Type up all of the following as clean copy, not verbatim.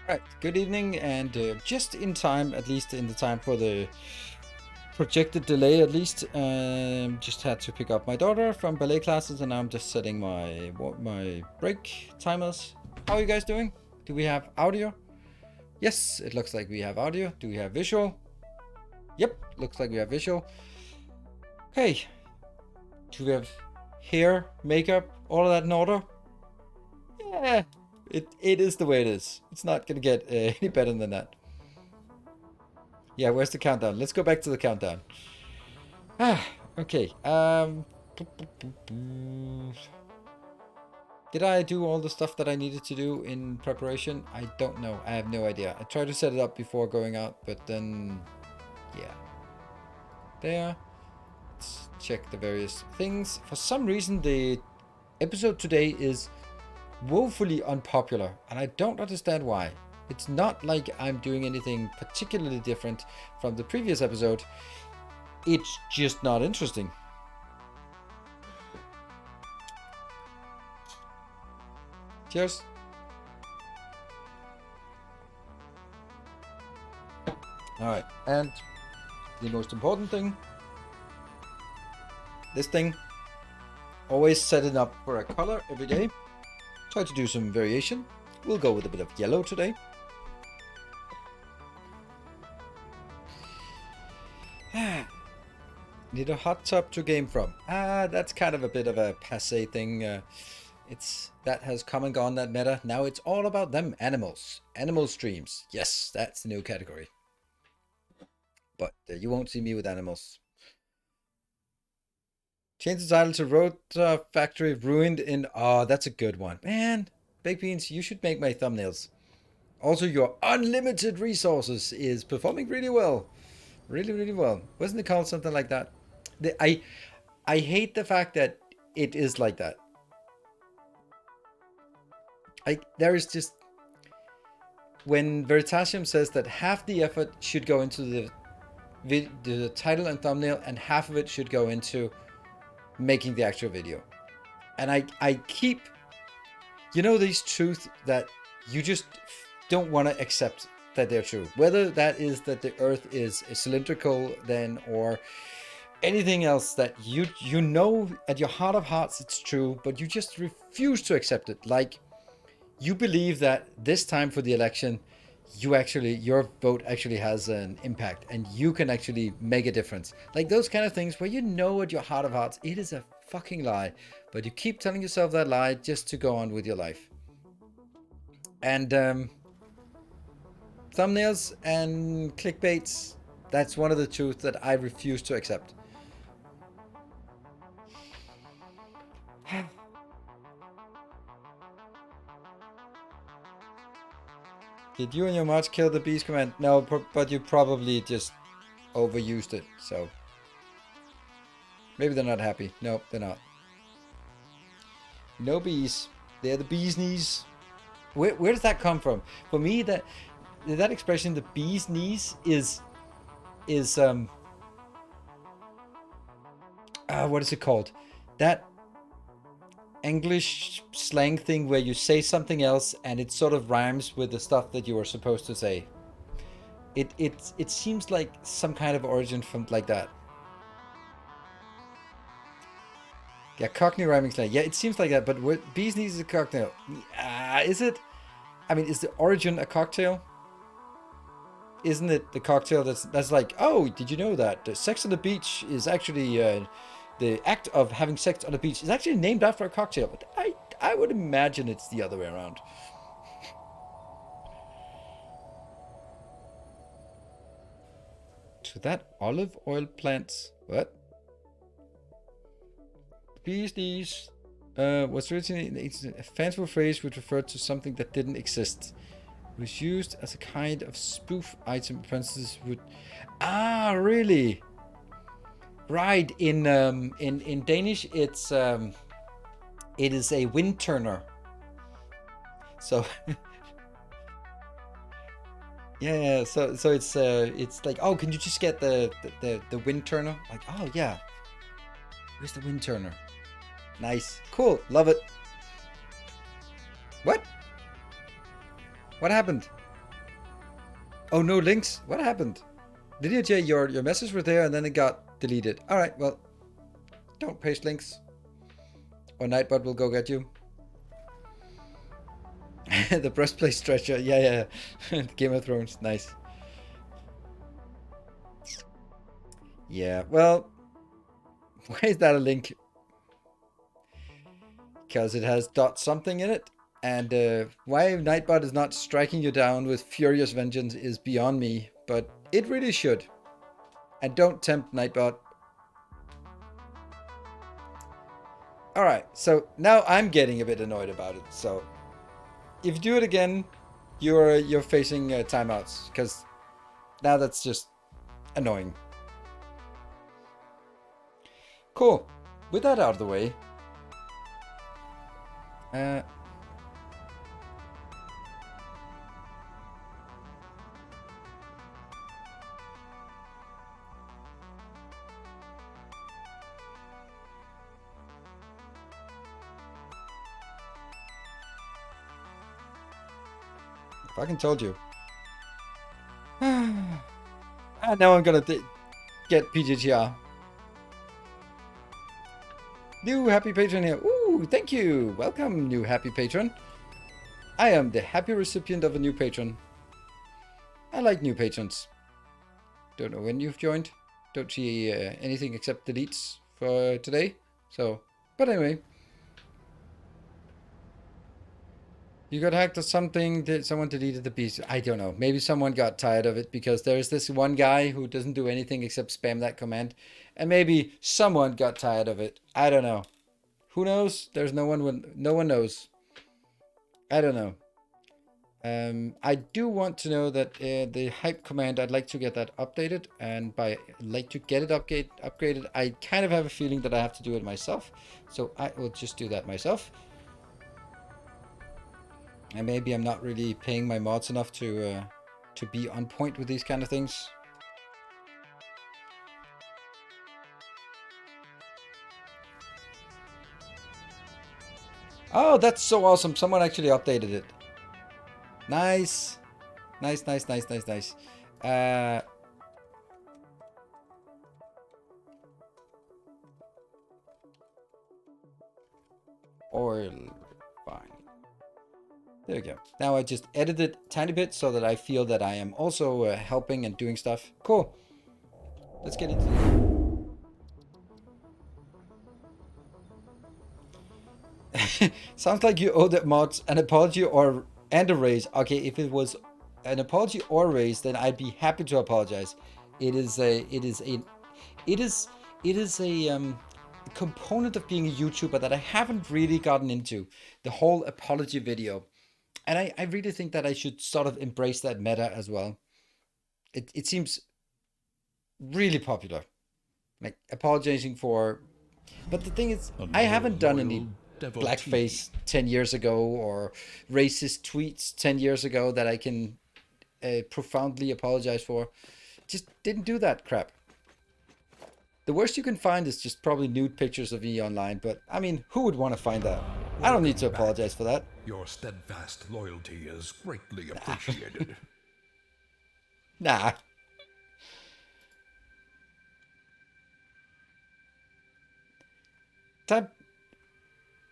Right, good evening, and just in time, at least in the time for the projected delay, at least. Just had to pick up my daughter from ballet classes, and now I'm just setting my break timers. How are you guys doing? Do we have audio? Yes, it looks like we have audio. Do we have visual? Yep, looks like we have visual. Okay. Do we have hair, makeup, all of that in order? Yeah, it is the way it is. It's not gonna get any better than that. Yeah, where's the countdown? Let's go back to the countdown. Okay. Did I do all the stuff that I needed to do in preparation? I don't know. I have no idea. I tried to set it up before going out, but then, yeah. There. Let's check the various things. For some reason, the episode today is woefully unpopular, and I don't understand why. It's not like I'm doing anything particularly different from the previous episode. It's just not interesting. Cheers. Alright, and the most important thing, this thing, always set it up for a color every day. Try to do some variation. We'll go with a bit of yellow today. Need a hot tub to game from. That's kind of a bit of a passé thing. That has come and gone, that meta. Now it's all about them animals. Animal streams. Yes, that's the new category. But you won't see me with animals. Change the title to Road Factory Ruined in... Oh, that's a good one. Man, Baked Beans, you should make my thumbnails. Also, your unlimited resources is performing really well. Really, really well. Wasn't it called something like that? I hate the fact that it is like that. There is just... When Veritasium says that half the effort should go into the title and thumbnail, and half of it should go into making the actual video. And I keep... You know these truths that you just don't want to accept that they're true. Whether that is that the Earth is cylindrical then, or anything else that you know at your heart of hearts it's true, but you just refuse to accept it. Like, you believe that this time for the election, your vote actually has an impact and you can actually make a difference. Like those kind of things where you know at your heart of hearts it is a fucking lie, but you keep telling yourself that lie just to go on with your life. And thumbnails and clickbaits, that's one of the truths that I refuse to accept. Did you and your mods kill the beast command? No, but you probably just overused it, so maybe they're not happy. Nope, they're not. No bees. They're the bee's knees. Where does that come from? For me, that expression, the bee's knees, is what is it called? That English slang thing where you say something else and it sort of rhymes with the stuff that you were supposed to say. It seems like some kind of origin from like that. Yeah, Cockney rhyming slang. Yeah, it seems like that, but bee's knees is a cocktail. Is it? I mean, is the origin a cocktail? Isn't it the cocktail that's like, oh, did you know that the sex on the beach is actually the act of having sex on the beach is actually named after a cocktail? But I would imagine it's the other way around. So that olive oil plants, what? Bees knees was originally a fanciful phrase which referred to something that didn't exist. was used as a kind of spoof item. Apprentices would. Ah, really? Right. In Danish, it is a wind turner. So yeah. So it's like, oh, can you just get the wind turner? Like, oh yeah. Where's the wind turner? Nice. Cool. Love it. What? What happened? Oh, no links? What happened? Lydia, your message was there and then it got deleted. Alright, well, don't paste links. Or Nightbot will go get you. The breastplate stretcher. Yeah. Game of Thrones. Nice. Yeah, well, why is that a link? Because it has dot something in it. And why Nightbot is not striking you down with furious vengeance is beyond me. But it really should. And don't tempt Nightbot. Alright, so now I'm getting a bit annoyed about it. So if you do it again, you're facing timeouts. Because now that's just annoying. Cool. With that out of the way. Fucking told you. Now I'm gonna get PGTR. New happy patron here. Ooh, thank you. Welcome, new happy patron. I am the happy recipient of a new patron. I like new patrons. Don't know when you've joined. Don't see anything except deletes for today. So, but anyway. You got hacked or something? Did someone deleted the piece? I don't know. Maybe someone got tired of it because there's this one guy who doesn't do anything except spam that command. And maybe someone got tired of it. I don't know. Who knows? There's no one knows. I don't know. I do want to know that the hype command, I'd like to get that updated. And by like to get it upgraded, I kind of have a feeling that I have to do it myself. So I will just do that myself. And maybe I'm not really paying my mods enough to be on point with these kind of things. Oh, that's so awesome. Someone actually updated it. Nice. Nice. Oil. Fine. There we go. Now I just edited a tiny bit so that I feel that I am also helping and doing stuff. Cool. Let's get into it. Sounds like you owe the mods an apology and a raise. Okay, if it was an apology or a raise, then I'd be happy to apologize. It is a component of being a YouTuber that I haven't really gotten into. The whole apology video. And I really think that I should sort of embrace that meta as well. It seems really popular. Like apologizing for... But the thing is, I haven't done any blackface 10 years ago or racist tweets 10 years ago that I can profoundly apologize for. Just didn't do that crap. The worst you can find is just probably nude pictures of me online, but I mean, who would want to find that? I don't need to apologize for that. Your steadfast loyalty is greatly appreciated. Nah.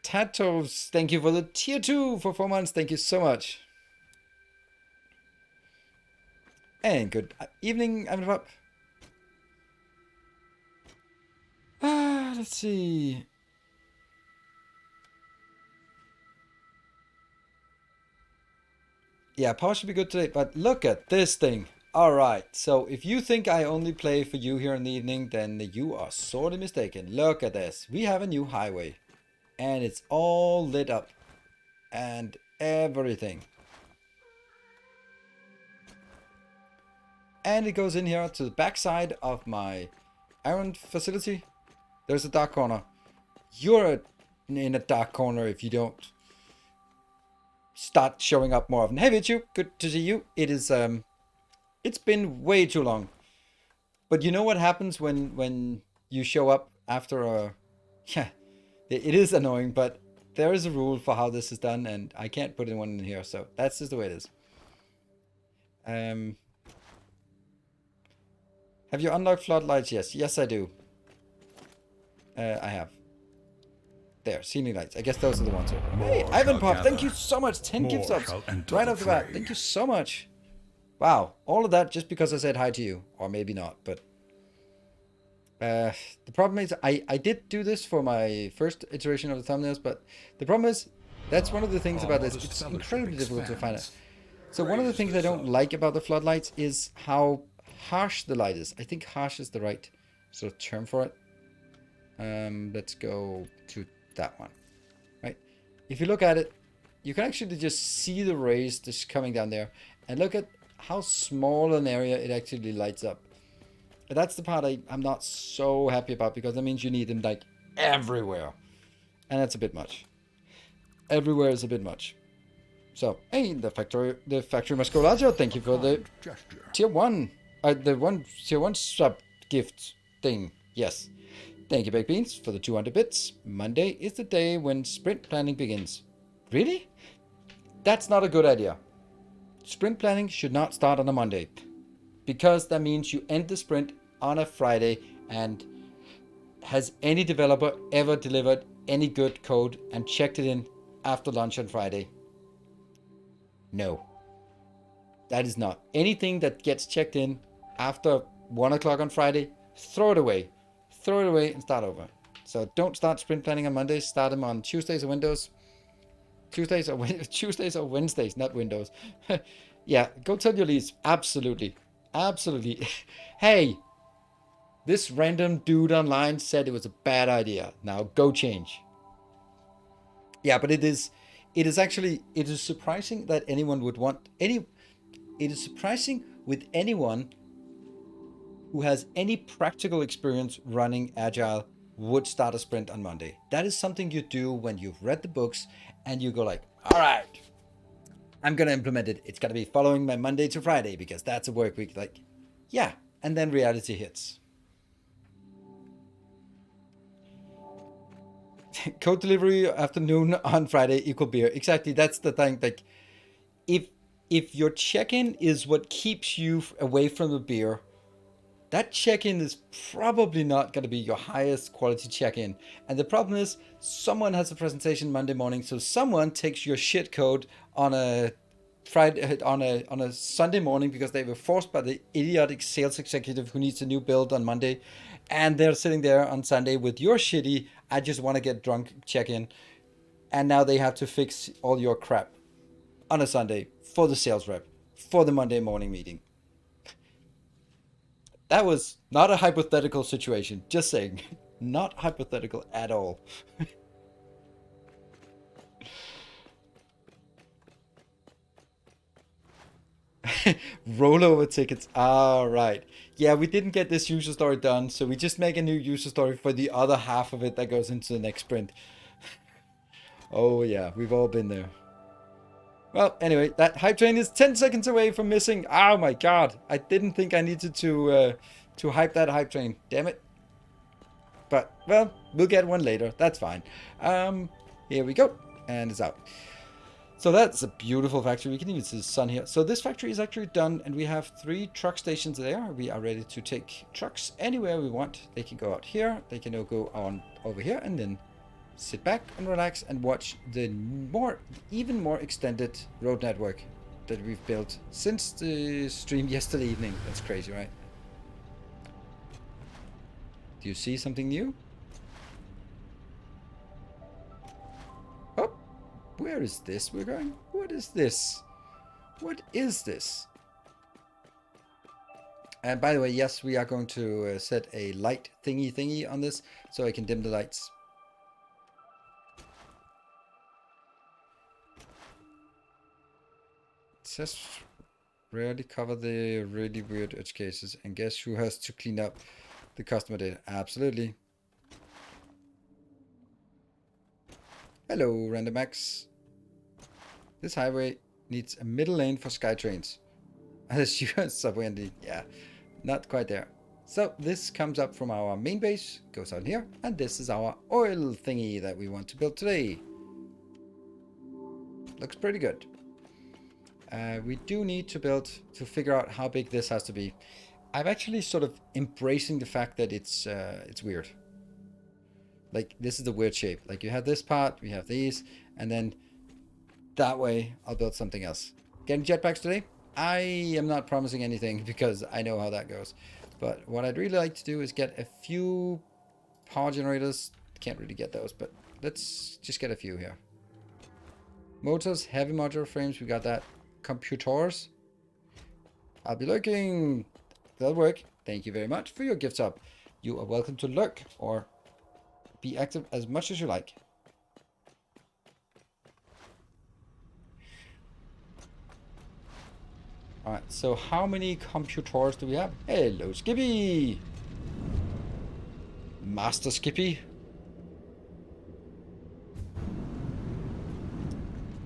Tatos, thank you for the tier 2 for 4 months. Thank you so much. And good evening, I'm up. Let's see. Yeah, power should be good today, but look at this thing. Alright, so if you think I only play for you here in the evening, then you are sorely mistaken. Look at this. We have a new highway. And it's all lit up. And everything. and it goes in here to the back side of my iron facility. There's a dark corner. You're in a dark corner if you don't start showing up more often. Hey Vichu, good to see you. It is it's been way too long. But you know what happens when you show up after a yeah, it is annoying, but there is a rule for how this is done, and I can't put one in here, so that's just the way it is. Have you unlocked floodlights? Yes I do. I have. There, ceiling lights. I guess those are the ones. Hey, Ivan Pop, thank you so much. 10 gift subs right off the bat. Thank you so much. Wow, all of that just because I said hi to you. Or maybe not, but... the problem is, I did do this for my first iteration of the thumbnails, but the problem is, that's one of the things about this. It's incredibly difficult to find it. So one of the things I don't like about the floodlights is how harsh the light is. I think harsh is the right sort of term for it. Let's go to that one, right? If you look at it, you can actually just see the rays just coming down there, and look at how small an area it actually lights up. And that's the part I'm not so happy about, because that means you need them like everywhere, and that's a bit much. Everywhere is a bit much. So, hey, the factory must go larger. Thank you for the tier 1, tier 1 sub gift thing. Yes. Thank you, Baked Beans, for the 200 bits. Monday is the day when sprint planning begins. Really? That's not a good idea. Sprint planning should not start on a Monday, because that means you end the sprint on a Friday. And has any developer ever delivered any good code and checked it in after lunch on Friday? No. That is not. Anything that gets checked in after 1 o'clock on Friday, throw it away. Throw it away and start over. So don't start sprint planning on Mondays. Start them on Tuesdays or Windows. Tuesdays or Wednesdays, not Windows. Yeah, go tell your leads. Absolutely. Absolutely. Hey, this random dude online said it was a bad idea. Now go change. Yeah, but it is surprising that anyone would want it is surprising with anyone who has any practical experience running Agile would start a sprint on Monday. That is something you do when you've read the books and you go like, all right, I'm going to implement it. It's going to be following my Monday to Friday because that's a work week. Like, yeah. And then reality hits. Code delivery afternoon on Friday equal beer. Exactly. That's the thing. Like, if your check-in is what keeps you away from the beer, that check-in is probably not going to be your highest quality check-in. And the problem is, someone has a presentation Monday morning, so someone takes your shit code on a Friday, on a Sunday morning, because they were forced by the idiotic sales executive who needs a new build on Monday, and they're sitting there on Sunday with your shitty "I just want to get drunk" check-in, and now they have to fix all your crap on a Sunday for the sales rep for the Monday morning meeting. That was not a hypothetical situation. Just saying. Not hypothetical at all. Rollover tickets. All right. Yeah, we didn't get this user story done, so we just make a new user story for the other half of it that goes into the next sprint. Oh yeah, we've all been there. Well, anyway, that hype train is 10 seconds away from missing. Oh my god. I didn't think I needed to hype that hype train. Damn it. But, well, we'll get one later. That's fine. Here we go. And it's out. So that's a beautiful factory. We can even see the sun here. So this factory is actually done, and we have 3 truck stations there. We are ready to take trucks anywhere we want. They can go out here. They can go on over here, and then sit back and relax and watch the even more extended road network that we've built since the stream yesterday evening. That's crazy, right? Do you see something new? Oh, where is this we're going? What is this? What is this? And by the way, yes, we are going to set a light thingy on this so I can dim the lights. It says Rarely cover the really weird edge cases. And guess who has to clean up the customer data? Absolutely. Hello, RandomX. This highway needs a middle lane for SkyTrains. As you subway and yeah, not quite there. So this comes up from our main base, goes out here, and this is our oil thingy that we want to build today. Looks pretty good. We do need to figure out how big this has to be. I'm actually sort of embracing the fact that it's weird. Like, this is the weird shape. Like, you have this part, we have these, and then that way I'll build something else. Getting jetpacks today? I am not promising anything because I know how that goes. But what I'd really like to do is get a few power generators. Can't really get those, but let's just get a few here. Motors, heavy modular frames, we got that. Computers. I'll be lurking. That'll work. Thank you very much for your gift sub. You are welcome to lurk or be active as much as you like. Alright, so how many computers do we have? Hello, Skippy! Master Skippy.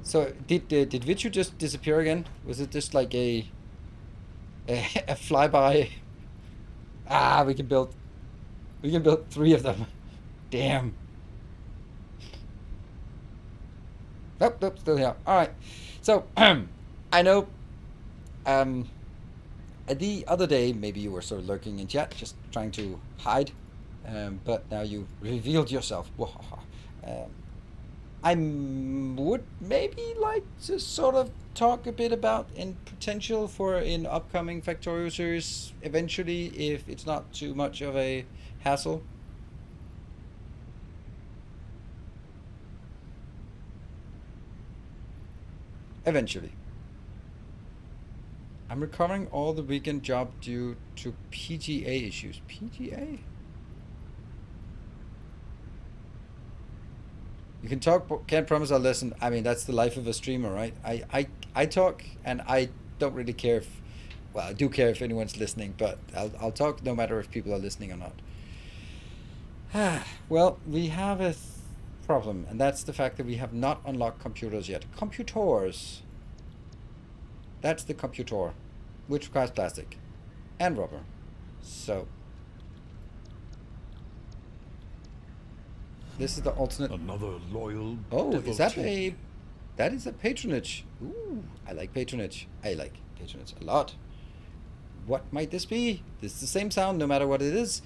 So, did Vichu just disappear again? Was it just like a flyby? Ah, we can build 3 of them. Damn. Nope, still here. Alright. So, I know the other day, maybe you were sort of lurking in chat, just trying to hide, but now you revealed yourself. I would maybe like to sort of talk a bit about in potential for an upcoming Factorio series eventually, if it's not too much of a hassle. Eventually. I'm recovering all the weekend job due to PGA issues. PGA? You can talk, but can't promise I'll listen. I mean, that's the life of a streamer, right? I talk, and I don't really care if... Well, I do care if anyone's listening, but I'll talk no matter if people are listening or not. Well, we have a problem, and that's the fact that we have not unlocked computers yet. Computers. That's the computer, which requires plastic and rubber. So this is the alternate. Another loyal. Oh, devotee. is that a? That is a patronage. Ooh, I like patronage. I like patronage a lot. What might this be? This is the same sound no matter what it is.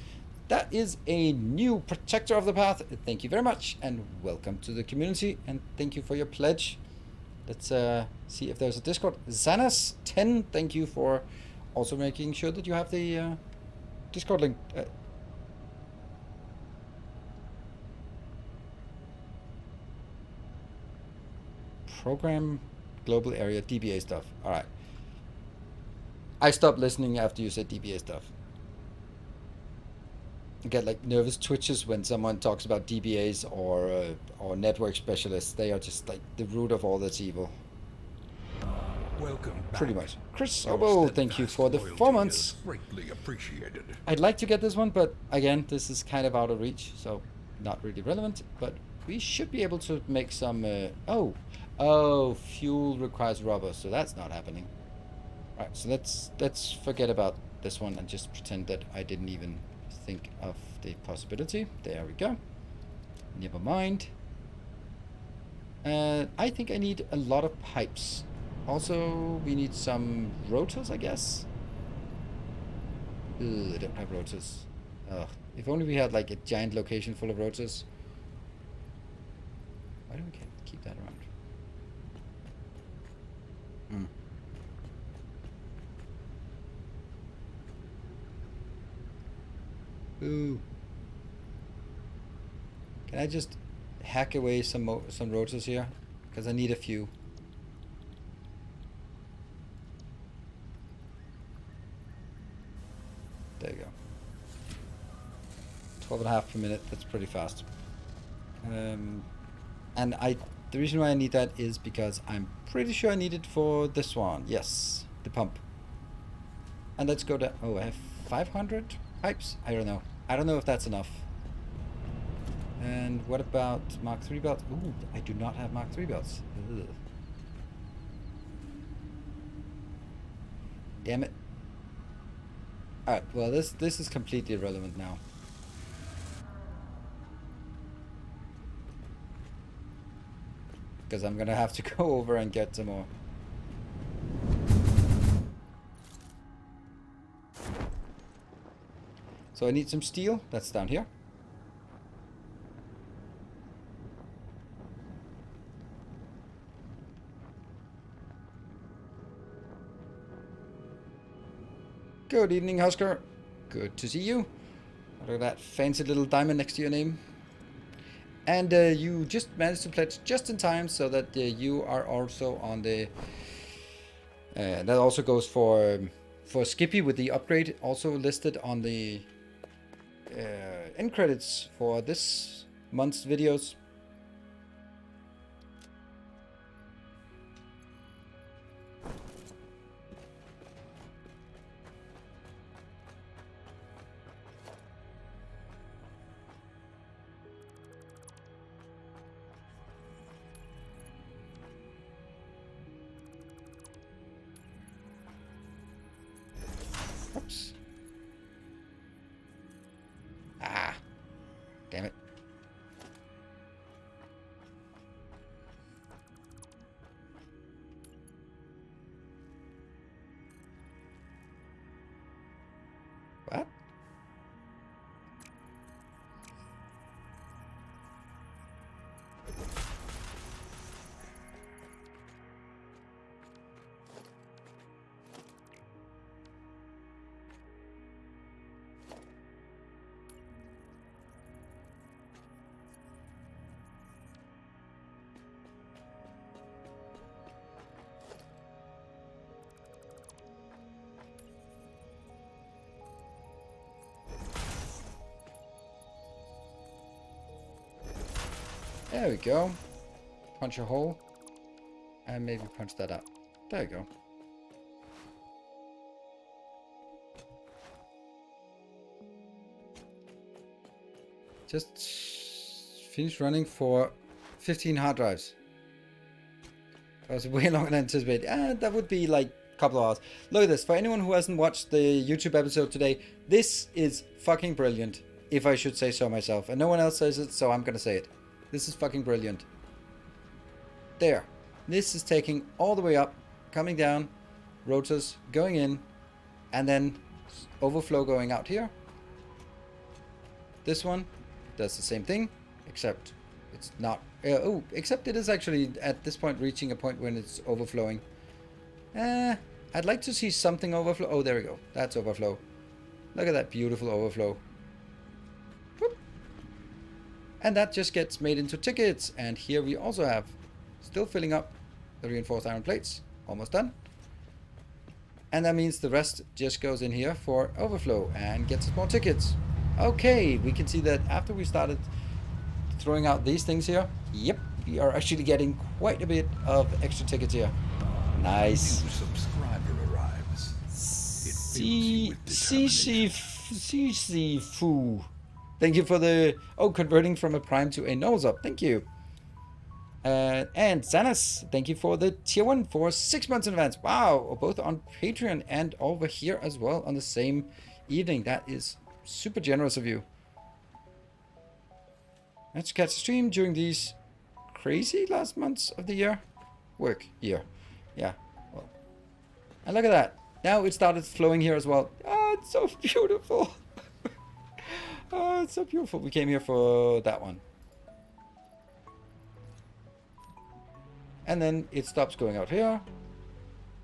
That is a new protector of the path. Thank you very much, and welcome to the community, and thank you for your pledge. Let's see if there's a Discord. Xanas10, thank you for also making sure that you have the Discord link. Program global area DBA stuff. All right. I stopped listening after you said DBA stuff. I get like nervous twitches when someone talks about DBAs or network specialists. They are just like the root of all that's evil. Welcome back. Pretty much. Chris Your Obo, thank you for the steadfast 4 loyalty months. is greatly appreciated. I'd like to get this one, but again, this is kind of out of reach, so not really relevant. But we should be able to make some. Oh, fuel requires rubber, so that's not happening. Right, so let's forget about this one and just pretend that I didn't even think of the possibility. There we go. Never mind. I think I need a lot of pipes. Also, we need some rotors, I guess. Ugh, I don't have rotors. Ugh. If only we had like a giant location full of rotors. Why don't we keep that around? Ooh. Can I just hack away some rotors here? Because I need a few. There you go. 12.5 per minute. That's pretty fast. And the reason why I need that is because I'm pretty sure I need it for this one. Yes, the pump. And let's go to... Oh, I have 500 pipes? I don't know. I don't know if that's enough. And what about Mark III belts? Ooh, I do not have Mark III belts. Ugh. Damn it. Alright, well this is completely irrelevant now. Because I'm gonna have to go over and get some more. So I need some steel. That's down here. Good evening, Husker. Good to see you. Look at that fancy little diamond next to your name. And you just managed to pledge just in time so that you are also on the... that also goes for Skippy with the upgrade, also listed on the end credits for this month's videos. Oops. Ah, damn it. What? There we go. Punch a hole. And maybe punch that up. There we go. Just finished running for 15 hard drives. That was way longer than anticipated. That would be like a couple of hours. Look at this. For anyone who hasn't watched the YouTube episode today, this is fucking brilliant, if I should say so myself. And no one else says it, so I'm gonna say it. This is fucking brilliant. There. This is taking all the way up, coming down, rotors going in, and then overflow going out here. This one does the same thing, except it's not... except it is actually at this point reaching a point when it's overflowing. I'd like to see something overflow. Oh, there we go. That's overflow. Look at that beautiful overflow. Whoop. And that just gets made into tickets. And here we also have still filling up the reinforced iron plates. Almost done. And that means the rest just goes in here for overflow and gets us more tickets. Okay, we can see that after we started throwing out these things here, yep, we are actually getting quite a bit of extra tickets here. Nice. New subscriber arrives. CC Fu. Thank you for the... Oh, converting from a prime to a nose up. Thank you. And Sanas, thank you for the tier 1 for 6 months in advance. Wow, both on Patreon and over here as well on the same evening. That is super generous of you. Let's catch the stream during these crazy last months of the year. Work year. Yeah. Well. And look at that. Now it started flowing here as well. Oh, it's so beautiful. Oh, it's so beautiful. We came here for that one. And then it stops going out here.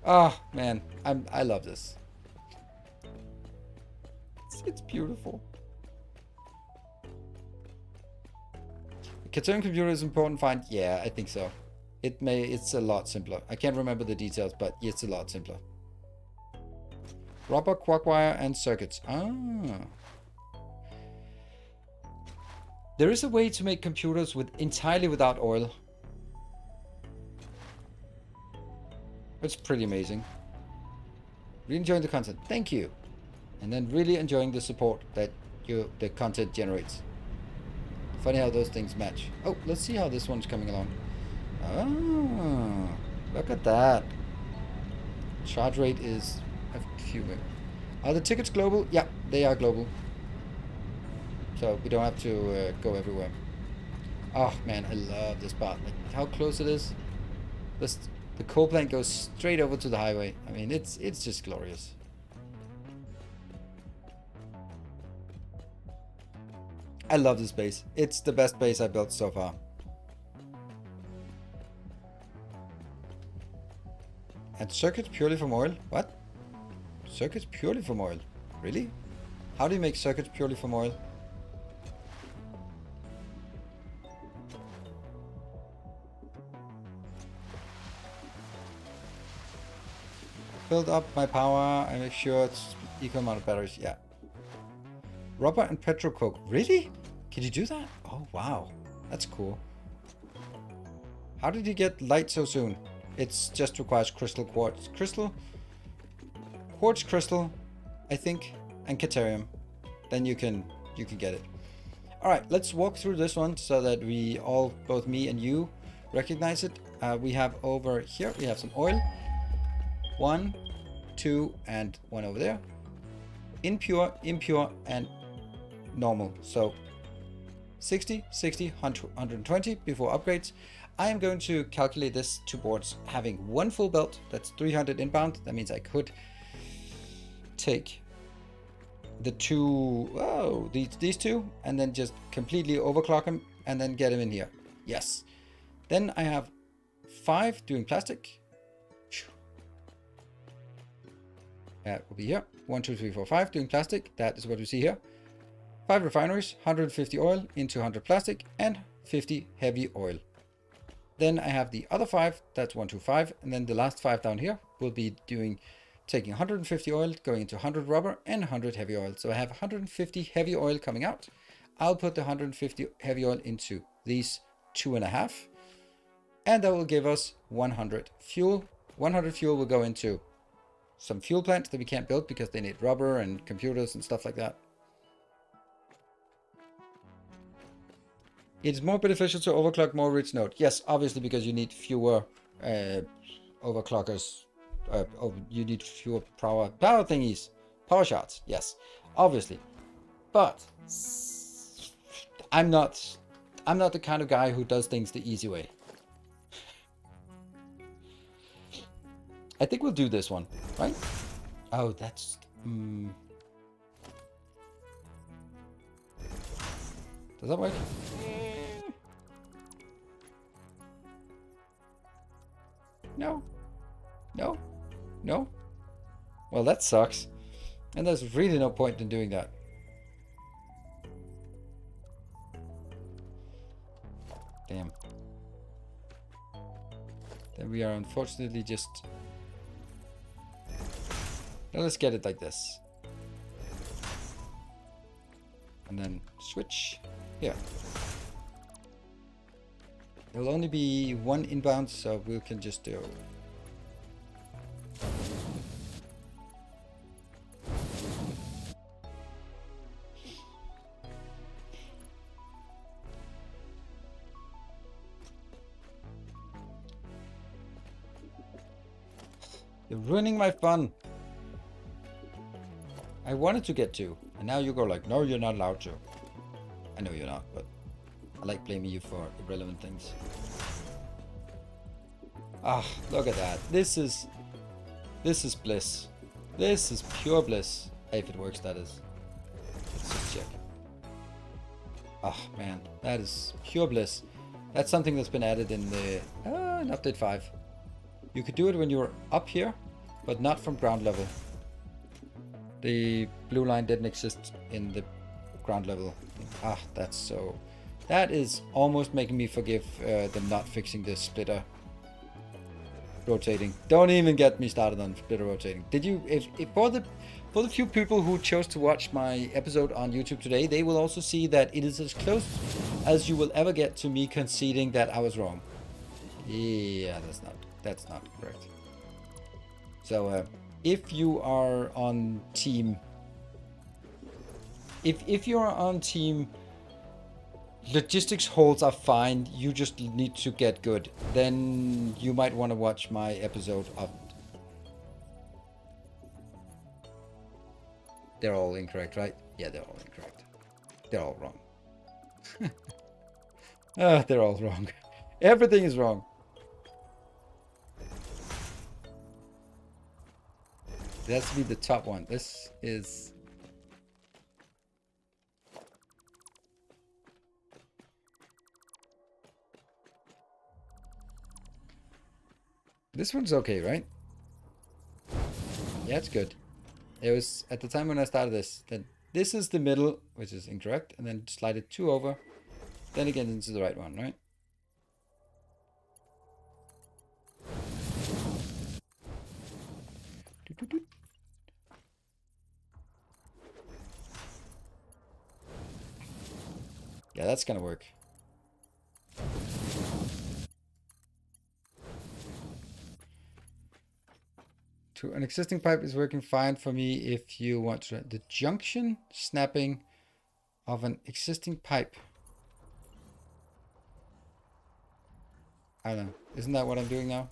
Oh, man. I love this. It's beautiful. Katern computer is important find. Yeah, I think so. It's a lot simpler. I can't remember the details, but it's a lot simpler. Rubber, quark wire, and circuits. Ah. There is a way to make computers entirely without oil. It's pretty amazing. Really enjoying the content. Thank you. And then really enjoying the support that the content generates. Funny how those things match. Oh, let's see how this one's coming along. Oh, look at that. Charge rate is a few. Are the tickets global? Yeah, they are global. So we don't have to go everywhere. Oh man, I love this part. Like how close it is. The coal plant goes straight over to the highway. I mean, it's just glorious. I love this base. It's the best base I built so far. And circuits purely from oil? What? Circuits purely from oil? Really? How do you make circuits purely from oil? Build up my power and make sure it's equal amount of batteries. Yeah. Rubber and petrol coke. Really? Can you do that? Oh, wow. That's cool. How did you get light so soon? It's just requires crystal quartz. Quartz crystal, I think, and Caterium. Then you can get it. All right, let's walk through this one so that we all, both me and you, recognize it. We have over here, we have some oil. 1, 2, and 1 over there. Impure, impure, and normal. So 60, 60, 120 before upgrades. I am going to calculate this towards having one full belt. That's 300 inbound. That means I could take the these two and then just completely overclock them and then get them in here. Yes. Then I have 5 doing plastic. That will be here. 1, 2, 3, 4, 5 doing plastic. That is what you see here. 5 refineries, 150 oil into 100 plastic and 50 heavy oil. Then I have the other 5, that's 1, 2, 5, and then the last 5 down here will be taking 150 oil, going into 100 rubber and 100 heavy oil. So I have 150 heavy oil coming out. I'll put the 150 heavy oil into these 2.5, and that will give us 100 fuel. 100 fuel will go into some fuel plants that we can't build because they need rubber and computers and stuff like that. It's more beneficial to overclock more rich node. Yes, obviously, because you need fewer overclockers. You need fewer power thingies. Power shards. Yes, obviously. But I'm not the kind of guy who does things the easy way. I think we'll do this one, right? Oh, that's... Does that work? No. No. No. Well, that sucks. And there's really no point in doing that. Damn. Then we are unfortunately just... Now let's get it like this. And then switch here. There'll only be 1 inbound, so we can just do... You're ruining my fun. I wanted to get 2, and now you go like, no, you're not allowed to. I know you're not, but I like blaming you for irrelevant things. Ah, look at that. This is bliss. This is pure bliss. If it works, that is. Let's just check. Oh man, that is pure bliss. That's something that's been added in the in update 5. You could do it when you're up here, but not from ground level. The blue line didn't exist in the ground level. Ah, that's so... That is almost making me forgive them not fixing the splitter rotating. Don't even get me started on splitter rotating. Did you... If for the few people who chose to watch my episode on YouTube today, they will also see that it is as close as you will ever get to me conceding that I was wrong. Yeah, that's not correct. So, if you are on team, if you are on team logistics holds are fine, you just need to get good, then you might want to watch my episode of... They're all incorrect, right? Yeah, they're all incorrect. They're all wrong. They're all wrong. Everything is wrong. It has to be the top one. This is... This one's okay, right? Yeah, it's good. It was at the time when I started this, that this is the middle, which is incorrect, and then slide it 2 over, then again into the right one, right? Yeah, that's gonna work. To an existing pipe is working fine for me if you want to... The junction snapping of an existing pipe. I don't know. Isn't that what I'm doing now?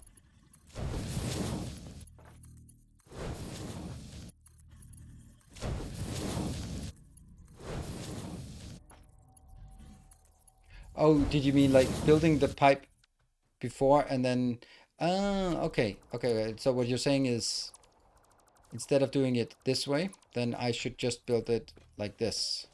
Oh, did you mean like building the pipe before and then... okay. Okay. So what you're saying is, instead of doing it this way, then I should just build it like this.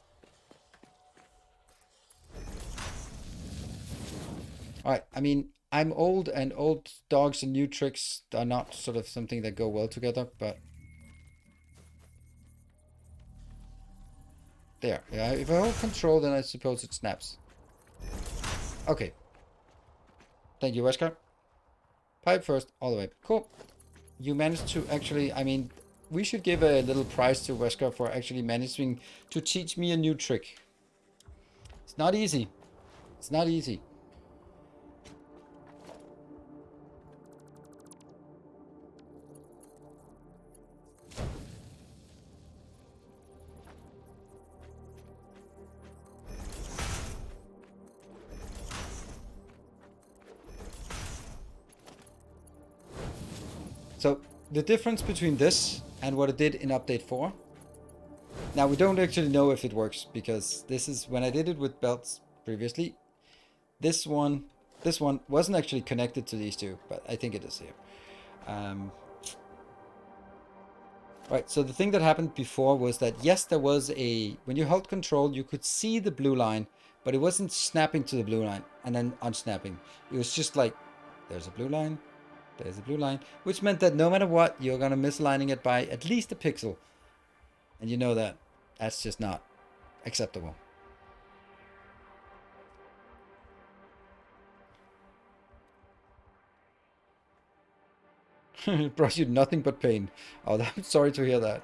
Alright, I mean, I'm old, and old dogs and new tricks are not sort of something that go well together, but... There. Yeah, if I hold control, then I suppose it snaps. Okay. Thank you, Wesker. Pipe first, all the way. Cool. You managed to actually... I mean, we should give a little prize to Wesker for actually managing to teach me a new trick. It's not easy. It's not easy. So, the difference between this and what it did in update 4. Now, we don't actually know if it works, because this is... When I did it with belts previously, this one wasn't actually connected to these two, but I think it is here. Right, so the thing that happened before was that, yes, there was a... When you held control, you could see the blue line, but it wasn't snapping to the blue line and then unsnapping. It was just like, there's a blue line, there's a blue line, which meant that no matter what, you're going to mislining it by at least a pixel. And you know that that's just not acceptable. It brought you nothing but pain. Oh, I'm sorry to hear that.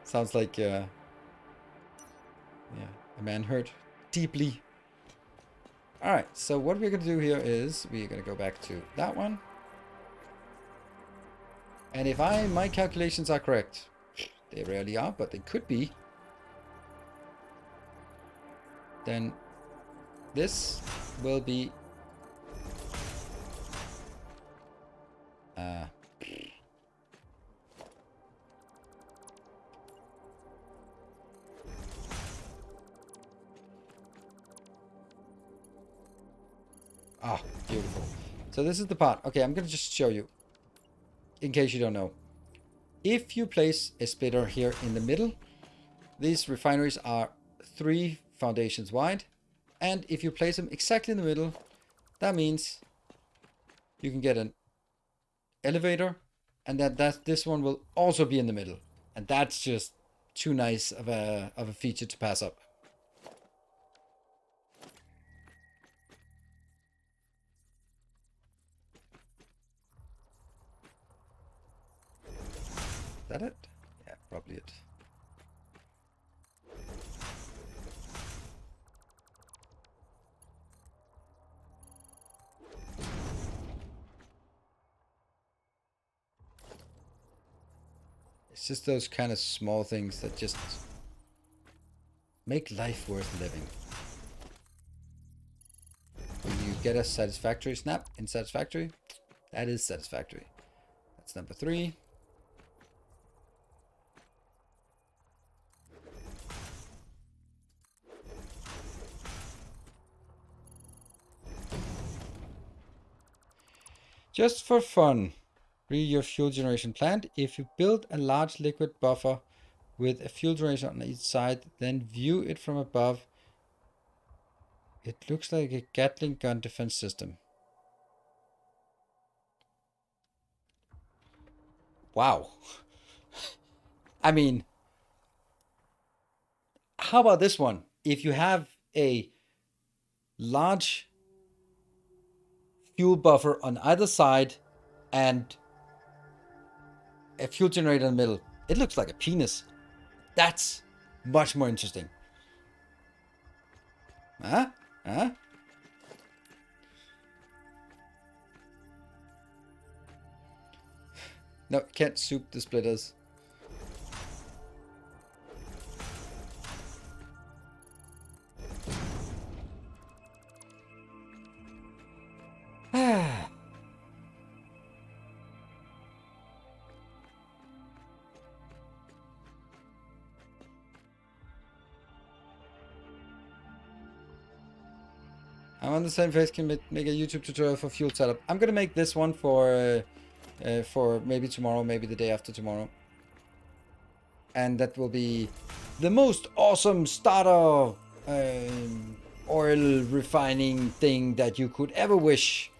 Sounds like, yeah, a man hurt deeply. Alright, so what we're going to do here is we're going to go back to that one. And if my calculations are correct, they rarely are, but they could be, then this will be... Ah, beautiful. So this is the part. Okay, I'm going to just show you, in case you don't know. If you place a splitter here in the middle, these refineries are 3 foundations wide. And if you place them exactly in the middle, that means you can get an elevator, and this one will also be in the middle. And that's just too nice of a feature to pass up. Is that it? Yeah, probably it. It's just those kind of small things that just make life worth living. When you get a satisfactory snap in Satisfactory, that is satisfactory. That's number 3. Just for fun, read your fuel generation plant. If you build a large liquid buffer with a fuel generation on each side, then view it from above. It looks like a Gatling gun defense system. Wow. I mean, how about this one? If you have a large fuel buffer on either side and a fuel generator in the middle, it looks like a penis. That's much more interesting. Huh? Huh? No, can't soup the splitters. I'm on the same page. Can make a YouTube tutorial for fuel setup. I'm gonna make this one for maybe tomorrow, maybe the day after tomorrow. And that will be the most awesome starter oil refining thing that you could ever wish.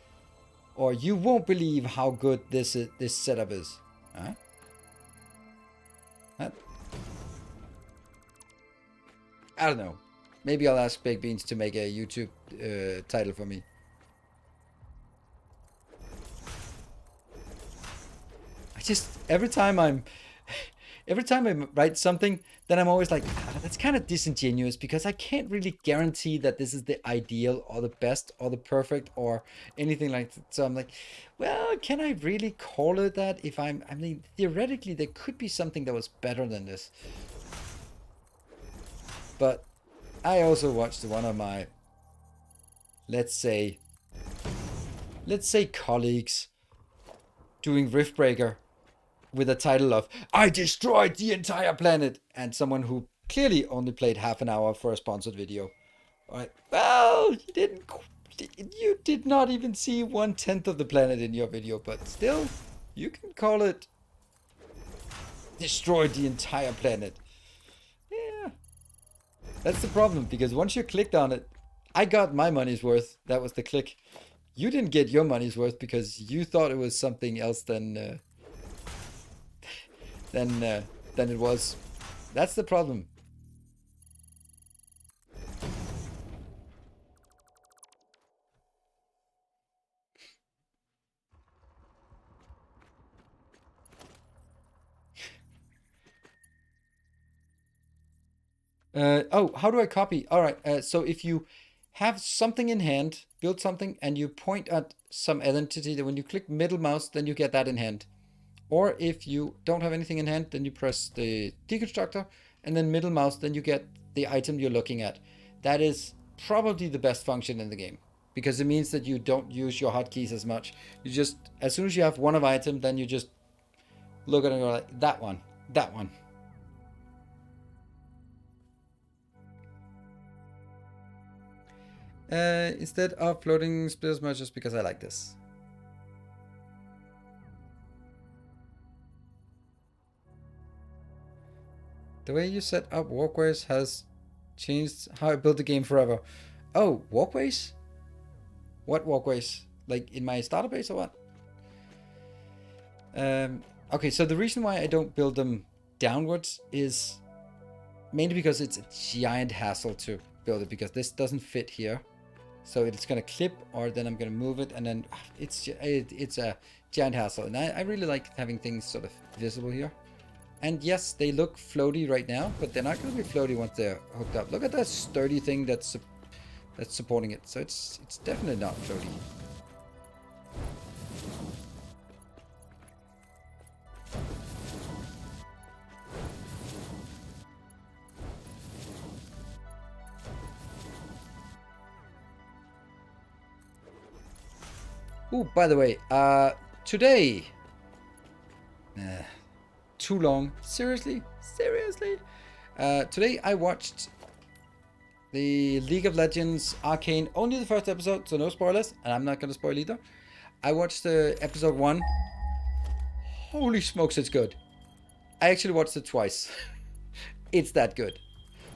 Or you won't believe how good this setup is. Huh? Huh? I don't know. Maybe I'll ask Baked Beans to make a YouTube title for me. I just every time I write something, then I'm always like, that's kind of disingenuous because I can't really guarantee that this is the ideal or the best or the perfect or anything like that. So I'm like, well, can I really call it that? I mean, theoretically, there could be something that was better than this. But I also watched one of my, let's say colleagues doing Riftbreaker with a title of "I destroyed the entire planet," and someone who clearly only played half an hour for a sponsored video. Alright, well, you did not even see 1/10 of the planet in your video, but still, you can call it destroyed the entire planet. Yeah, that's the problem, because once you clicked on it, I got my money's worth. That was the click. You didn't get your money's worth because you thought it was something else than it was. That's the problem. Oh, how do I copy? All right. So if you have something in hand, build something, and you point at some entity, that when you click middle mouse, then you get that in hand. Or if you don't have anything in hand, then you press the deconstructor and then middle mouse, then you get the item you're looking at. That is probably the best function in the game because it means that you don't use your hotkeys as much. You just, as soon as you have one of item, then you just look at it and go like, that one, that one. Instead of floating splitters much just because I like this. The way you set up Walkways has changed how I built the game forever. Oh, Walkways? What Walkways? Like in my starter base or what? Okay, so the reason why I don't build them downwards is mainly because it's a giant hassle to build it, because this doesn't fit here. So it's gonna clip, or then I'm gonna move it, and then it's a giant hassle. And I really like having things sort of visible here. And yes, they look floaty right now, but they're not gonna be floaty once they're hooked up. Look at that sturdy thing that's supporting it. So it's definitely not floaty. Oh, by the way, today, too long. Seriously? Today I watched the League of Legends Arcane, only the first episode, so no spoilers, and I'm not gonna spoil either. I watched episode 1. Holy smokes, it's good. I actually watched it twice. It's that good.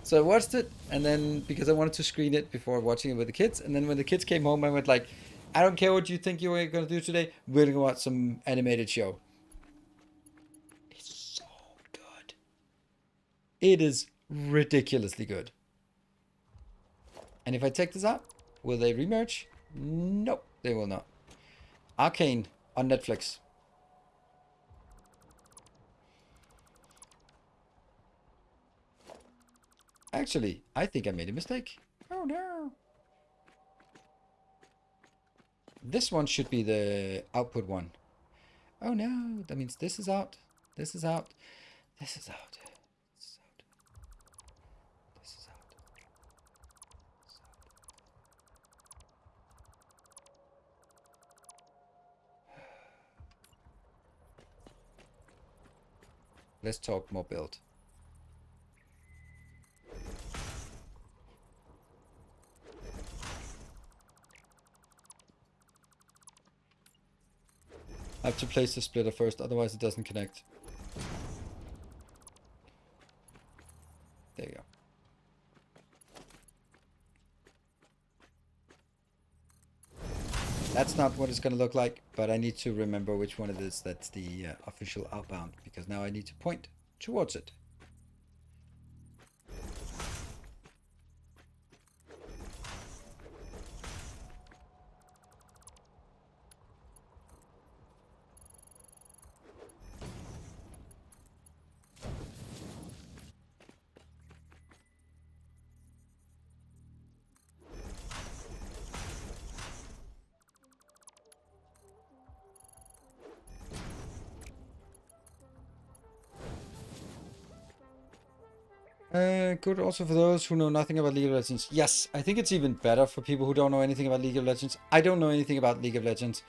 So I watched it, and then because I wanted to screen it before watching it with the kids, and then when the kids came home, I went like, I don't care what you think you were gonna do today. We're gonna watch some animated show. It's so good. It is ridiculously good. And if I take this out, will they remerge? Nope, they will not. Arcane on Netflix. Actually, I think I made a mistake. Oh no. This one should be the output one. Oh no, that means this is out. This is out. This is out. This is out. This is out. Let's talk more build. I have to place the splitter first, otherwise it doesn't connect. There you go. That's not what it's going to look like, but I need to remember which one it is that's the official outbound, because now I need to point towards it. Good also for those who know nothing about League of Legends. Yes, I think it's even better for people who don't know anything about League of Legends. I don't know anything about League of Legends,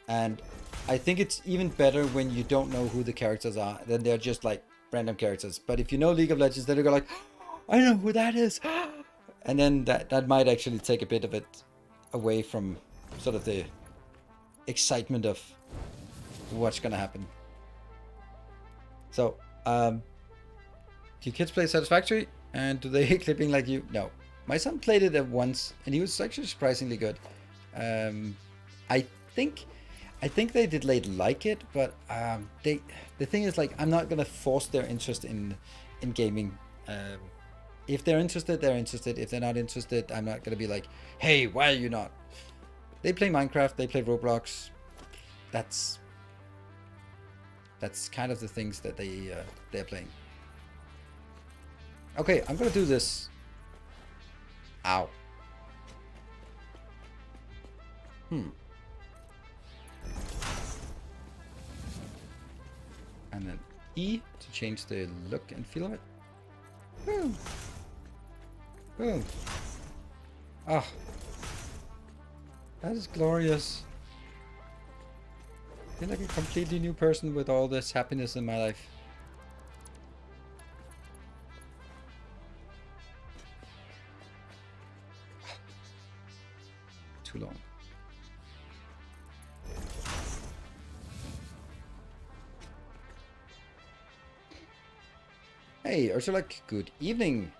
and I think it's even better when you don't know who the characters are. Then they're just like random characters. But if you know League of Legends, then you go like, oh, I know who that is, and then that might actually take a bit of it away from sort of the excitement of what's gonna happen. So, do kids play Satisfactory? And do they hate clipping like you? No. My son played it once, and he was actually surprisingly good. I think they did like it, but the thing is, like, I'm not gonna force their interest in gaming. If they're interested, they're interested. If they're not interested, I'm not gonna be like, hey, why are you not? They play Minecraft, they play Roblox. That's kind of the things that they're playing. Okay, I'm gonna do this. Ow. And then E to change the look and feel of it. Boom. Boom. Ah. That is glorious. I feel like a completely new person with all this happiness in my life. Too long. Hey, Ursula, good evening.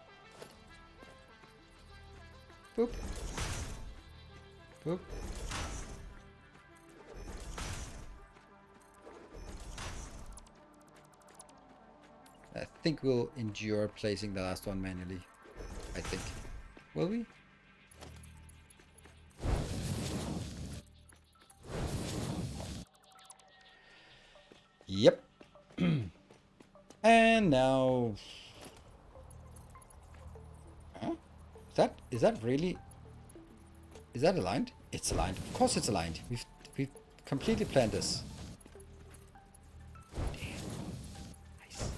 Boop. Boop. I think we'll endure placing the last one manually. I think. Will we? Yep. And now, huh? Is that really? Is that aligned? It's aligned. Of course, it's aligned. We've completely planned this. Damn. Nice.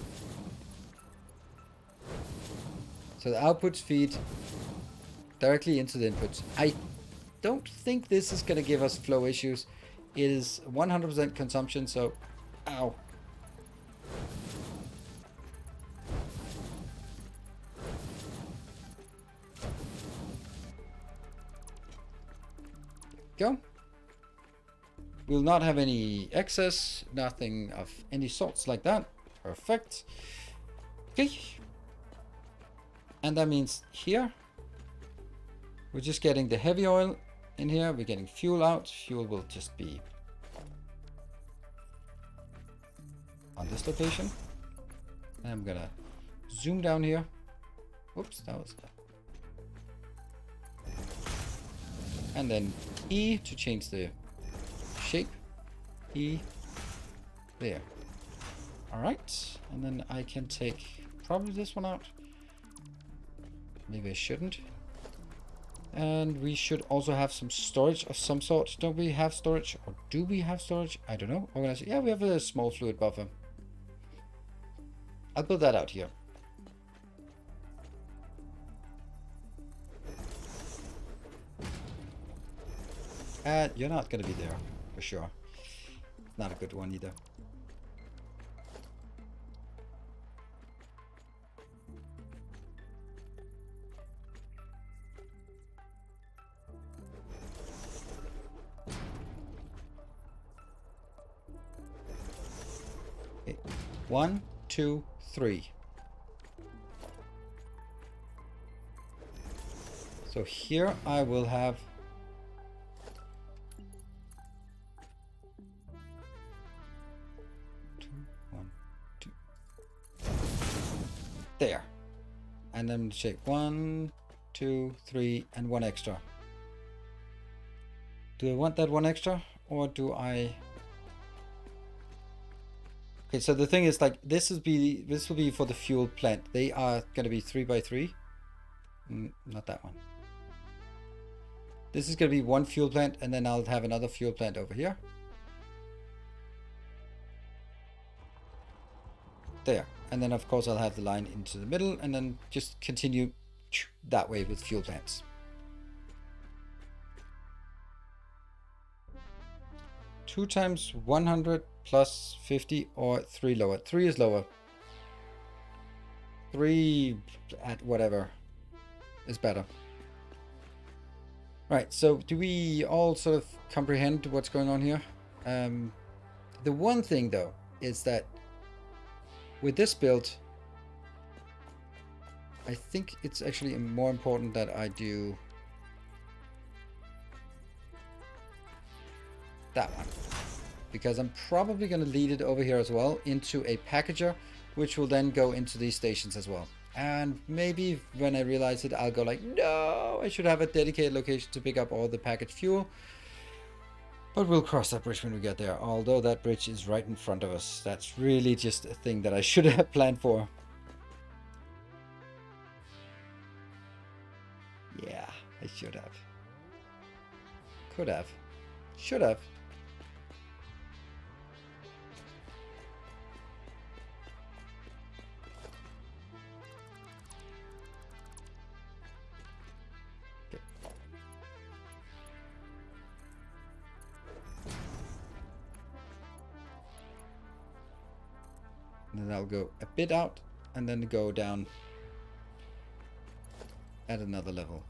So the outputs feed directly into the inputs. I don't think this is gonna give us flow issues. It is 100% consumption, so... Ow. Go. We'll not have any excess, nothing of any sorts like that. Perfect. Okay. And that means here, we're just getting the heavy oil in here. We're getting fuel out. Fuel will just be on this location. And I'm gonna zoom down here. Whoops, that was... And then E to change the shape. E. There. Alright. And then I can take probably this one out. Maybe I shouldn't. And we should also have some storage of some sort. Don't we have storage? Or do we have storage? I don't know. Organize. Yeah, we have a small fluid buffer. I'll build that out here. You're not going to be there, for sure. Not a good one either. Okay. 1, 2, 3. So here I will have... There. And then check 1, 2, 3, and 1 extra. Do I want that 1 extra? Or do I... Okay, so the thing is, like, this will be for the fuel plant. They are going to be 3 by 3. Not that one. This is going to be 1 fuel plant, and then I'll have another fuel plant over here. There. And then, of course, I'll have the line into the middle, and then just continue that way with fuel plants. 2 times 100 plus 50 or 3 lower. 3 is lower. 3 at whatever is better. Right, so do we all sort of comprehend what's going on here? The one thing, though, is that with this build, I think it's actually more important that I do that one. Because I'm probably going to lead it over here as well into a packager, which will then go into these stations as well. And maybe when I realize it, I'll go like, no, I should have a dedicated location to pick up all the packaged fuel. But we'll cross that bridge when we get there. Although that bridge is right in front of us. That's really just a thing that I should have planned for. Yeah, I should have. Could have. Should have. And then I'll go a bit out and then go down at another level.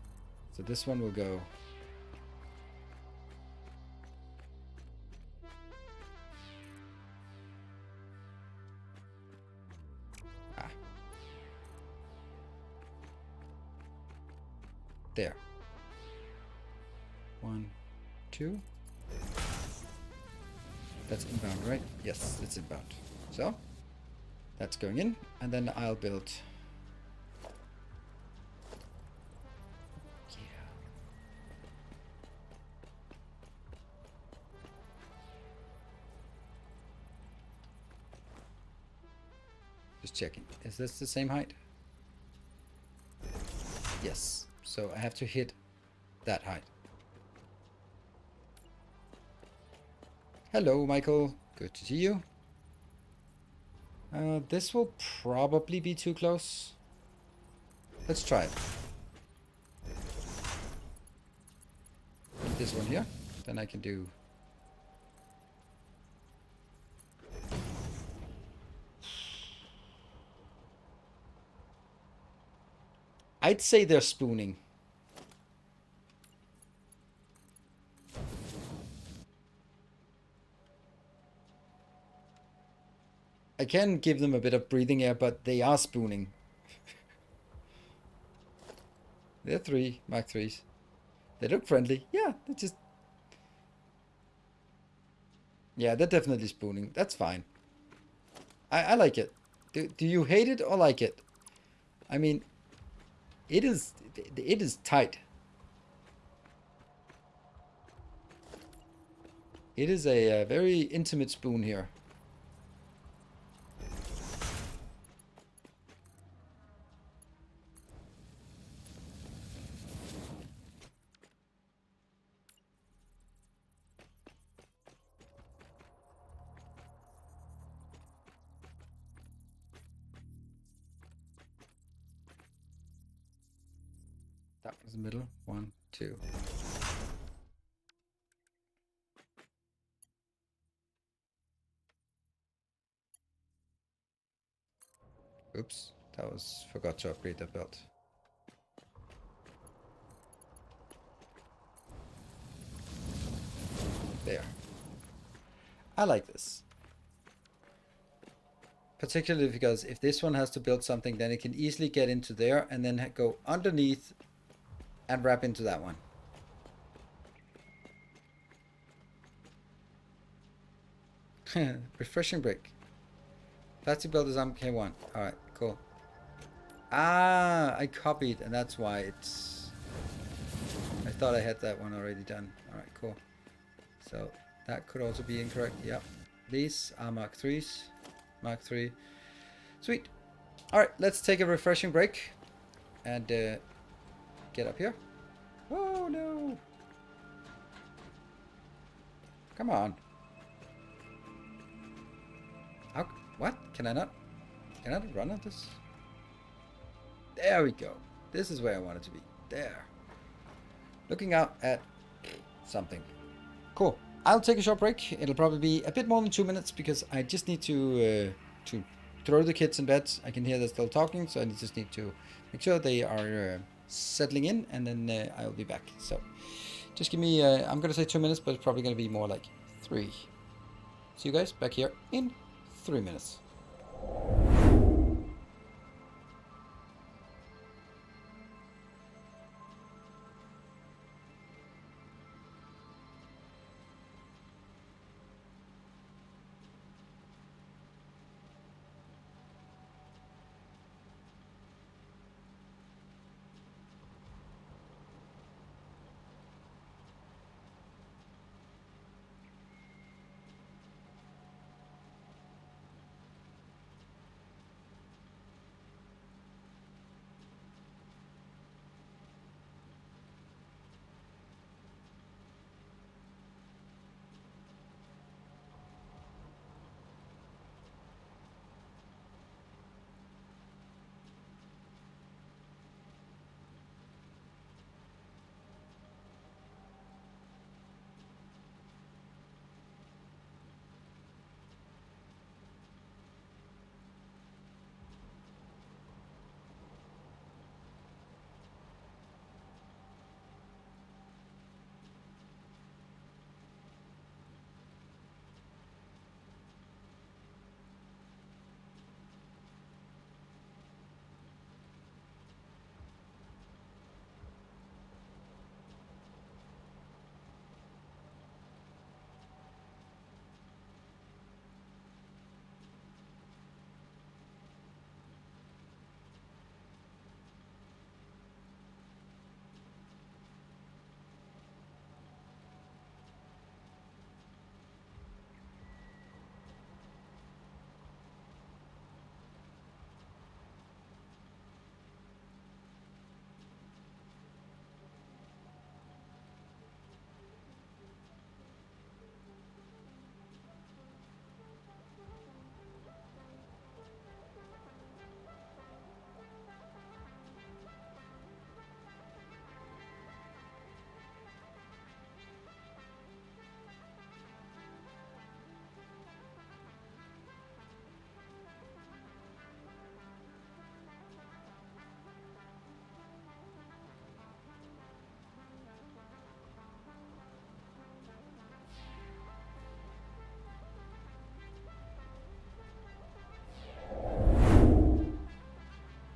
So this one will go there. 1, 2. That's inbound, right? Yes, it's inbound. So that's going in, and then I'll build. Yeah. Just checking. Is this the same height? Yes. So I have to hit that height. Hello, Michael. Good to see you. This will probably be too close. Let's try it. This one here. Then I can do I'd say they're spooning. I can give them a bit of breathing air, but they are spooning. They're 3 Mark 3s. They look friendly. Yeah, they're just... Yeah, they're definitely spooning. That's fine. I like it. Do you hate it or like it? I mean, it is tight. It is a very intimate spoon here. That was the middle. 1, 2. Oops, that was... Forgot to upgrade that belt. There. I like this. Particularly because if this one has to build something, then it can easily get into there and then go underneath and wrap into that one. Refreshing break. Plastic belt is MK1. Alright, cool. Ah, I copied, and that's why it's... I thought I had that one already done. Alright, cool. So, that could also be incorrect. Yep. These are Mark 3s. Mark 3. Sweet. Alright, let's take a refreshing break. And, get up here. Oh, no. Come on. How... What? Can I not run at this? There we go. This is where I want it to be. There. Looking out at something. Cool. I'll take a short break. It'll probably be a bit more than 2 minutes because I just need to throw the kids in bed. I can hear they're still talking, so I just need to make sure they are settling in, and then I'll be back. So just give me, I'm going to say 2 minutes, but it's probably going to be more like 3. See you guys back here in 3 minutes.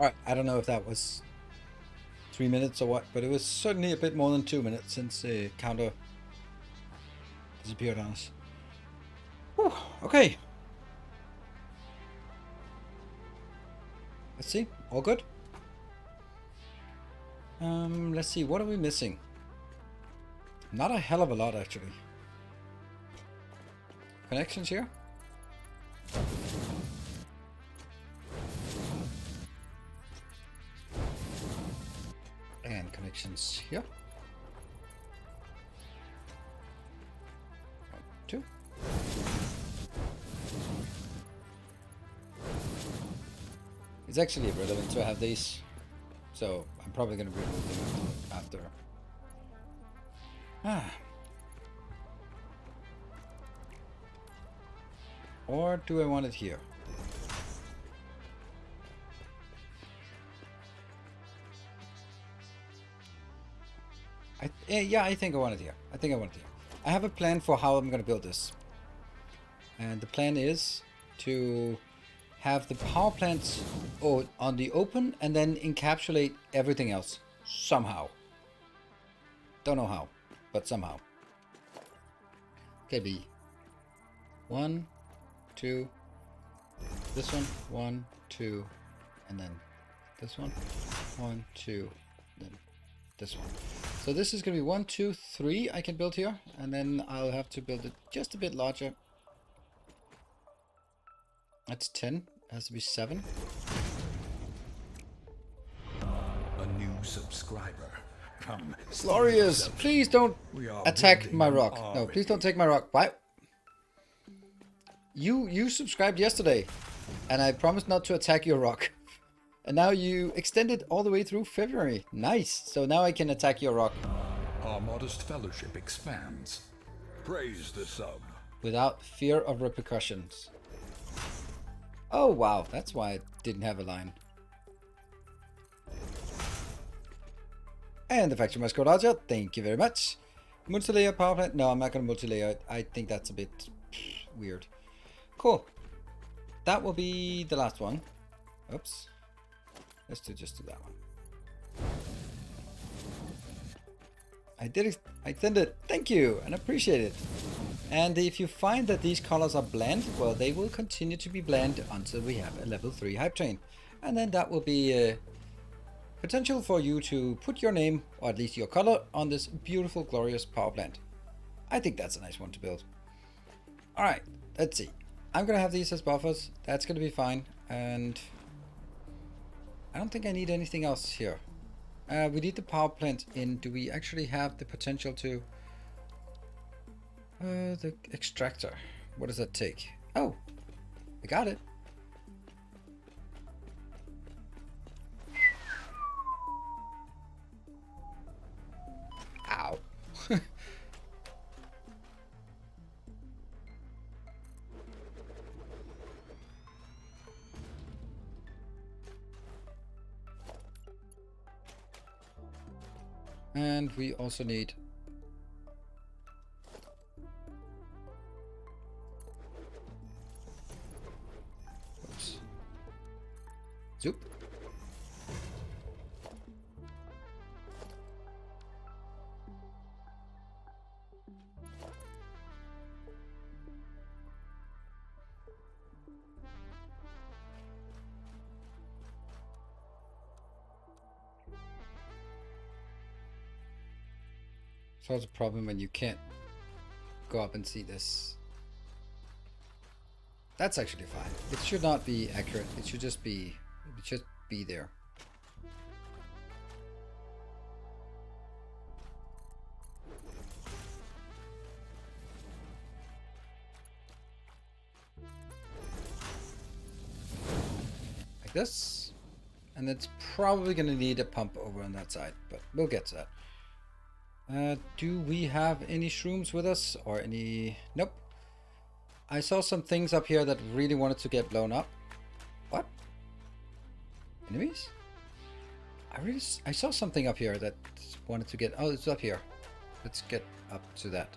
Alright, I don't know if that was 3 minutes or what, but it was certainly a bit more than 2 minutes since the counter disappeared on us. Whew, okay. Let's see. All good? Let's see. What are we missing? Not a hell of a lot, actually. Connections here? And connections here. 1, 2. It's actually irrelevant to have these, so I'm probably going to remove them after. Or do I want it here? Yeah, I think I want it here. I have a plan for how I'm going to build this. And the plan is to have the power plants on the open and then encapsulate everything else somehow. Don't know how, but somehow. Okay, be 1, 2, this one, 1, 2, and then this one, 1, 2, then this one. So this is going to be 1, 2, 3 I can build here, and then I'll have to build it just a bit larger. That's 10. It has to be 7. A new subscriber. Come. Glorious! Please don't attack my rock. No, please don't take my rock. Why? You subscribed yesterday, and I promised not to attack your rock. And now you extended all the way through February. Nice. So now I can attack your rock. Our modest fellowship expands. Praise the sub. Without fear of repercussions. Oh wow, that's why it didn't have a line. And the factory must go larger. Thank you very much. Multi-layer power plant. No, I'm not going to multi-layer it. I think that's a bit weird. Cool. That will be the last one. Oops. Let's just do that one. I did extend it. Thank you and appreciate it. And if you find that these colors are bland, well, they will continue to be bland until we have a level 3 hype train. And then that will be potential for you to put your name, or at least your color, on this beautiful, glorious power plant. I think that's a nice one to build. Alright, let's see. I'm going to have these as buffers. That's going to be fine. And I don't think I need anything else here. We need the power plant in. Do we actually have the potential to... the extractor. What does that take? Oh, I got it. Ow. And we also need Zoop. So it's a problem when you can't go up and see this. That's actually fine. It should not be accurate. It should just be there. Like this. And it's probably going to need a pump over on that side, but we'll get to that. Do we have any shrooms with us or any... Nope. I saw some things up here that really wanted to get blown up. What? Enemies? I saw something up here that wanted to get... Oh, it's up here. Let's get up to that.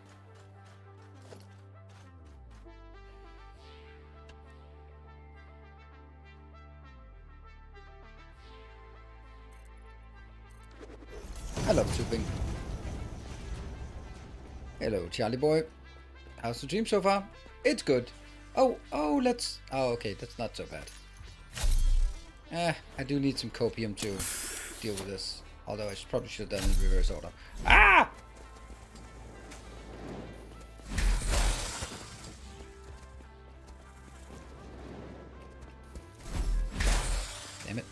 I love tubing. Hello, Charlie boy. How's the dream so far? It's good. Oh, let's... Oh, okay, that's not so bad. I do need some copium to deal with this. Although I probably should have done it in reverse order. Ah! Damn it.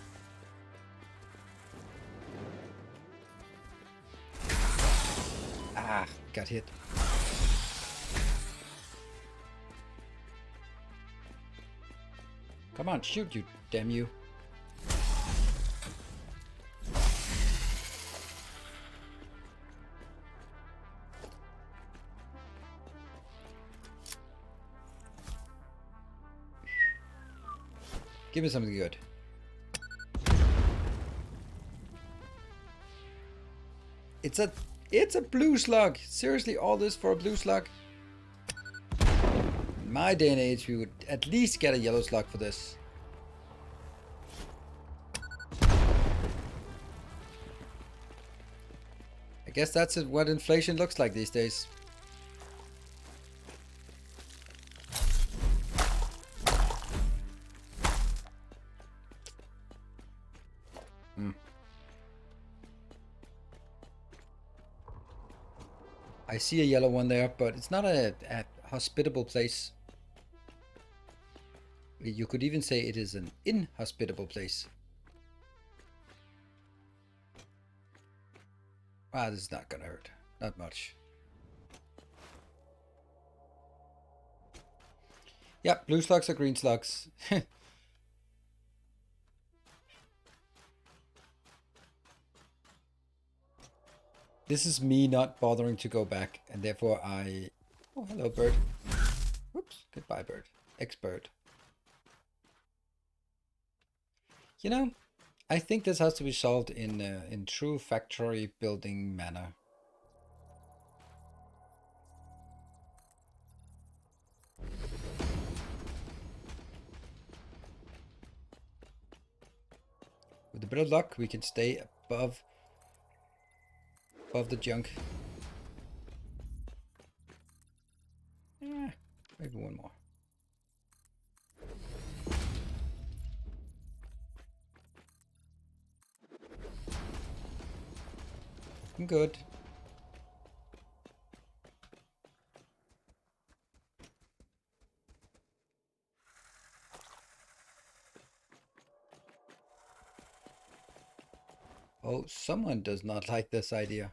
Ah, got hit. Come on, shoot, you damn you. Give me something good. It's a blue slug. Seriously, all this for a blue slug? In my day and age, we would at least get a yellow slug for this. I guess that's what inflation looks like these days. I see a yellow one there, but it's not a hospitable place. You could even say it is an inhospitable place. Ah, this is not gonna hurt. Not much. Yep, blue slugs are green slugs. This is me not bothering to go back, and therefore I... Oh, hello, bird. Whoops, goodbye, bird. Ex-bird. You know, I think this has to be solved in true factory building manner. With a bit of luck, we can stay above the junk. Maybe one more. I'm good. Oh, someone does not like this idea.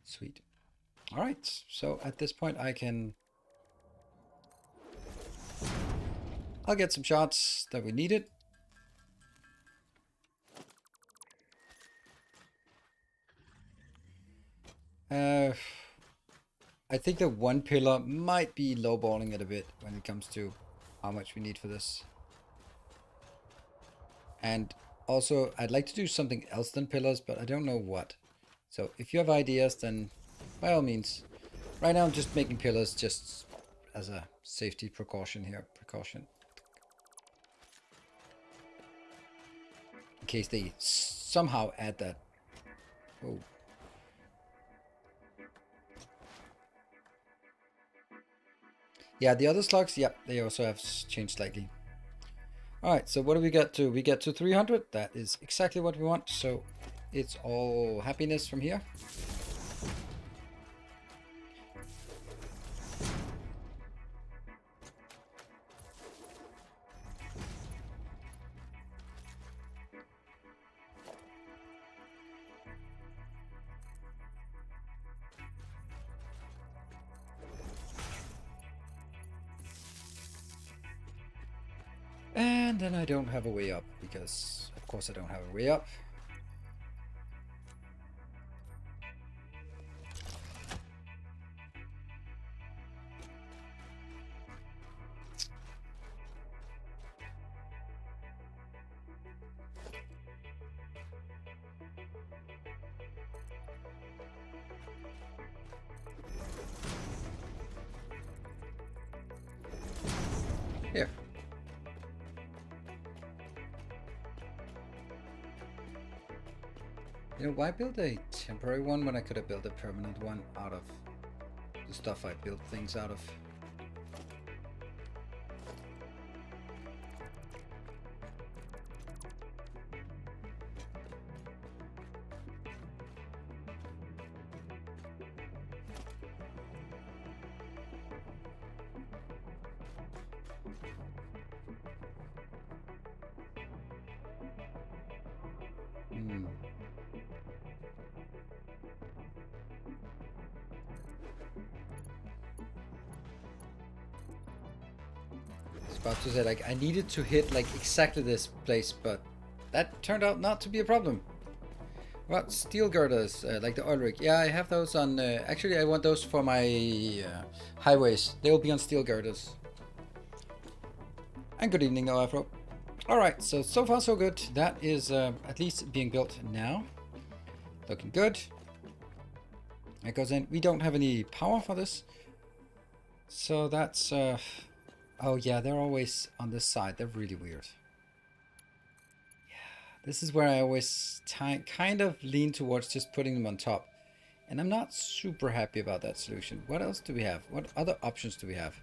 Sweet. All right, so at this point I'll get some shots that we needed. I think the one pillar might be lowballing it a bit when it comes to how much we need for this. And also, I'd like to do something else than pillars, but I don't know what. So if you have ideas, then by all means. Right now I'm just making pillars just as a safety precaution here. In case they somehow add that. Oh. Yeah, the other slugs, yeah, they also have changed slightly. Alright, so what do we get to? We get to 300. That is exactly what we want. So it's all happiness from here. And then I don't have a way up, because of course I don't have a way up. Here. You know, why build a temporary one when I could have built a permanent one out of the stuff I built things out of? About to say, like, I needed to hit like exactly this place, but that turned out not to be a problem. What steel girders, like the oil rig? Yeah, I have those on. Actually, I want those for my highways. They will be on steel girders. And good evening, no Afro. All right, so far so good. That is at least being built now. Looking good. It goes in. We don't have any power for this, so that's. Oh yeah, they're always on this side. They're really weird. Yeah, this is where I always kind of lean towards just putting them on top. And I'm not super happy about that solution. What else do we have? What other options do we have?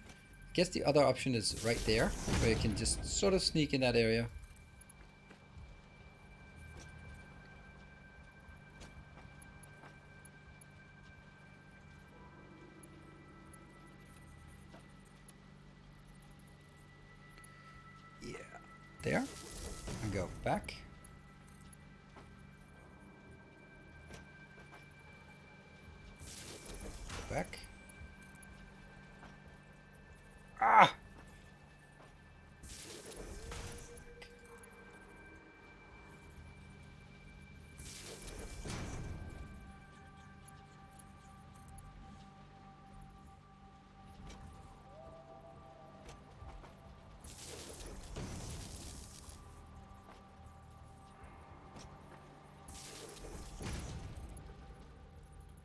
I guess the other option is right there, where you can just sort of sneak in that area. There, and go back. Go back. Ah!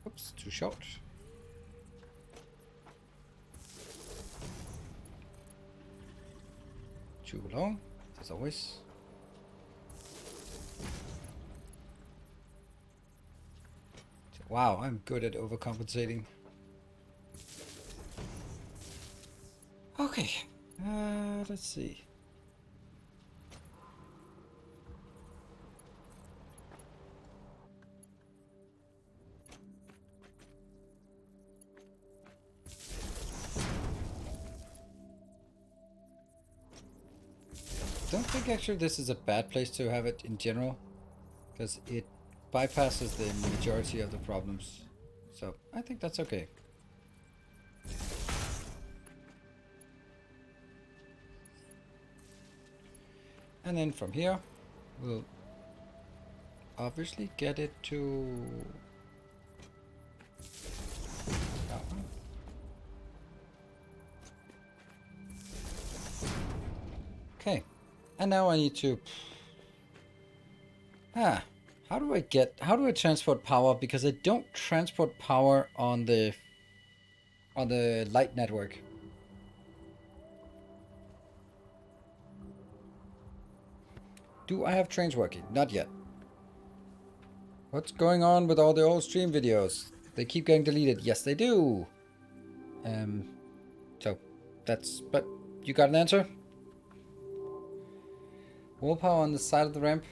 Oops, too short. Too long, as always. Wow, I'm good at overcompensating. Okay, let's see. I don't think actually this is a bad place to have it in general, because it bypasses the majority of the problems. So I think that's okay. And then from here, we'll obviously get it to that one. Okay, and now I need to how do I transport power, because I don't transport power on the light network. Do I have trains working? Not yet. What's going on with all the old stream videos? They keep getting deleted. Yes, they do. So that's, but you got an answer? Wall power on the side of the ramp.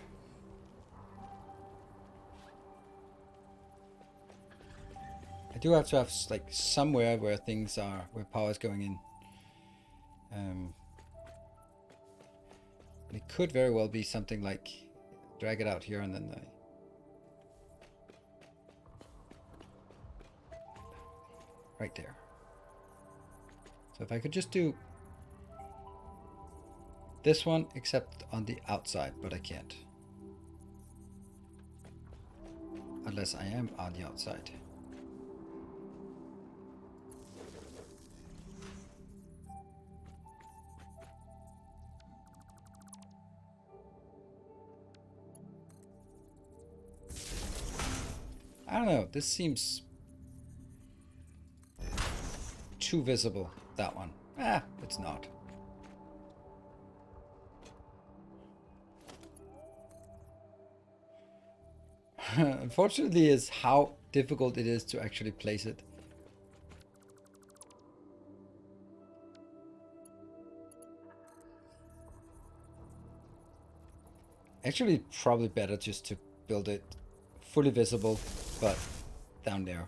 I do have to have like somewhere where things are, where power is going in. It could very well be something like drag it out here and then right there. So if I could just do this one, except on the outside, but I can't. Unless I am on the outside. I don't know, this seems too visible, that one. It's not. Unfortunately, is how difficult it is to actually place it. Actually, probably better just to build it fully visible, but down there.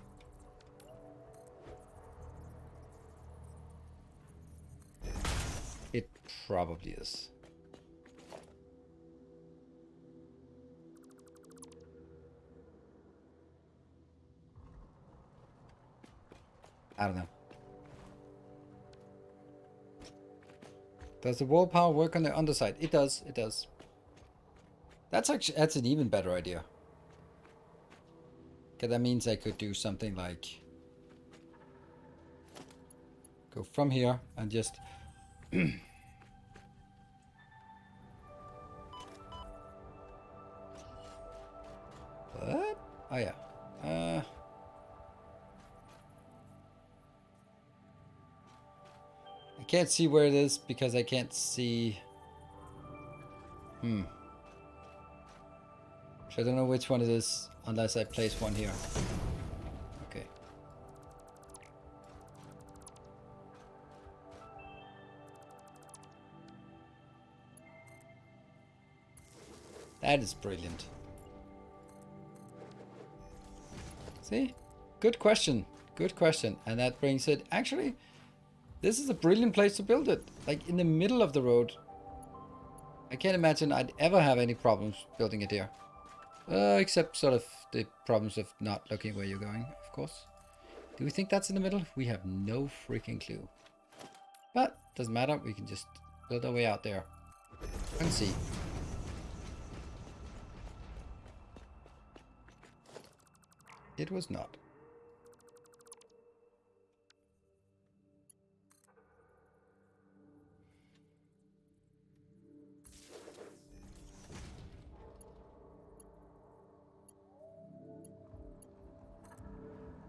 It probably is. I don't know. Does the wall power work on the underside? It does. It does. That's an even better idea. Okay, that means I could do something like go from here and just what? Oh yeah. I can't see where it is because I can't see. So I don't know which one it is unless I place one here. Okay. That is brilliant. See? Good question. Good question. And that brings it. Actually, this is a brilliant place to build it. Like in the middle of the road. I can't imagine I'd ever have any problems building it here. Except sort of the problems of not looking where you're going, of course. Do we think that's in the middle? We have no freaking clue. But doesn't matter. We can just build our way out there and see. It was not.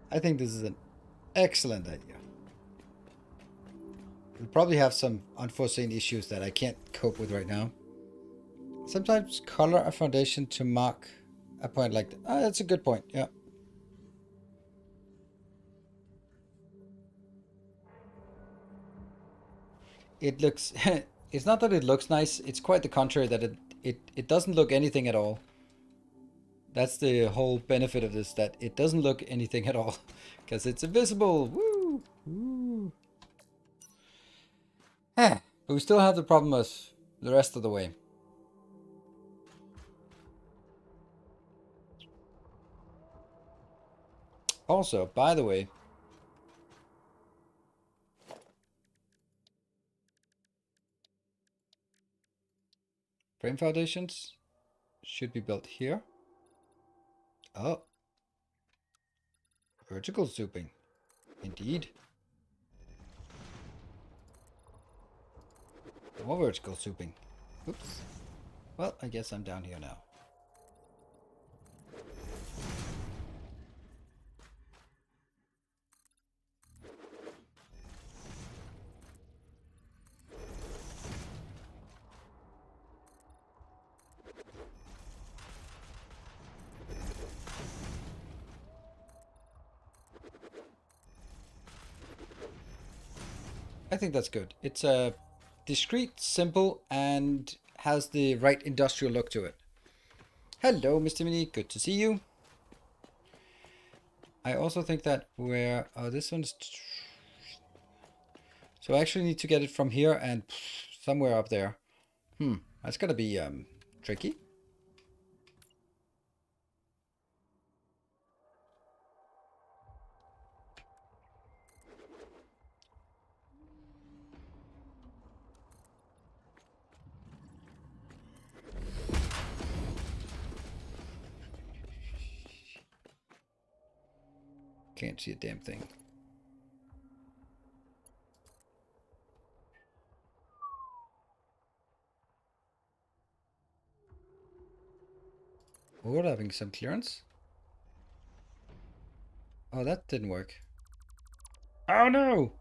I think this is an excellent idea. We'll probably have some unforeseen issues that I can't cope with right now. Sometimes color a foundation to mark a point like that. Oh, that's a good point. Yeah. It looks... it's not that it looks nice. It's quite the contrary, that it doesn't look anything at all. That's the whole benefit of this, that it doesn't look anything at all. Because it's invisible. Woo! Woo! But we still have the problem of the rest of the way. Also, by the way, frame foundations should be built here. Oh. Vertical souping. Indeed. More vertical souping. Oops. Well, I guess I'm down here now. I think that's good. It's discreet, simple, and has the right industrial look to it. Hello, Mr. Mini. Good to see you. I also think that where... Oh, this one's... So I actually need to get it from here and somewhere up there. That's gonna be tricky. Can't see a damn thing. Overlapping some clearance. Oh, that didn't work. Oh no!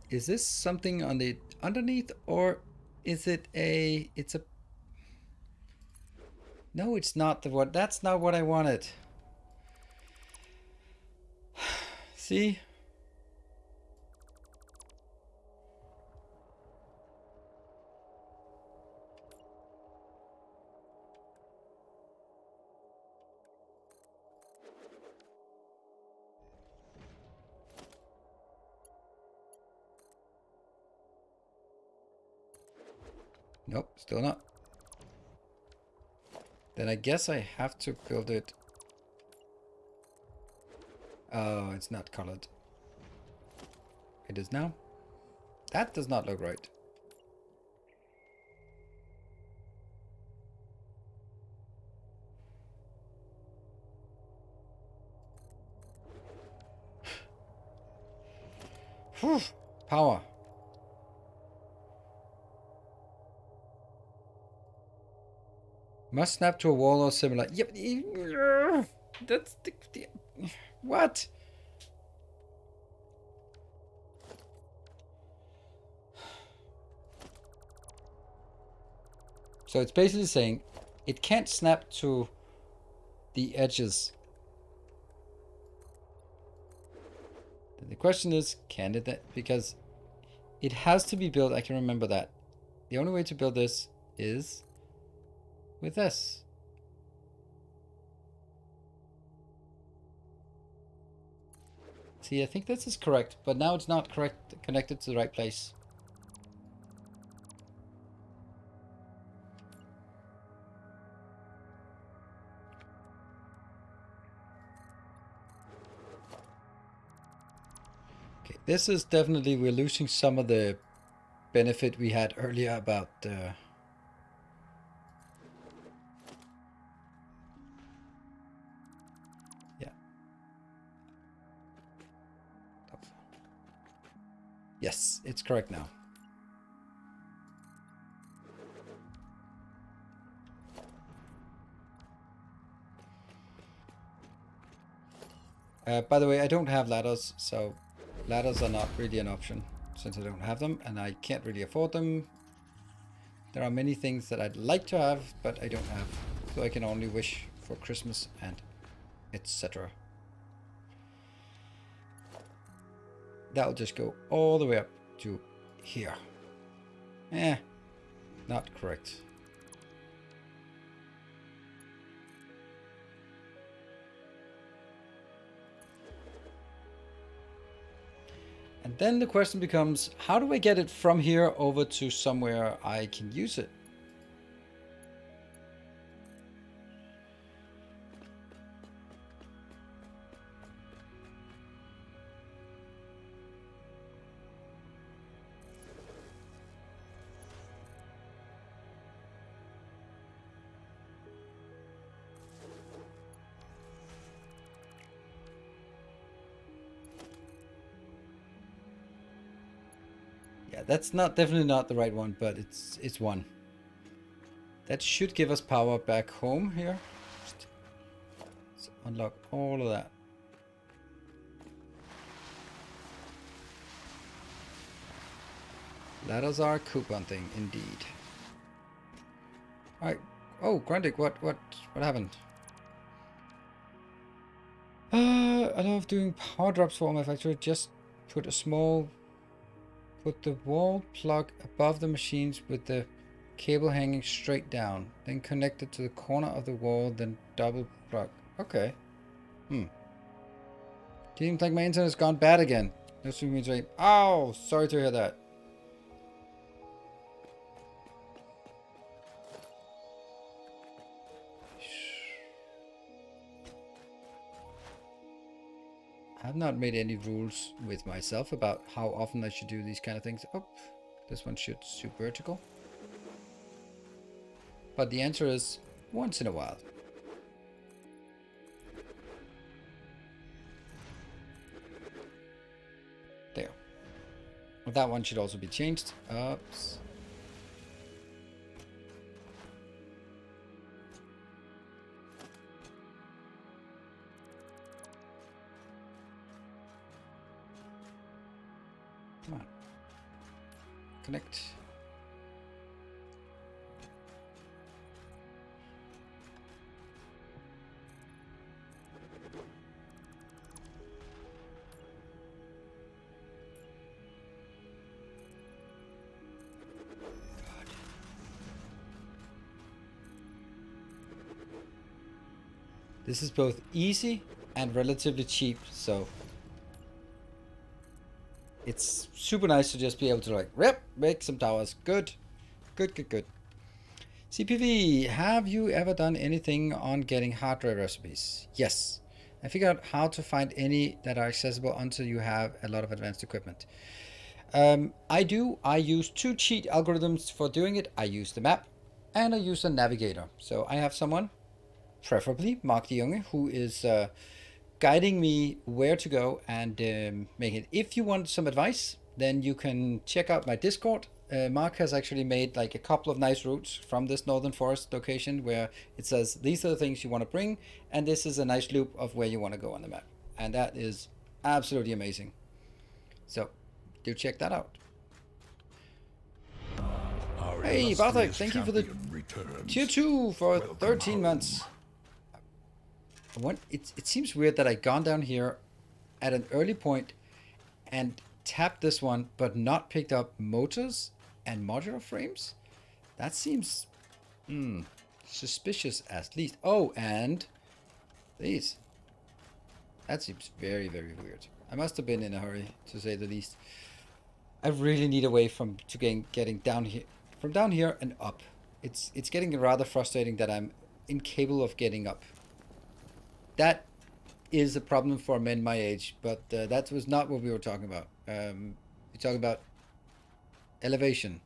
Is this something on the underneath, or is it a... It's a... No, it's not the one. That's not what I wanted. See? Nope, still not. Then I guess I have to build it. Oh, it's not colored. It is now. That does not look right. Whew, power. Must snap to a wall or similar. Yep. That's the what? So it's basically saying it can't snap to the edges. The question is, can it? Because it has to be built. I can remember that. The only way to build this is with this. See, I think this is correct, but now it's not correct, connected to the right place. Okay, this is definitely, we're losing some of the benefit we had earlier about yeah. Yes, it's correct now. By the way, I don't have ladders, so ladders are not really an option since I don't have them and I can't really afford them. There are many things that I'd like to have, but I don't have, so I can only wish for Christmas and etc. That'll just go all the way up to here. Not correct. And then the question becomes, how do I get it from here over to somewhere I can use it? Yeah, that's definitely not the right one, but it's one. That should give us power back home here. Let's unlock all of that. Ladders are a coupon thing, indeed. Alright. Oh, Grundig, what happened? I love doing power drops for my factory. Just put the wall plug above the machines with the cable hanging straight down. Then connect it to the corner of the wall, then double plug. Okay. Seems like my internet's gone bad again. No streaming rate. Oh, sorry to hear that. I've not made any rules with myself about how often I should do these kind of things. Oh, this one should shoot vertical. But the answer is once in a while. There. Well, that one should also be changed. Oops. Come on. connect. This is both easy and relatively cheap, so it's super nice to just be able to like, rip, make some towers. Good. Good, good, good. CPV, have you ever done anything on getting hardware recipes? Yes. I figured out how to find any that are accessible until you have a lot of advanced equipment. I do. I use two cheat algorithms for doing it. I use the map and I use a navigator. So I have someone, preferably Mark de Jonge, who is guiding me where to go and make it. If you want some advice, then you can check out my Discord. Mark has actually made like a couple of nice routes from this Northern Forest location where it says these are the things you want to bring, and this is a nice loop of where you want to go on the map. And that is absolutely amazing. So do check that out. Our Hey, Bartek, illustrious thank you for the champion returns. tier 2 for Welcome 13 home. months. It seems weird that I gone down here at an early point and tapped this one, but not picked up motors and modular frames. That seems suspicious at least. Oh, and these. That seems very, very weird. I must have been in a hurry, to say the least. I really need a way getting down here, from down here and up. It's getting rather frustrating that I'm incapable of getting up. That is a problem for men my age, but that was not what we were talking about. We're talking about elevation.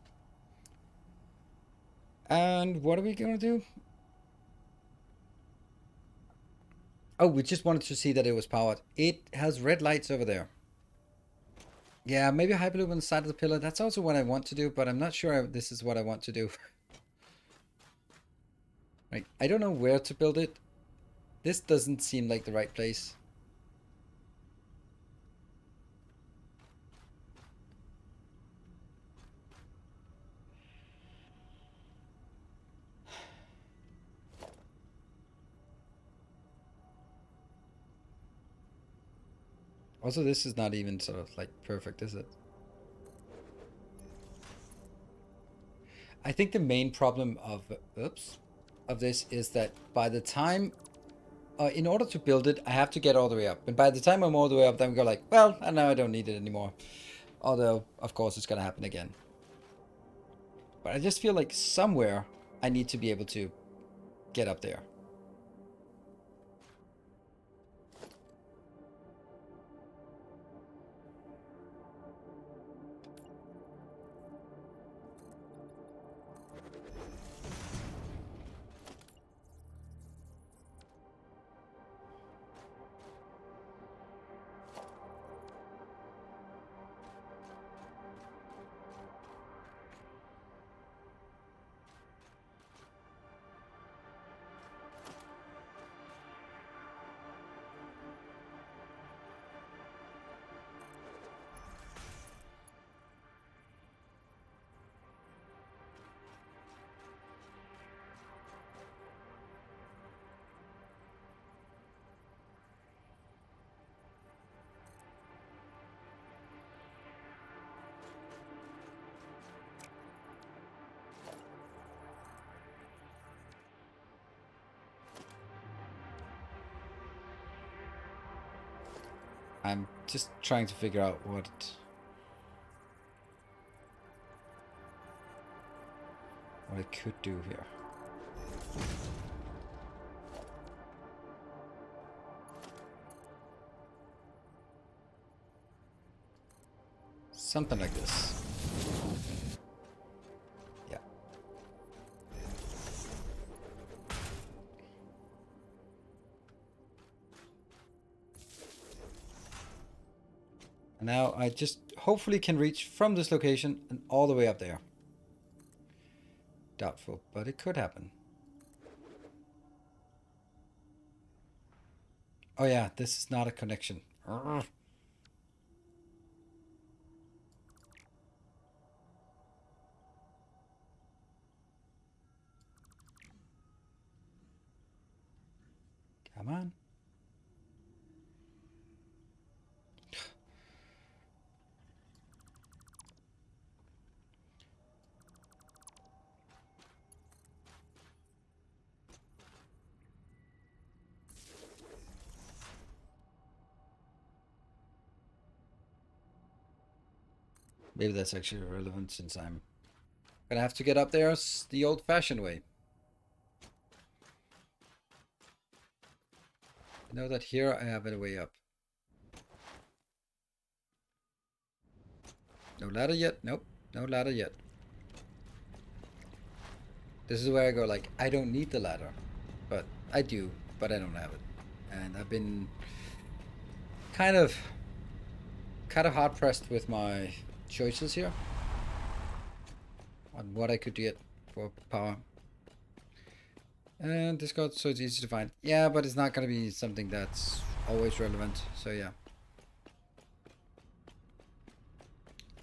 And what are we gonna do? Oh, we just wanted to see that it was powered. It has red lights over there. Yeah, maybe Hyperloop on the side of the pillar. That's also what I want to do, but I'm not sure this is what I want to do. Right, I don't know where to build it. This doesn't seem like the right place. Also, this is not even sort of like perfect, is it? I think the main problem of this is that by the time in order to build it, I have to get all the way up. And by the time I'm all the way up, then we go like, well, now I don't need it anymore. Although, of course, it's going to happen again. But I just feel like somewhere I need to be able to get up there. I'm just trying to figure out what I could do here. Something like this. Yeah. And now I just hopefully can reach from this location and all the way up there. Doubtful, but it could happen. Oh yeah, this is not a connection. Urgh. Come on. Maybe that's actually relevant since I'm gonna have to get up there the old-fashioned way. I know that here I have a way up. No ladder yet? Nope. No ladder yet. This is where I go like, I don't need the ladder. But I do, but I don't have it. And I've been kind of hard pressed with my choices here on what I could get for power. And Discord, so it's easy to find. Yeah, but it's not gonna be something that's always relevant. So yeah.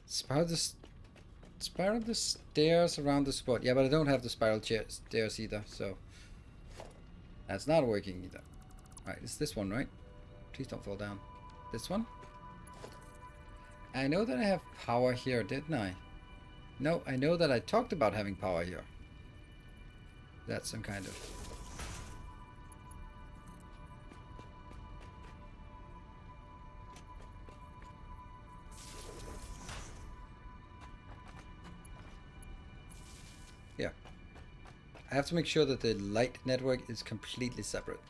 Spiral the stairs around the spot. Yeah, but I don't have the spiral stairs either, so that's not working either. Alright, it's this one, right? Please don't fall down. This one? I know that I have power here, didn't I? No, I know that I talked about having power here. That's some kind of... Yeah. I have to make sure that the light network is completely separate.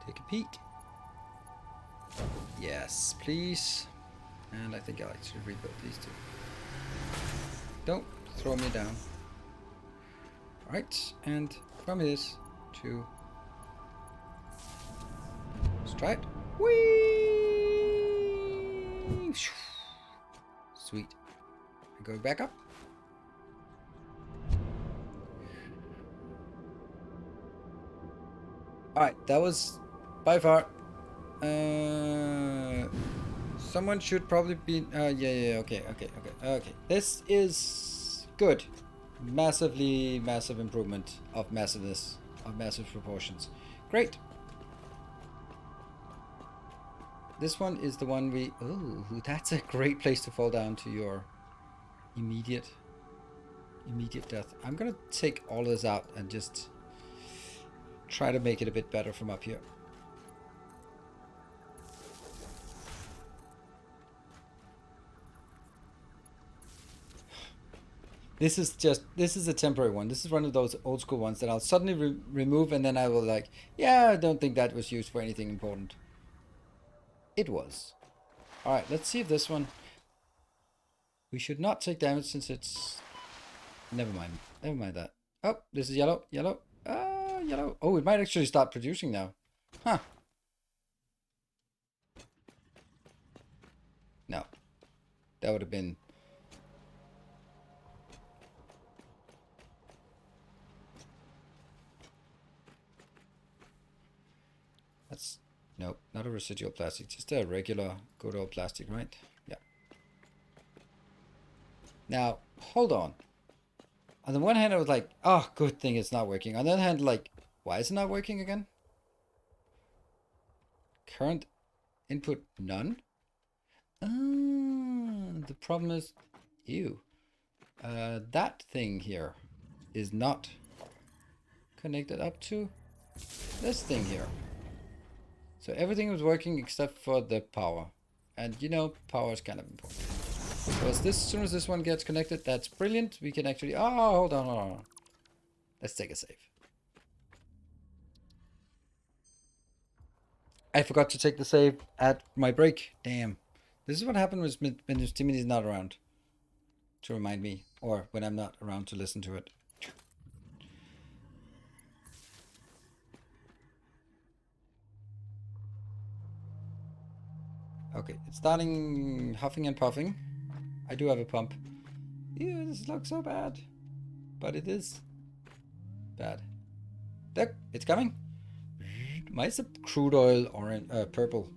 Take a peek. Yes, please. And I think I'll actually rebuild these two. Don't throw me down. Alright, and from this to... Let's try it. Whee! Sweet. And going back up. Alright, that was by far. Someone should probably be... yeah, okay. This is good. Massive improvement of massiveness, of massive proportions. Great. This one is the one we... Oh, that's a great place to fall down to your immediate death. I'm gonna take all of this out and just try to make it a bit better from up here. This is a temporary one. This is one of those old school ones that I'll suddenly remove, and then I will like, yeah, I don't think that was used for anything important. It was. Alright, let's see if this one... We should not take damage since it's... Never mind that. Oh, this is yellow. Yellow. Oh, it might actually start producing now. Huh. No. That would have been... That's... Nope, not a residual plastic. Just a regular good old plastic, right? Yeah. Now, hold on. On the one hand, I was like, oh, good thing it's not working. On the other hand, like, why is it not working again? Current input none? The problem is, ew. That thing here is not connected up to this thing here. So everything was working except for the power. And you know, power is kind of important. So as soon as this one gets connected, that's brilliant. We can actually... Oh, hold on. Let's take a save. I forgot to take the save at my break. Damn. This is what happens when Timmy is not around to remind me. Or when I'm not around to listen to it. Okay, it's starting huffing and puffing. I do have a pump. Ew, this looks so bad. But it is bad. Look, it's coming. Why is the crude oil orange, purple?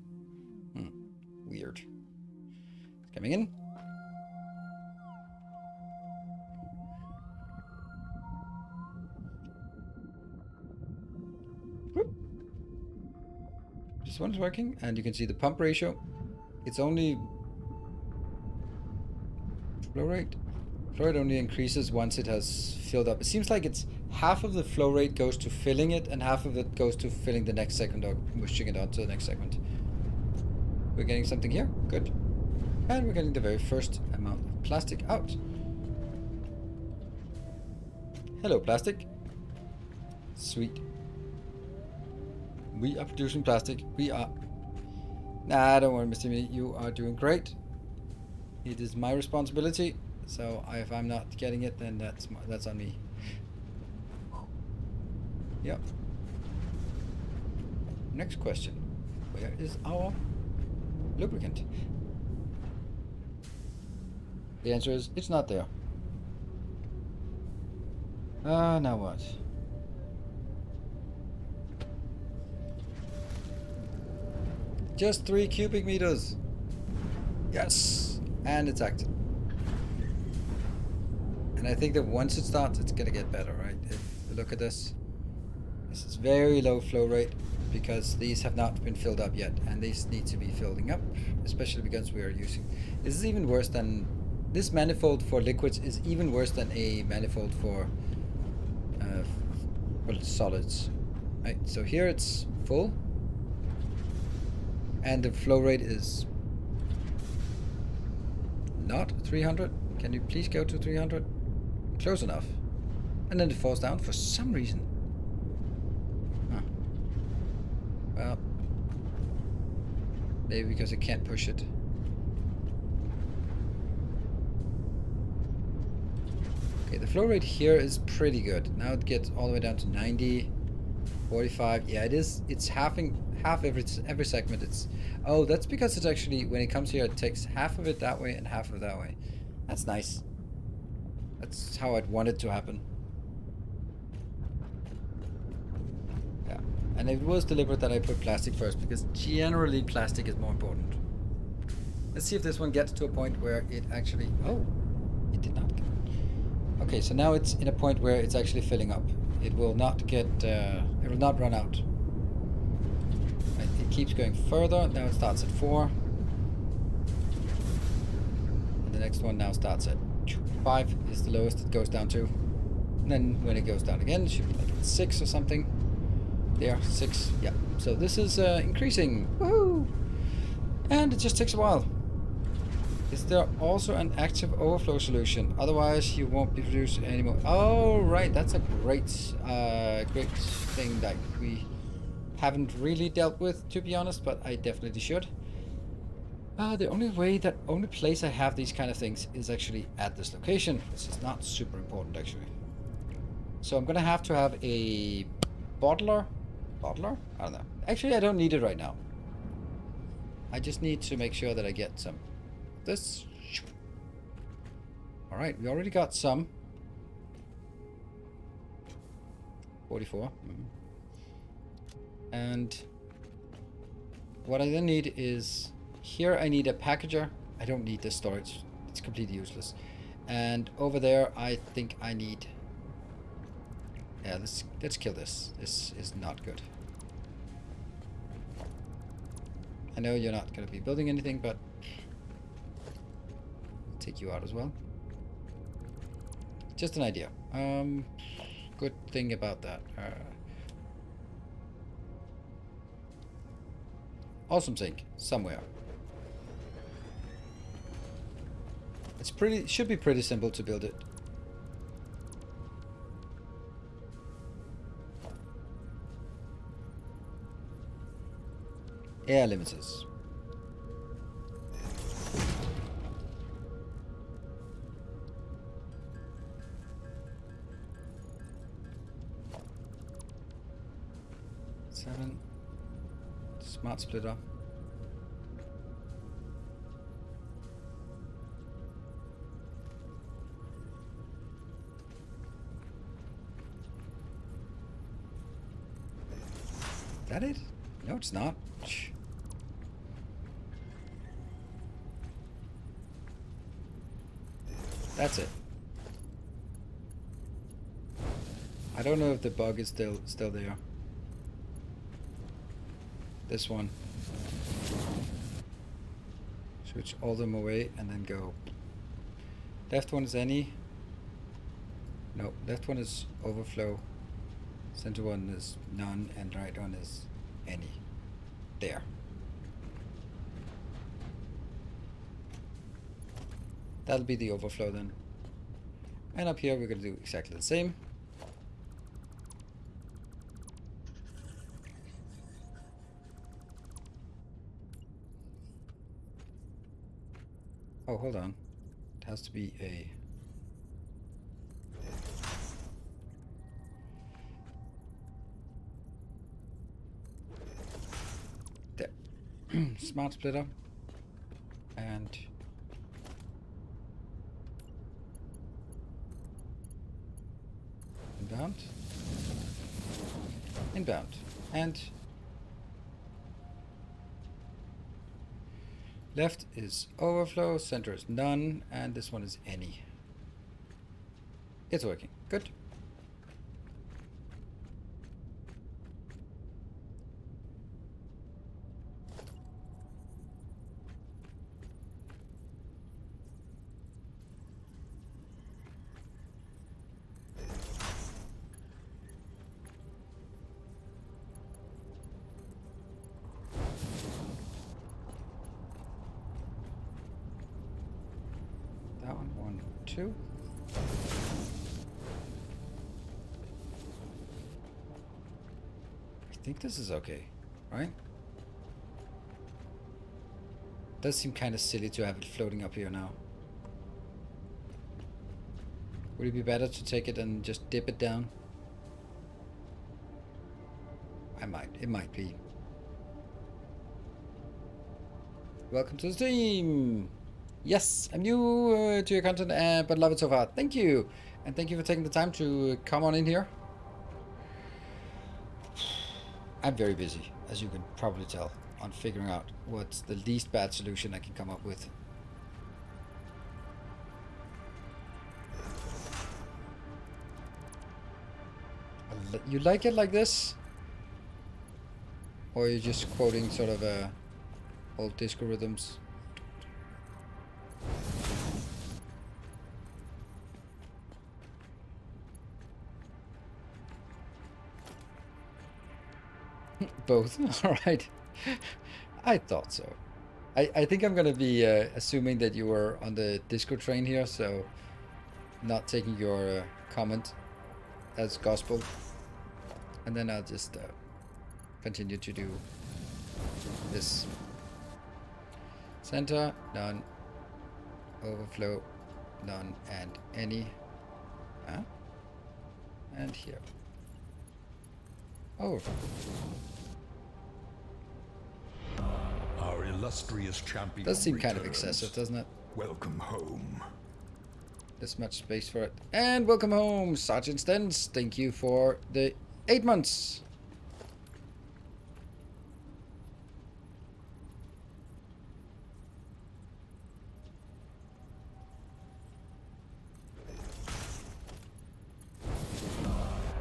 Weird. Coming in. Whoop. This one's working, and you can see the pump ratio. It's only flow rate. Flow rate only increases once it has filled up. It seems like it's half of the flow rate goes to filling it, and half of it goes to filling the next segment or pushing it onto the next segment. We're getting something here. Good. And we're getting the very first amount of plastic out. Hello, plastic. Sweet. We are producing plastic. We are... Nah, don't worry, Mr. Me. You are doing great. It is my responsibility. So if I'm not getting it, then that's on me. Yep. Next question. Where is our lubricant? The answer is it's not there. Now what? Just 3 cubic meters. Yes, and it's active. And I think that once it starts, it's gonna get better, right? If you look at this, this is very low flow rate because these have not been filled up yet, and these need to be filling up, especially because we are using. This is even worse than this manifold for liquids is even worse than a manifold for solids. Right. So here it's full, and the flow rate is not 300. Can you please go to 300? Close enough. And then it falls down for some reason. Huh. Well, maybe because it can't push it. Okay, the flow rate here is pretty good. Now it gets all the way down to 90, 45. Yeah, it is. It's half every segment. It's that's because it's actually when it comes here, it takes half of it that way and half of it that way. That's nice. That's how I'd want it to happen. Yeah, and it was deliberate that I put plastic first because generally plastic is more important. Let's see if this one gets to a point where it actually... Oh, it did not. Okay, so now it's in a point where it's actually filling up. It will not get... it will not run out. Right, it keeps going further. Now it starts at 4. And the next one now starts at 5 is the lowest it goes down to. And then when it goes down again, it should be like at 6 or something. There, 6. Yeah. So this is increasing. Woohoo! And it just takes a while. Is there also an active overflow solution? Otherwise, you won't be producing anymore. Oh, right. That's a great thing that we haven't really dealt with, to be honest, but I definitely should. The only place I have these kind of things is actually at this location. This is not super important, actually. So I'm gonna have to have a bottler? Bottler? I don't know. Actually, I don't need it right now. I just need to make sure that I get some. This. Alright, we already got some. 44. And what I then need is... Here I need a packager. I don't need this storage. It's completely useless. And over there I think I need... Yeah, let's kill this. This is not good. I know you're not going to be building anything, but... I'll take you out as well. Just an idea. Good thing about that. Awesome sink. Somewhere. Should be pretty simple to build it. Air limiters. Seven. Smart splitter. Is that it? No, it's not. That's it. I don't know if the bug is still there. This one. Switch all them away and then go. Left one is any. No, left one is overflow. Center one is none, and right one is any. There. That'll be the overflow then. And up here we're going to do exactly the same. Oh, hold on. It has to be a... There. Smart splitter. And... inbound. Inbound. And... left is overflow, center is none, and this one is any. It's working. Good. That one, 1, 2. I think this is okay, right? Does seem kind of silly to have it floating up here now. Would it be better to take it and just dip it down? It might be. Welcome to the stream! Yes, I'm new to your content, but love it so far. Thank you! And thank you for taking the time to come on in here. I'm very busy, as you can probably tell, on figuring out what's the least bad solution I can come up with. You like it like this? Or are you just quoting sort of old disco rhythms? Both. All right. I thought so. I think I'm gonna be assuming that you were on the disco train here, so not taking your comment as gospel, and then I'll just continue to do this. Center, none. Overflow, none, and any. Huh? And here. Overflow. Our illustrious champion Does seem kind of returns. excessive, doesn't it? Welcome home. This much space for it. And welcome home, Sergeant Stens. Thank you for the 8 months.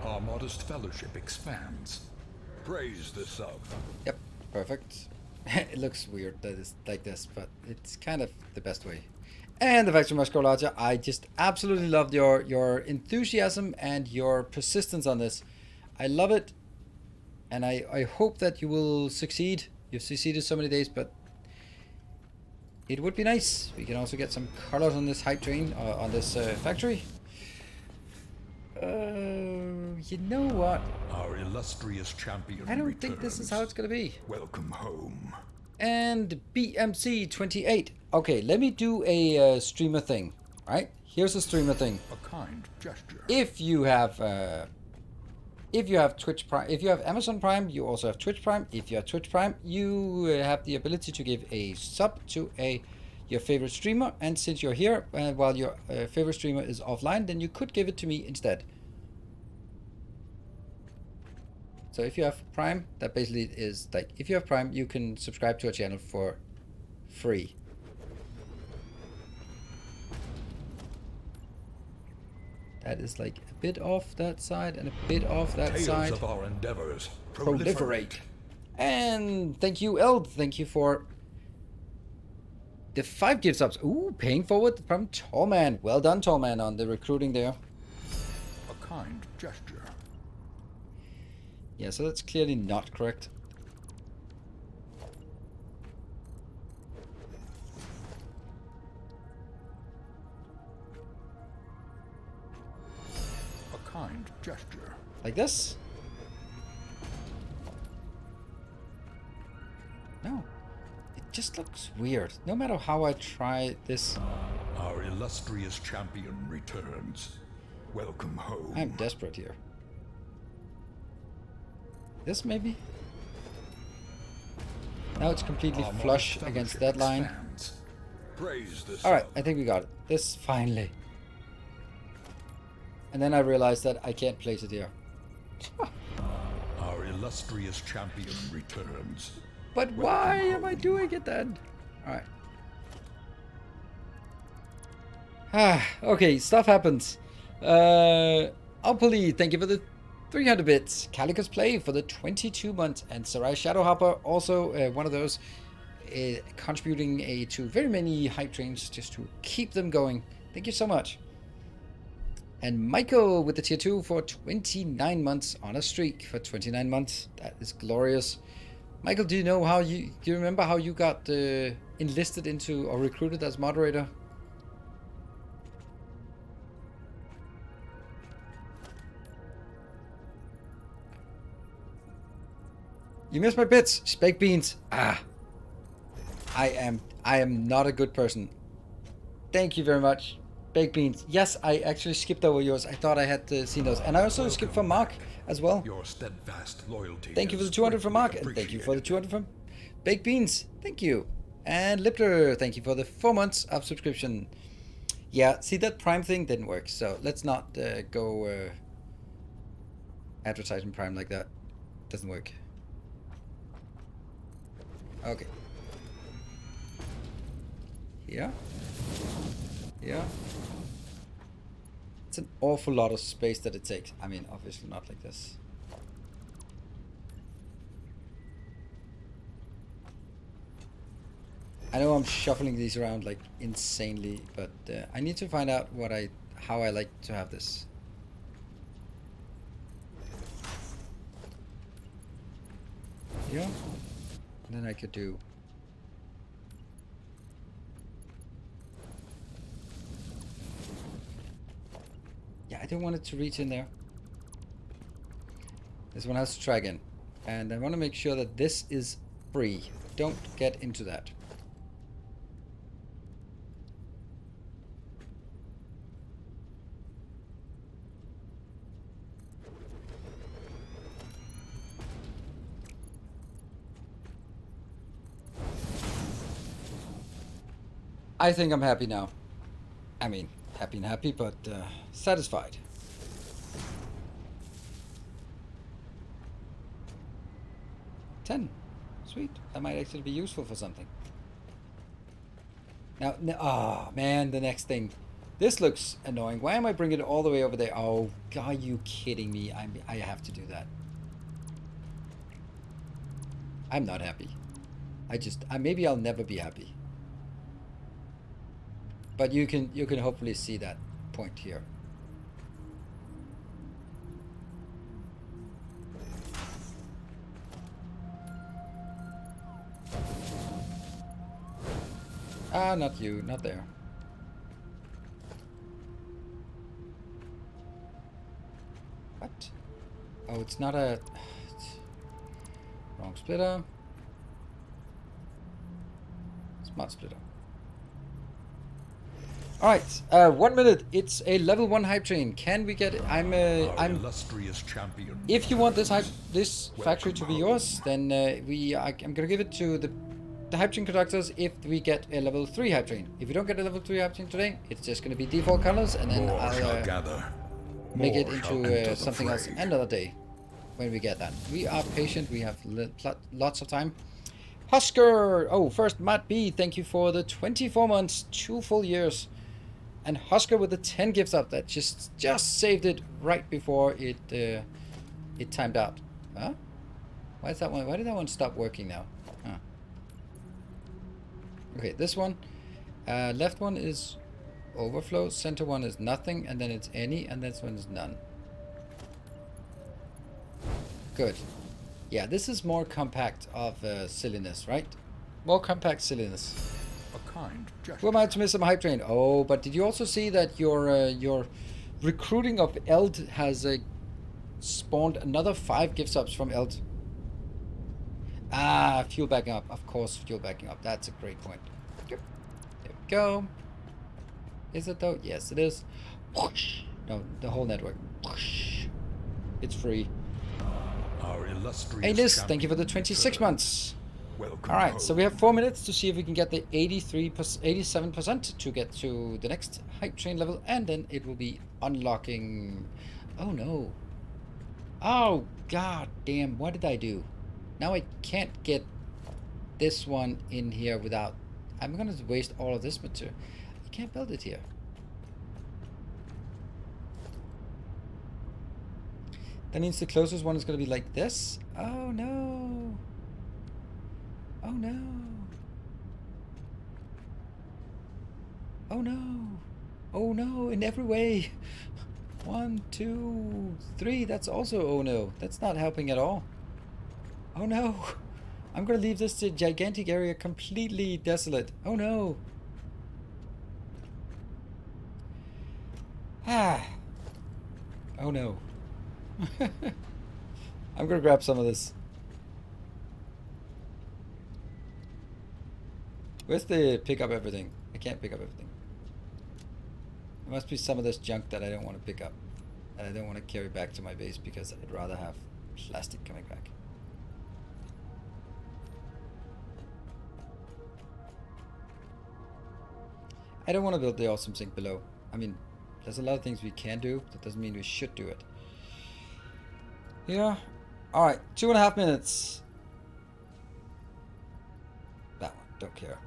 Our modest fellowship expands. Praise the sub. Yep, perfect. It looks weird that it's like this, but it's kind of the best way. And the Factory must grow larger. I just absolutely loved your enthusiasm and your persistence on this. I love it, and I hope that you will succeed. You've succeeded so many days, but it would be nice. We can also get some colors on this hype train, on this factory. You know what? Our illustrious champion I don't think this is how it's gonna be. Welcome home. And BMC 28. Okay, let me do a streamer thing. Right? Here's a streamer thing. A kind gesture. If you have Twitch Prime, if you have Amazon Prime, you also have Twitch Prime. If you have Twitch Prime, you have the ability to give a sub to your favorite streamer. And since you're here while your favorite streamer is offline, then you could give it to me instead. So if you have Prime, that basically is like, if you have Prime, you can subscribe to our channel for free. That is like a bit off that side and a bit off that Tales side. of our endeavors Proliferate. And thank you, Eld. Thank you for the 5 gift subs. Ooh, paying forward from Tallman. Well done, Tallman, on the recruiting there. A kind gesture. Yeah, so that's clearly not correct. A kind gesture. Like this? No. It just looks weird. No matter how I try this. Our illustrious champion returns. Welcome home. I'm desperate here. This maybe? Now it's completely Our flush modest against fellowship that line. expands. Praise the Alright, sun. I think we got it. This finally. And then I realized that I can't place it here. Our illustrious champion returns. But why am I doing it then? Alright. Okay, stuff happens. Alpoli, thank you for the 300 bits. Calicus Play for the 22 months. And Sarai Shadowhopper, also one of those, contributing to very many hype trains just to keep them going. Thank you so much. And Michael with the tier 2 for 29 months on a streak for 29 months. That is glorious. Michael, do you remember how you got enlisted into or recruited as moderator? You missed my bits. Baked beans. I am not a good person. Thank you very much. Baked beans. Yes, I actually skipped over yours. I thought I had seen those. And I also skipped for Mark as well. Your steadfast loyalty. Thank you for the 200 from Mark. And thank you for the 200 from Baked Beans. Thank you. And Lipter, thank you for the 4 months of subscription. Yeah, see, that Prime thing didn't work. So let's not go advertising Prime like that. Doesn't work. Okay. Yeah. Yeah. It's an awful lot of space that it takes. I mean, obviously not like this. I know I'm shuffling these around like insanely, but I need to find out how I like to have this. Yeah. And then I could do. Yeah, I don't want it to reach in there. This one has to try again. And I want to make sure that this is free. Don't get into that. I think I'm happy now. I mean, happy, but satisfied. $10. Sweet. That might actually be useful for something. Now, oh man, the next thing. This looks annoying. Why am I bringing it all the way over there? Oh, are you kidding me? I have to do that. I'm not happy. Maybe I'll never be happy. But you can hopefully see that point here. Ah, not you, not there. What? Oh, it's not a... Wrong splitter. Smart splitter. Alright, 1 minute. It's a level 1 hype train. Can we get it? I'm illustrious champion. If you want this factory to be yours, then I'm gonna give it to the hype train conductors if we get a level 3 hype train. If we don't get a level 3 hype train today, it's just gonna be default colors, and then I'll make it into something else another day when we get that. We are patient. We have lots of time. Husker! Oh, first Matt B, thank you for the 24 months, 2 full years. And Husker with the 10 gifts up. That just saved it right before it timed out. Huh? Why is that one? Why did that one stop working now? Huh. Okay, this one. Left one is overflow. Center one is nothing, and then it's any, and this one is none. Good. Yeah, this is more compact of silliness, right? More compact silliness. A kind gesture. Who am I to miss some hype train? Oh, but did you also see that your recruiting of Eld has spawned another 5 gift subs from Eld? Ah, fuel backing up. Of course, fuel backing up. That's a great point. Yep. There we go. Is it though? Yes, it is. No, the whole network. It's free. Our illustrious Hey, Liz, thank you for the champion 26 returns. months. Welcome All right, so we have home. 4 minutes to see if we can get the 87% to get to the next hype train level, and then it will be unlocking. Oh no. Oh god damn, what did I do? Now I can't get this one in here without. I'm gonna waste all of this material. I can't build it here. That means the closest one is gonna be like this. Oh no. Oh no. Oh no. Oh no, in every way. 1, 2, 3. That's also oh no. That's not helping at all. Oh no. I'm gonna leave this gigantic area completely desolate. Oh no. Ah. Oh no. I'm gonna grab some of this. Where's the pick up everything? I can't pick up everything. There must be some of this junk that I don't want to pick up. And I don't want to carry back to my base because I'd rather have plastic coming back. I don't want to build the awesome sink below. I mean, there's a lot of things we can do. That doesn't mean we should do it. Yeah. Alright, 2.5 minutes. That one, don't care.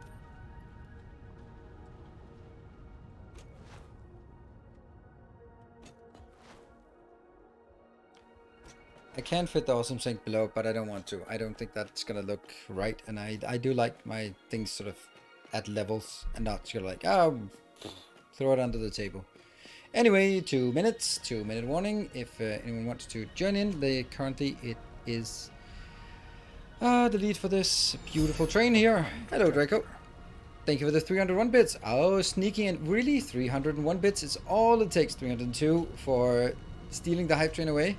I can fit the awesome sink below, but I don't want to. I don't think that's gonna look right, and I do like my things sort of at levels and not sort of like, oh, throw it under the table. Anyway, 2 minutes, 2-minute warning. If anyone wants to join in, currently it is the lead for this beautiful train here. Hello, Draco. Thank you for the 301 bits. Oh, sneaking in. Really? 301 bits is all it takes. 302 for stealing the hype train away.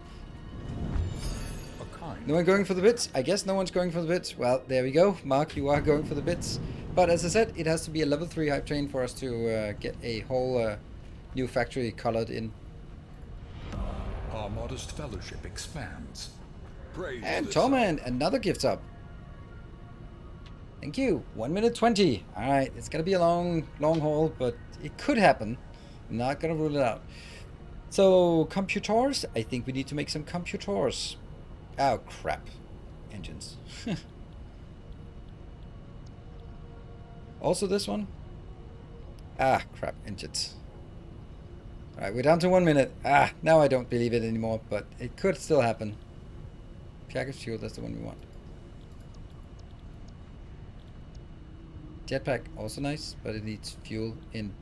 No one going for the bits? I guess no one's going for the bits. Well, there we go. Mark, you are going for the bits. But as I said, it has to be a level 3 hype train for us to get a whole new factory colored in. Our modest fellowship expands. Praise And the Torman, another gift up. Thank you. 1 minute 20. Alright, it's gonna be a long haul, but it could happen. I'm not gonna rule it out. So, computers. I think we need to make some computers. Oh, crap. Engines. Also this one. Ah, crap. Engines. Alright, we're down to 1 minute. Ah, now I don't believe it anymore, but it could still happen. Package fuel, that's the one we want. Jetpack, also nice, but it needs fuel in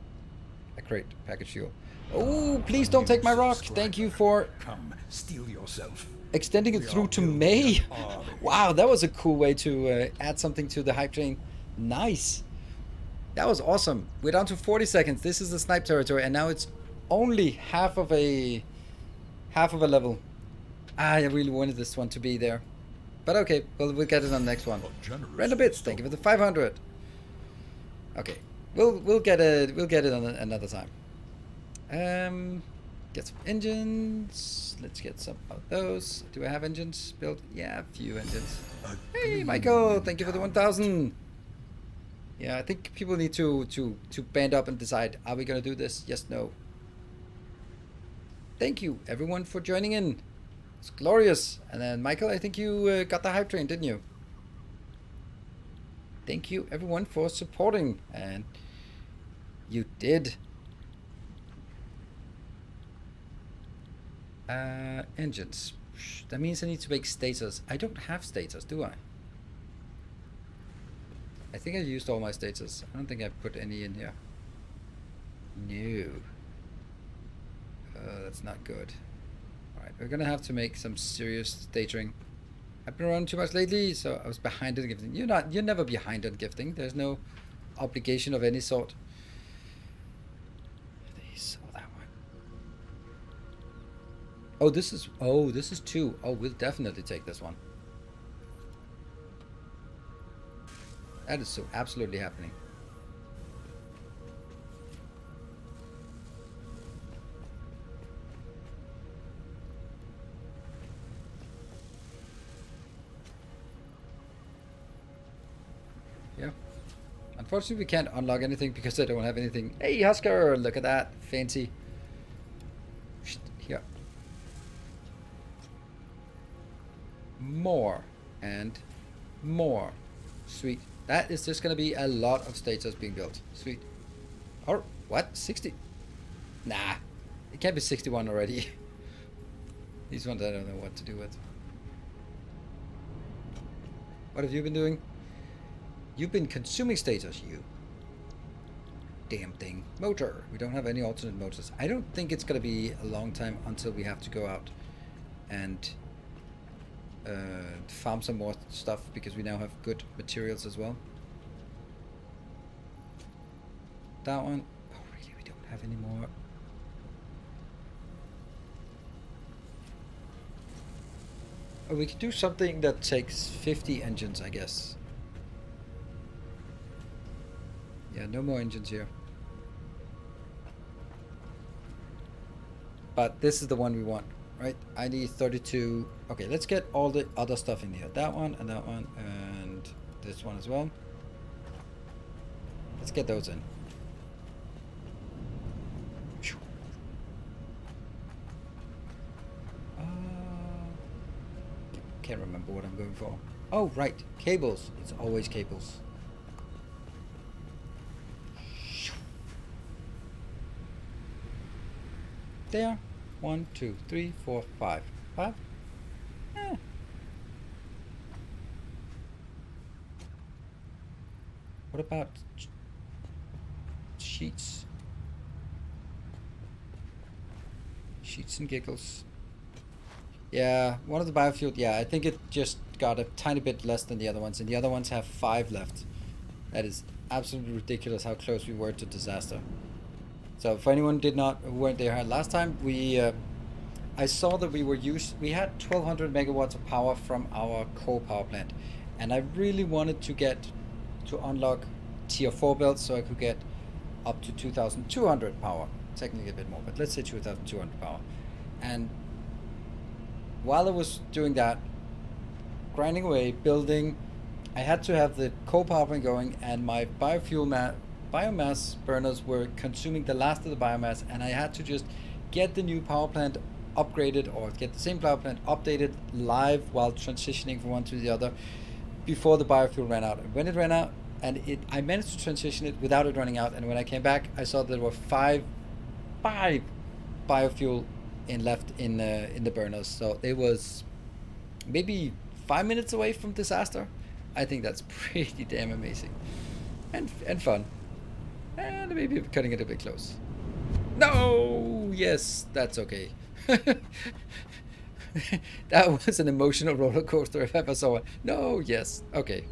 a crate. Package fuel. Oh, please don't take my rock. Thank you for Come, steal yourself. extending it We through are to building May. an army. Wow, that was a cool way to add something to the hype train. Nice. That was awesome. We're down to 40 seconds. This is the snipe territory, and now it's only half of a level. Ah, I really wanted this one to be there. But okay, we'll get it on the next one. Random bits, thank you for the 500. Okay, we'll get it on another time. Get some engines. Let's get some of those. Do I have engines built? Yeah, a few engines. Hey, Michael, thank you for the 1,000. Yeah, I think people need to band up and decide, are we gonna do this? Yes, no. Thank you, everyone, for joining in. It's glorious. And then, Michael, I think you got the hype train, didn't you? Thank you, everyone, for supporting. And you did. Engines. That means I need to make stators. I don't have stators, do I? I think I used all my stators. I don't think I put any in here. No. That's not good. Alright, we're gonna have to make some serious staging. I've been running too much lately, so I was behind on gifting. You're never behind on gifting. There's no obligation of any sort. They saw that one. Oh, this is 2. Oh, we'll definitely take this one. That is so absolutely happening. Yeah. Unfortunately, we can't unlock anything because I don't have anything. Hey, Husker! Look at that. Fancy. Here. More. And more. Sweet. That is just going to be a lot of stages being built. Sweet. Or, what? 60? Nah. It can't be 61 already. These ones I don't know what to do with. What have you been doing? You've been consuming status, you. Damn thing. Motor. We don't have any alternate motors. I don't think it's going to be a long time until we have to go out and farm some more stuff because we now have good materials as well. That one. Oh, really? We don't have any more. Oh, we could do something that takes 50 engines, I guess. Yeah, no more engines here. But this is the one we want, right? I need 32. Okay, let's get all the other stuff in here. That one and this one as well. Let's get those in. Can't remember what I'm going for. Oh, right. Cables. It's always cables. There. 1, 2, 3, 4, 5. 5? Eh. What about sheets? Sheets and giggles. Yeah, one of the biofuel, yeah, I think it just got a tiny bit less than the other ones, and the other ones have 5 left. That is absolutely ridiculous how close we were to disaster. So for anyone who weren't there last time, I saw that we had 1200 megawatts of power from our coal power plant, and I really wanted to unlock tier 4 builds so I could get up to 2200 power, technically a bit more, but let's say 2200 power. And while I was doing that, grinding away, building, I had to have the coal power plant going, and my biomass burners were consuming the last of the biomass, and I had to just get the new power plant upgraded or get the same power plant updated live while transitioning from one to the other before the biofuel ran out. And when it ran out, I managed to transition it without it running out, and when I came back, I saw there were five biofuel left in the burners. So it was maybe 5 minutes away from disaster. I think that's pretty damn amazing and fun. And maybe cutting it a bit close. No! Yes, that's okay. That was an emotional roller coaster if I ever saw one. No, yes, okay.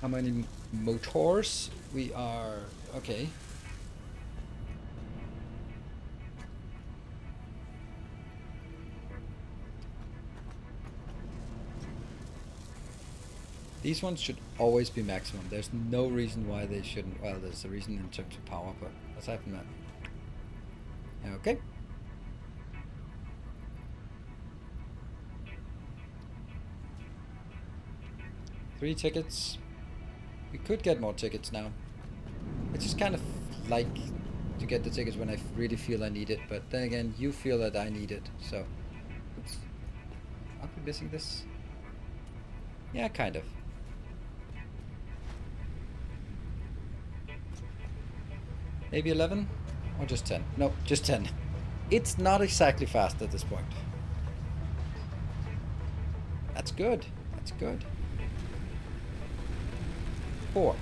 How many motors? We are okay. These ones should always be maximum. There's no reason why they shouldn't. Well, there's a reason in terms of power, but aside from that. Okay. Three tickets. We could get more tickets now. I just kind of like to get the tickets when I really feel I need it, but then again, you feel that I need it, so. Oops. Aren't we missing this? Yeah, kind of. Maybe 11? Or just 10? No, just 10. It's not exactly fast at this point. That's good. That's good. 4.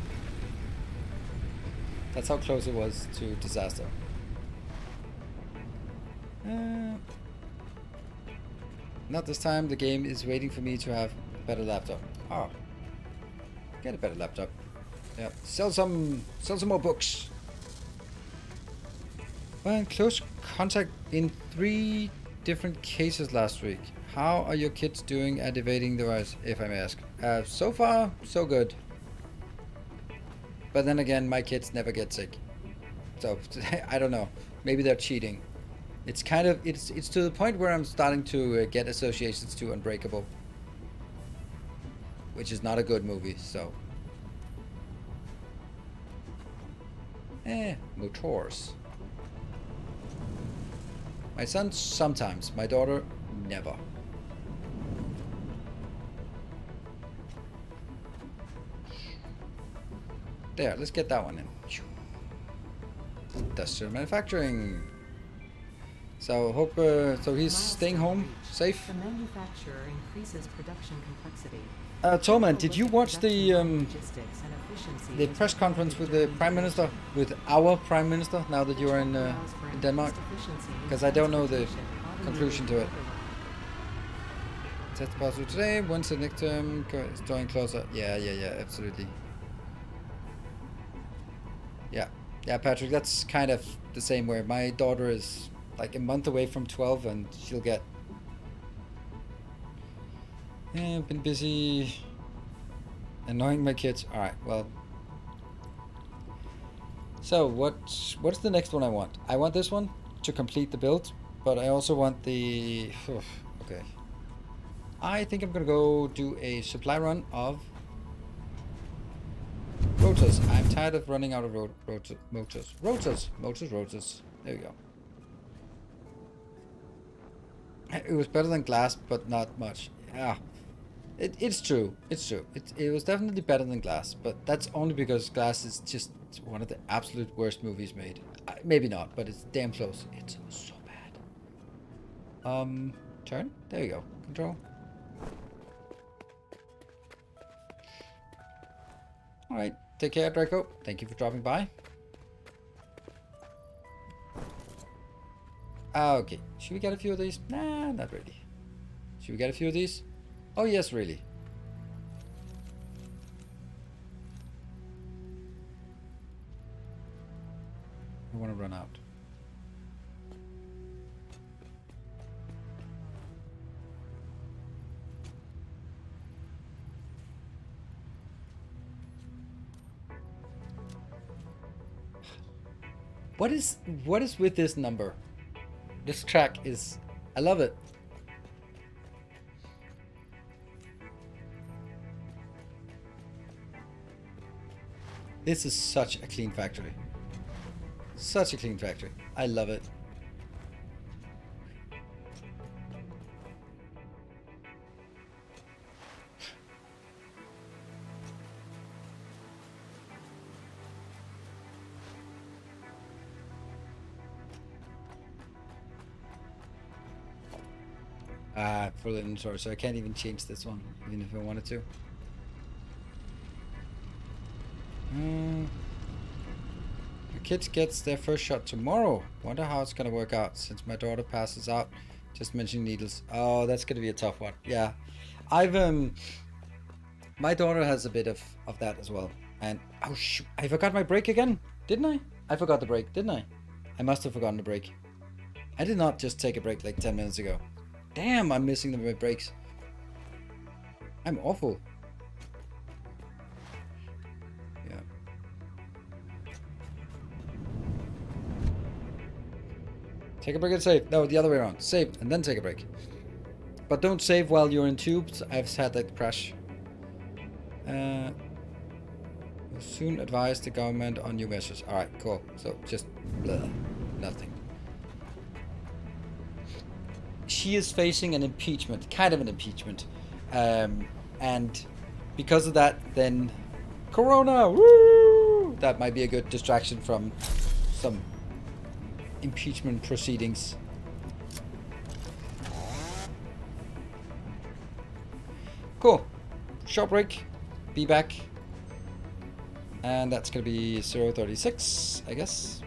That's how close it was to disaster. Not this time. The game is waiting for me to have a better laptop. Oh. Get a better laptop. Yeah. Sell some more books. Well, in close contact in 3 different cases last week. How are your kids doing at evading the virus, if I may ask? So far, so good. But then again, my kids never get sick. So, I don't know. Maybe they're cheating. It's kind of, it's to the point where I'm starting to get associations to Unbreakable. Which is not a good movie, so. Motors. My son sometimes, my daughter never. There, let's get that one in. Industrial manufacturing. So hope so he's staying home safe. The manufacturer increases production complexity. Toman, did you watch the press conference with the Prime Minister, with our Prime Minister, now that you're in Denmark? Because I don't know the conclusion to it. That's possible today. Once the next term is drawing closer. Yeah, absolutely. Yeah, Patrick, that's kind of the same where my daughter is like a month away from 12 and she'll get... Yeah, I've been busy annoying my kids. Alright, well. So, what's the next one I want? I want this one to complete the build, but I also want the... Okay. I think I'm gonna go do a supply run of rotors. I'm tired of running out of motors. Rotors. There we go. It was better than glass, but not much. Yeah. It's true. It was definitely better than glass, but that's only because glass is just one of the absolute worst movies made. Maybe not, but it's damn close. It's so bad. Turn? There you go. Control. Alright. Take care, Draco. Thank you for dropping by. Okay. Should we get a few of these? Nah, not really. Should we get a few of these? Oh, yes, really. I want to run out. What is with this number? This track is... I love it. This is such a clean factory. Such a clean factory. I love it. Full inventory, so I can't even change this one, even if I wanted to. The kids gets their first shot tomorrow. Wonder how it's gonna work out since my daughter passes out. Just mentioning needles. Oh, that's gonna be a tough one. Yeah, I've my daughter has a bit of that as well. And oh shoot, I forgot my break again, didn't I? I forgot the break, didn't I? I must have forgotten the break. I did not just take a break like 10 minutes ago. Damn, I'm missing the breaks. I'm awful. Yeah. Take a break and save. No, the other way around. Save and then take a break. But don't save while you're in tubes. I've had that crash. Will soon advise the government on new measures. Alright, cool. So just blah, nothing. She is facing an impeachment, kind of an impeachment. And because of that, then Corona, woo! That might be a good distraction from some impeachment proceedings. Cool. Short break. Be back. And that's going to be 0:36, I guess.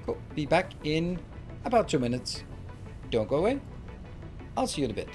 Cool. Be back in about 2 minutes. Don't go away. I'll see you in a bit.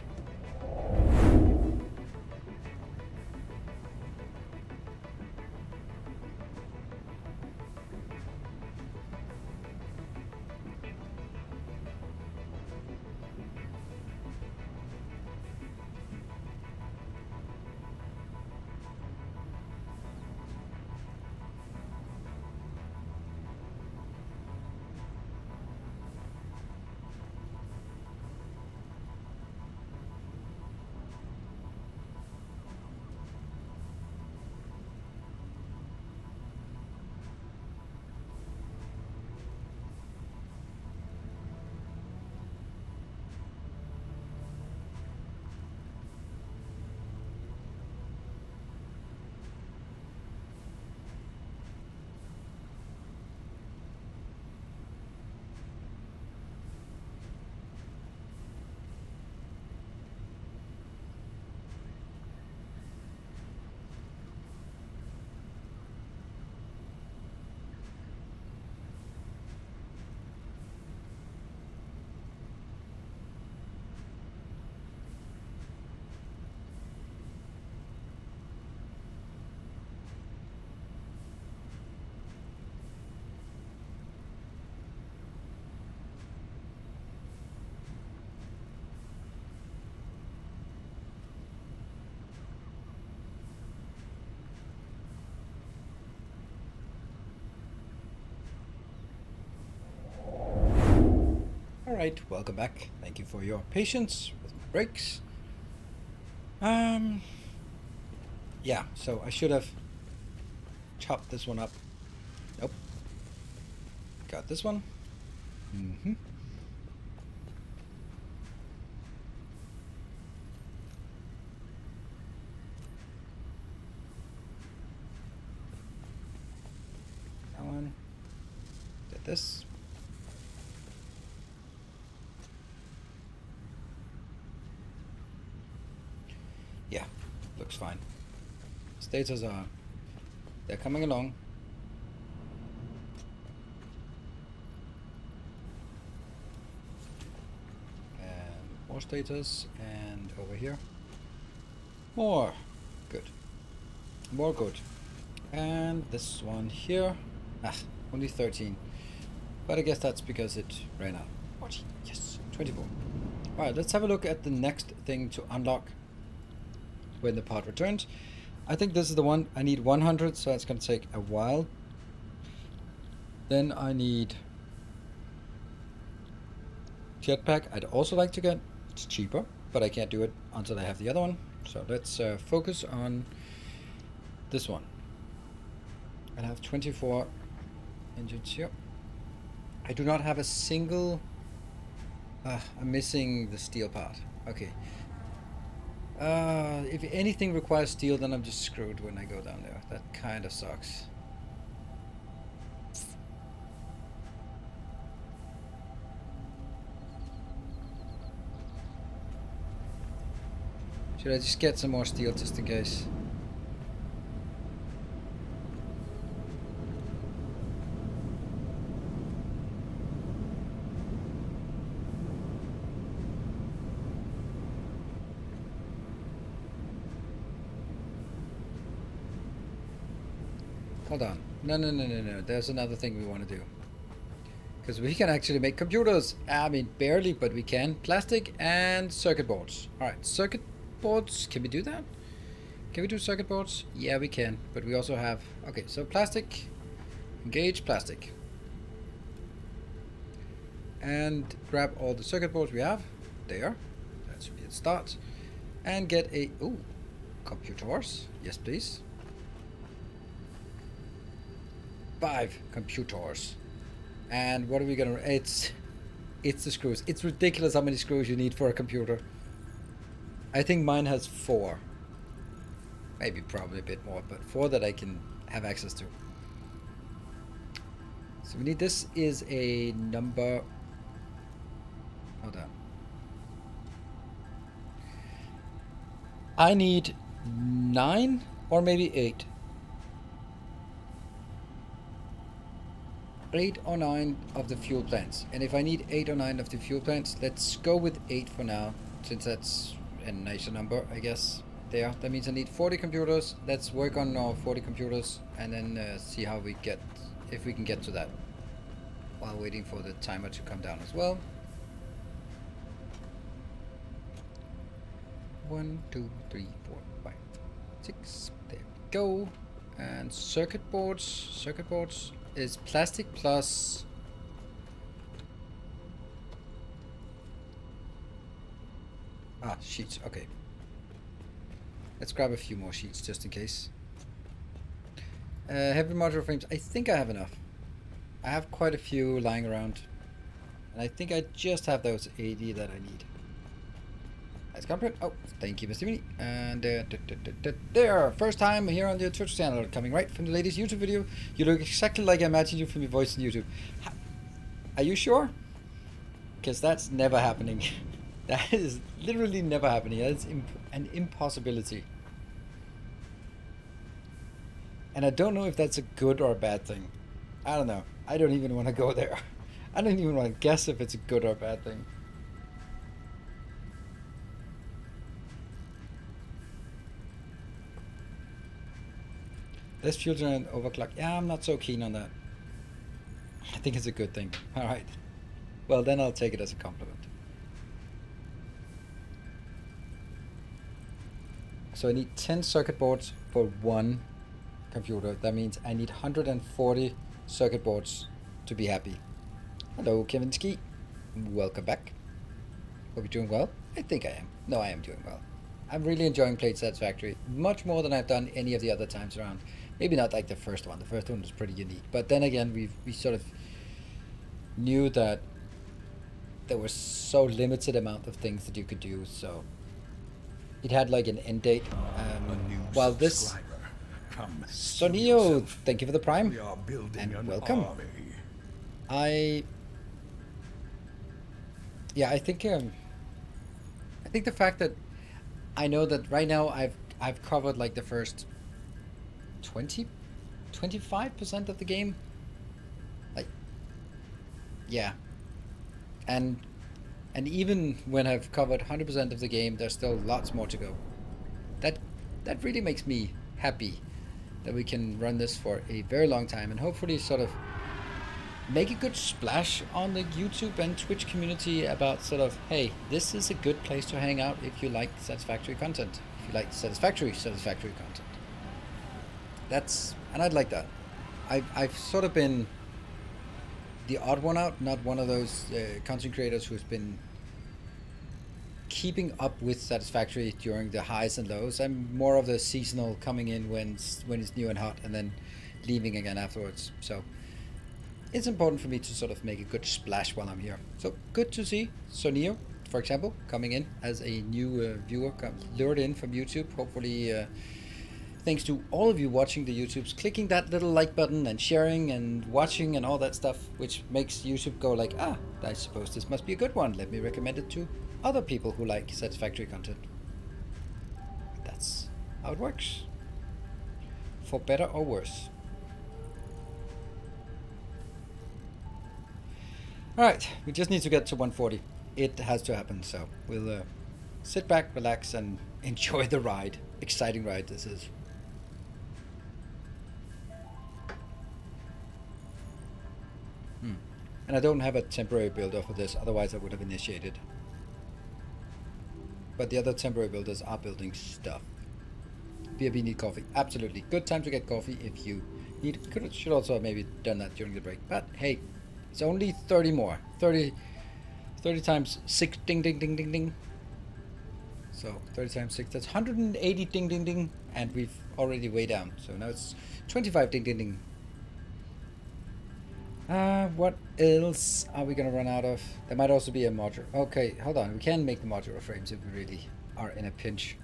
Alright, welcome back. Thank you for your patience with my breaks. Yeah, so I should have chopped this one up. Nope. Got this one. That one. Did this. Yeah, looks fine. Status are, they're coming along. And more status, and over here. More good. More good. And this one here. Only 13. But I guess that's because it ran out. 14, yes, 24. Alright, let's have a look at the next thing to unlock when the pod returns. I think this is the one. I need 100, so that's going to take a while. Then I need jetpack. I'd also like to get. It's cheaper, but I can't do it until I have the other one. So let's focus on this one. I have 24 engines here. I do not have a single. I'm missing the steel part. Okay. If anything requires steel, then I'm just screwed when I go down there. That kind of sucks. Should I just get some more steel just in case? Hold on. No. There's another thing we want to do. Because we can actually make computers. I mean, barely, but we can. Plastic and circuit boards. Alright, circuit boards. Can we do that? Can we do circuit boards? Yeah, we can. But we also have... Okay, so plastic. Engage plastic. And grab all the circuit boards we have. There. That should be a start. And get a... Ooh. computers. Yes, please. 5 computers. And what are we gonna... It's the screws. It's ridiculous how many screws you need for a computer. I think mine has 4. Maybe probably a bit more, but 4 that I can have access to. So we need... This is a number... Hold on. I need 9 or maybe 8. 8 or 9 of the fuel plants. And if I need 8 or 9 of the fuel plants, let's go with 8 for now, since that's a nicer number, I guess. There. That means I need 40 computers. Let's work on our 40 computers and then see how we get... if we can get to that. While waiting for the timer to come down as well. 1, 2, 3, 4, 5, 6. There we go. And circuit boards. Circuit boards is plastic plus... sheets. Okay. Let's grab a few more sheets just in case. Heavy modular frames. I think I have enough. I have quite a few lying around. And I think I just have those 80 that I need. Let's go. Oh, thank you, Mr. Mini. And there, first time here on the Twitch channel, coming right from the latest YouTube video. You look exactly like I imagined you from your voice in YouTube. Are you sure? Because that's never happening. That is literally never happening. That's an impossibility. And I don't know if that's a good or a bad thing. I don't know. I don't even want to go there. I don't even want to guess if it's a good or a bad thing. Less fuel and overclock. Yeah, I'm not so keen on that. I think it's a good thing. Alright. Well, then I'll take it as a compliment. So I need 10 circuit boards for 1 computer. That means I need 140 circuit boards to be happy. Hello, Kevinsky. Welcome back. Hope you're doing well. I think I am. No, I am doing well. I'm really enjoying playing Satisfactory. Much more than I've done any of the other times around. Maybe not like the first one. The first one was pretty unique. But then again, we sort of knew that there was so limited amount of things that you could do. So it had like an end date. While this... Sonio, thank you for the Prime. And welcome. I think the fact that I know that right now I've covered like the first 25% of the game. Like, yeah. And even when I've covered 100% of the game, there's still lots more to go. That really makes me happy that we can run this for a very long time and hopefully sort of make a good splash on the YouTube and Twitch community about sort of, hey, this is a good place to hang out if you like Satisfactory content. If you like Satisfactory content. And I'd like that. I've sort of been the odd one out, not one of those content creators who's been keeping up with Satisfactory during the highs and lows. I'm more of the seasonal, coming in when it's new and hot and then leaving again afterwards. So it's important for me to sort of make a good splash while I'm here. So good to see Sonio, for example, coming in as a new viewer, lured in from YouTube. Hopefully, thanks to all of you watching the YouTubes, clicking that little like button and sharing and watching and all that stuff, which makes YouTube go like, I suppose this must be a good one. Let me recommend it to other people who like Satisfactory content. That's how it works. For better or worse. Alright, we just need to get to 140. It has to happen, so we'll sit back, relax, and enjoy the ride. Exciting ride this is. And I don't have a temporary builder for this, otherwise I would have initiated. But the other temporary builders are building stuff. BRB need coffee. Absolutely. Good time to get coffee if you need. Should also have maybe done that during the break. But hey, it's only 30 more. 30 times 6. Ding, ding, ding, ding, ding. So 30 times 6, that's 180 ding ding ding, and we've already way down. So now it's 25 ding ding ding. What else are we gonna run out of? There might also be a modular. Okay, hold on. We can make the modular frames if we really are in a pinch.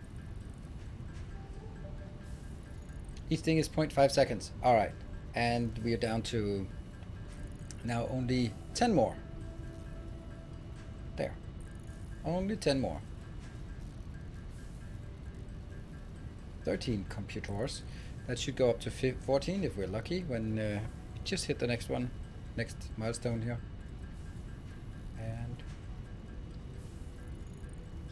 Each thing is 0.5 seconds. All right, and we are down to now only 10 more. There, only 10 more. 13 computers. That should go up to 14 if we're lucky when we just hit the next one, next milestone here. And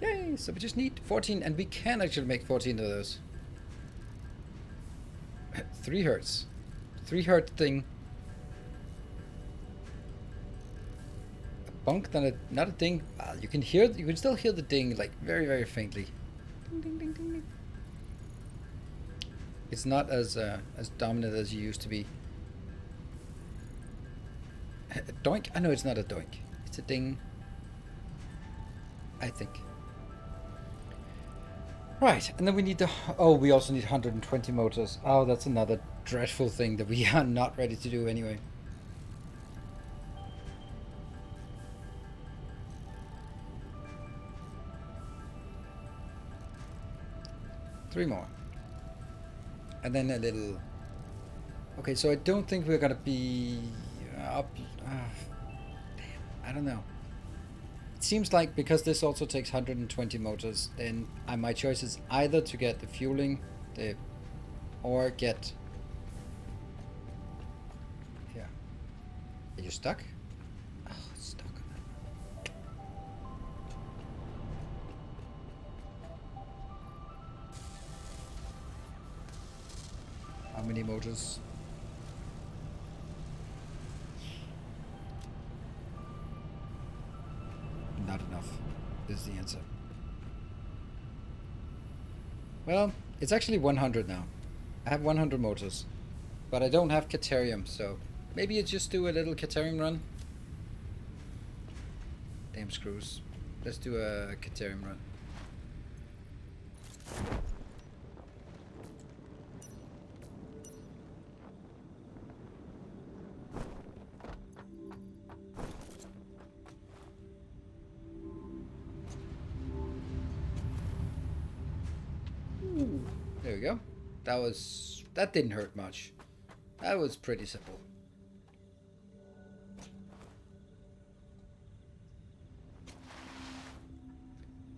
yay! So we just need 14, and we can actually make 14 of those. 3 hertz. 3 hertz thing. A bunk, not a ding. Well, you can still hear the ding like very, very faintly. Ding ding ding ding ding. It's not as dominant as you used to be. A doink? I know it's not a doink. It's a ding. I think. Right, and then we need the... Oh, we also need 120 motors. Oh, that's another dreadful thing that we are not ready to do anyway. Three more. And then a little... Okay, so I don't think we're gonna be up... damn, I don't know. It seems like because this also takes 120 motors, then my choice is either to get the fueling, or get... Yeah. Are you stuck? Oh, it's stuck. How many motors? Not enough. This is the answer. Well, it's actually 100 now. I have 100 motors, but I don't have Caterium, so maybe you just do a little Caterium run. Damn screws. Let's do a Caterium run. There we go. That didn't hurt much. That was pretty simple.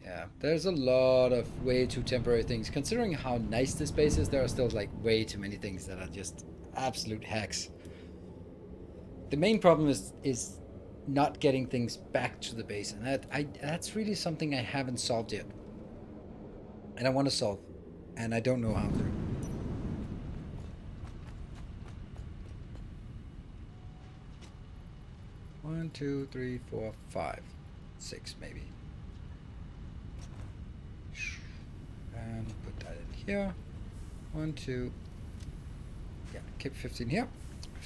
Yeah, there's a lot of way too temporary things. Considering how nice this base is, there are still like way too many things that are just absolute hacks. The main problem is not getting things back to the base, and that's really something I haven't solved yet. And I want to solve, and I don't know how to. 1, 2, 3, 4, 5, 6 maybe. And put that in here. 1, 2. Yeah, keep 15 here.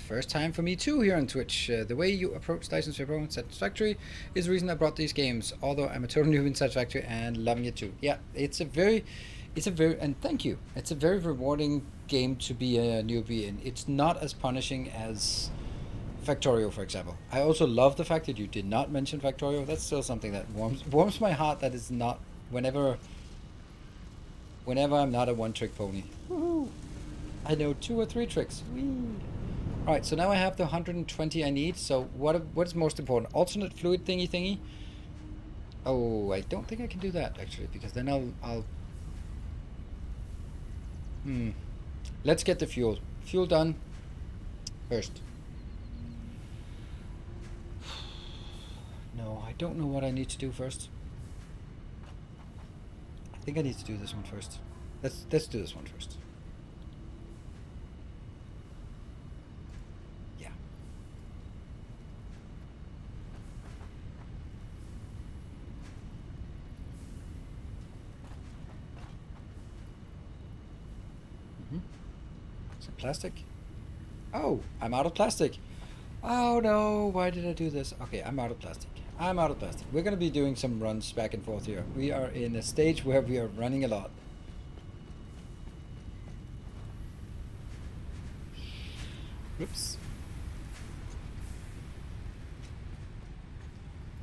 First time for me too here on Twitch. The way you approach License and Satisfactory is the reason I brought these games. Although I'm a total newbie in Satisfactory and loving it too. Yeah, it's a very, and thank you. It's a very rewarding game to be a newbie in. It's not as punishing as Factorio, for example. I also love the fact that you did not mention Factorio. That's still something that warms my heart. That is not whenever I'm not a one-trick pony. Woohoo! I know 2 or 3 tricks. Whee! Alright, so now I have the 120 I need. So what's most important? Alternate fluid thingy? Oh, I don't think I can do that actually, because then I'll let's get the fuel. Fuel done first. No, I don't know what I need to do first. I think I need to do this one first. Let's do this one first. Yeah. Some plastic. Oh, I'm out of plastic. Oh no, why did I do this? Okay, I'm out of plastic. I'm out of plastic. We're going to be doing some runs back and forth here. We are in a stage where we are running a lot. Whoops.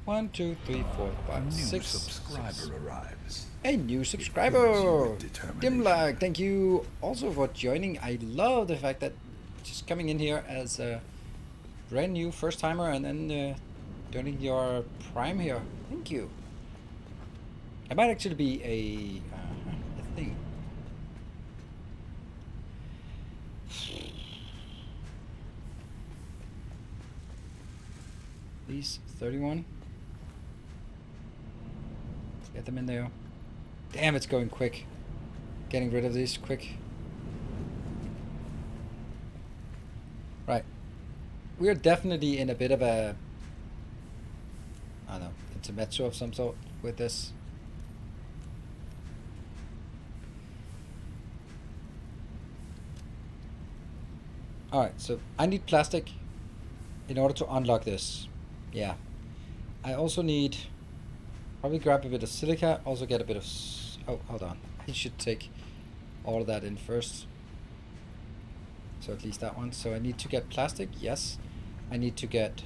1, 2, 3, 4, 5, New 6. subscriber 6. arrives. A new It subscriber! fills you with determination. Dimlag, thank you also for joining. I love the fact that just coming in here as a brand new first timer and then doing your prime here. Thank you. It might actually be a thing. These 31. Get them in there. Damn, it's going quick. Getting rid of these quick. Right. We are definitely in a bit of a, I don't know, intermezzo of some sort with this. Alright, so I need plastic in order to unlock this. Yeah. I also need, probably grab a bit of silica, also get a bit of, oh, hold on. I should take all of that in first. So at least that one. So I need to get plastic, yes. I need to get,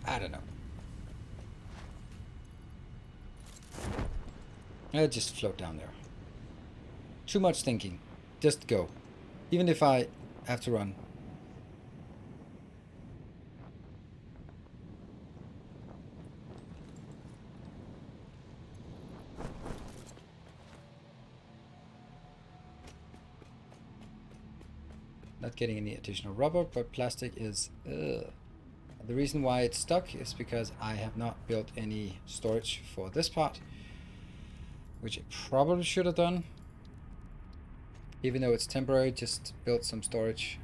I don't know. I'll just float down there. Too much thinking. Just go. Even if I have to run. Not getting any additional rubber, but plastic is... The reason why it's stuck is because I have not built any storage for this part, which I probably should have done. Even though it's temporary, just build some storage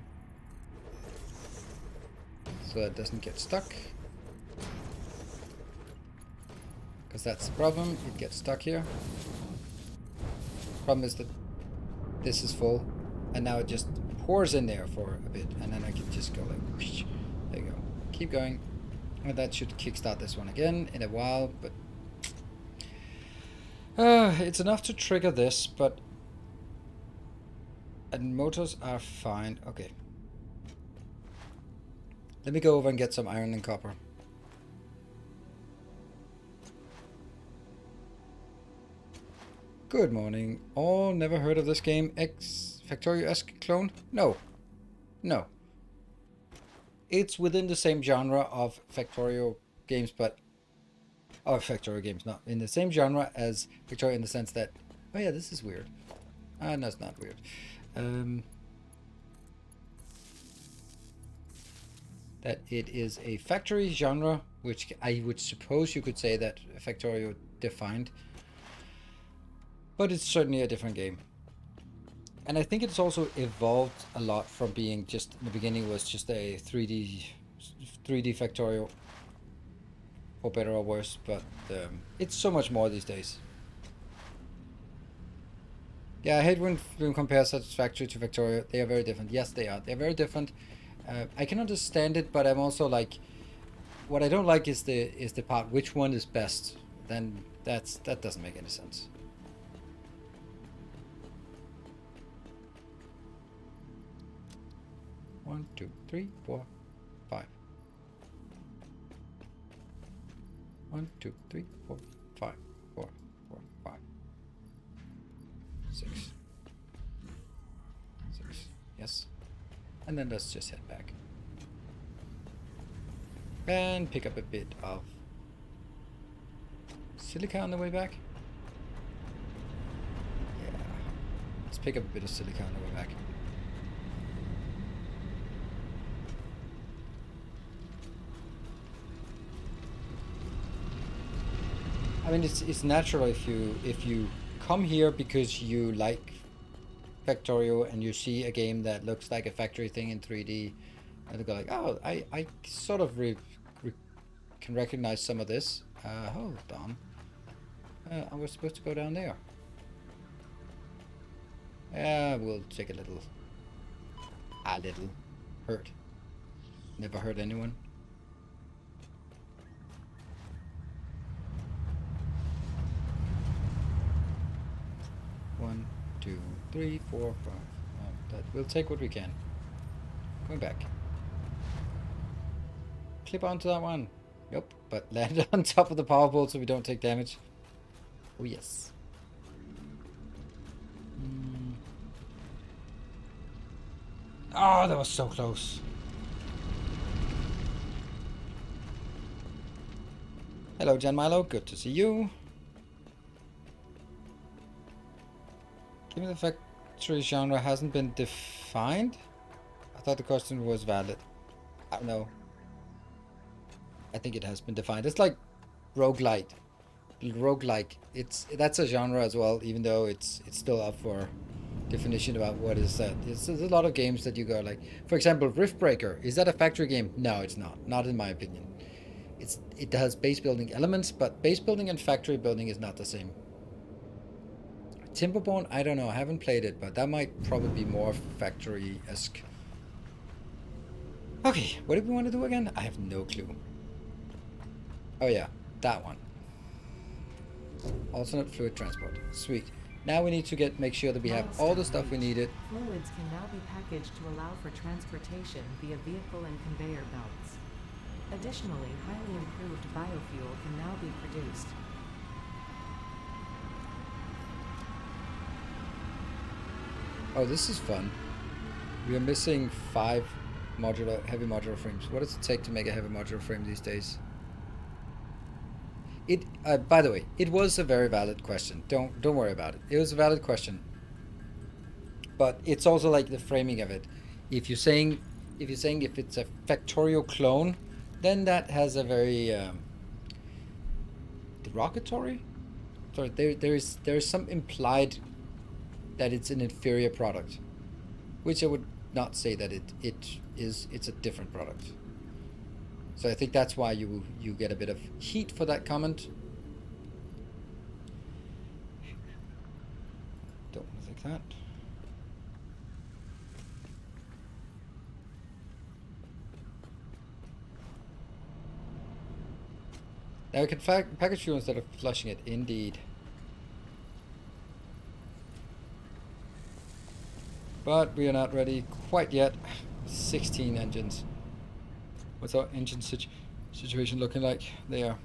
so that it doesn't get stuck. Because that's the problem, it gets stuck here. Problem is that this is full, and now it just pours in there for a bit, and then I can just go like, whoosh. There you go. Keep going. And that should kickstart this one again in a while, but it's enough to trigger this, but and motors are fine. Okay. Let me go over and get some iron and copper. Good morning. Oh, never heard of this game. Factorio-esque clone? No. No. It's within the same genre of Factorio games, but... Oh, Factorio games, not in the same genre as Factorio in the sense that... Oh yeah, this is weird. Ah, no, it's not weird. That it is a factory genre, which I would suppose you could say that Factorio defined. But it's certainly a different game. And I think it's also evolved a lot from being just, in the beginning was just a 3D Factorio, for better or worse, but it's so much more these days. Yeah, I hate when we compare Satisfactory to Factorio. They are very different. Yes, they are. They're very different. I can understand it, but I'm also like, what I don't like is the part which one is best. Then that doesn't make any sense. One, two, three, 4, 5. 1, 2, 3, 4, 5. 4, 4, 5. 6. 6. Yes. And then let's just head back. And pick up a bit of silica on the way back. Yeah. Let's pick up a bit of silica on the way back. I mean, it's natural if you come here because you like Factorio and you see a game that looks like a factory thing in 3D, and you go like, oh, I sort of can recognize some of this. Hold on. I was supposed to go down there. We'll take a little hurt. Never hurt anyone. 1, 2, 3, 4, 5. That we'll take what we can. Going back. Clip onto that one. Nope, but land on top of the power pole so we don't take damage. Oh yes. Oh, that was so close. Hello, Jan Milo. Good to see you. Given the factory genre hasn't been defined, I thought the question was valid. I don't know. I think it has been defined. It's like roguelite. Roguelike. That's a genre as well, even though it's still up for definition about what is that. There's a lot of games that you go like, for example, Riftbreaker. Is that a factory game? No, it's not. Not in my opinion. It has base building elements, but base building and factory building is not the same. Timberborn, I don't know. I haven't played it, but that might probably be more factory-esque. Okay, what did we want to do again? I have no clue. Oh yeah, that one. Alternate fluid transport. Sweet. Now we need to make sure that we have all the stuff we needed. Fluids can now be packaged to allow for transportation via vehicle and conveyor belts. Additionally, highly improved biofuel can now be produced. Oh, this is fun. We are missing 5 heavy modular frames. What does it take to make a heavy modular frame these days? By the way, it was a very valid question. Don't worry about it. It was a valid question. But it's also like the framing of it. If you're saying if it's a factorial clone, then that has a very derogatory. Sorry, there is some implied that it's an inferior product, which I would not say that it's a different product. So I think that's why you get a bit of heat for that comment. Don't want to think that. Now we can package fuel instead of flushing it. Indeed. But we are not ready quite yet. 16 engines. What's our engine situation looking like? There.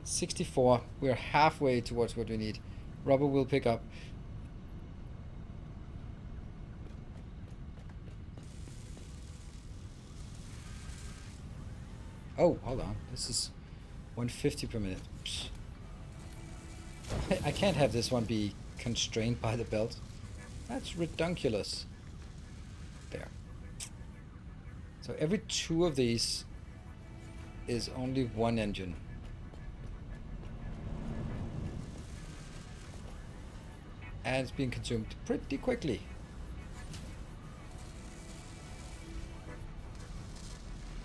64. We're halfway towards what we need. Rubber will pick up. Oh, hold on. This is 150 per minute. Psst. I can't have this one be constrained by the belt. That's redunculous. There. So every 2 of these is only 1 engine. And it's being consumed pretty quickly.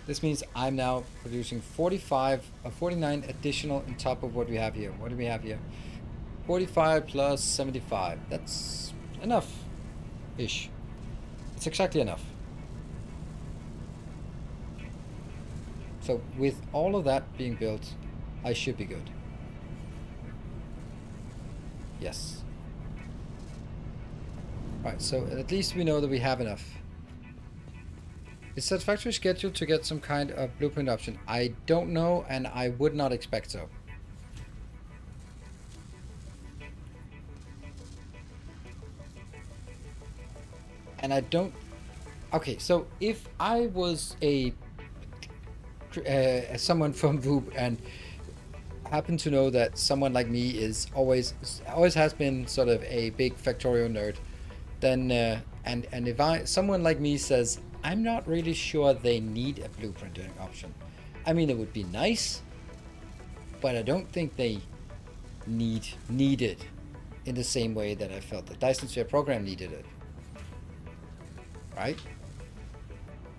This means I'm now producing 49 additional on top of what we have here. What do we have here? 45 plus 75. That's enough-ish. It's exactly enough. So with all of that being built, I should be good. Yes. Right, so at least we know that we have enough. Is Satisfactory scheduled to get some kind of blueprint option? I don't know, and I would not expect so. And I don't... Okay, so if I was someone from VOOP and happen to know that someone like me is always has been sort of a big Factorio nerd, then and if someone like me says I'm not really sure they need a blueprinting option. I mean, it would be nice, but I don't think they need it in the same way that I felt the Dyson Sphere program needed it. Right?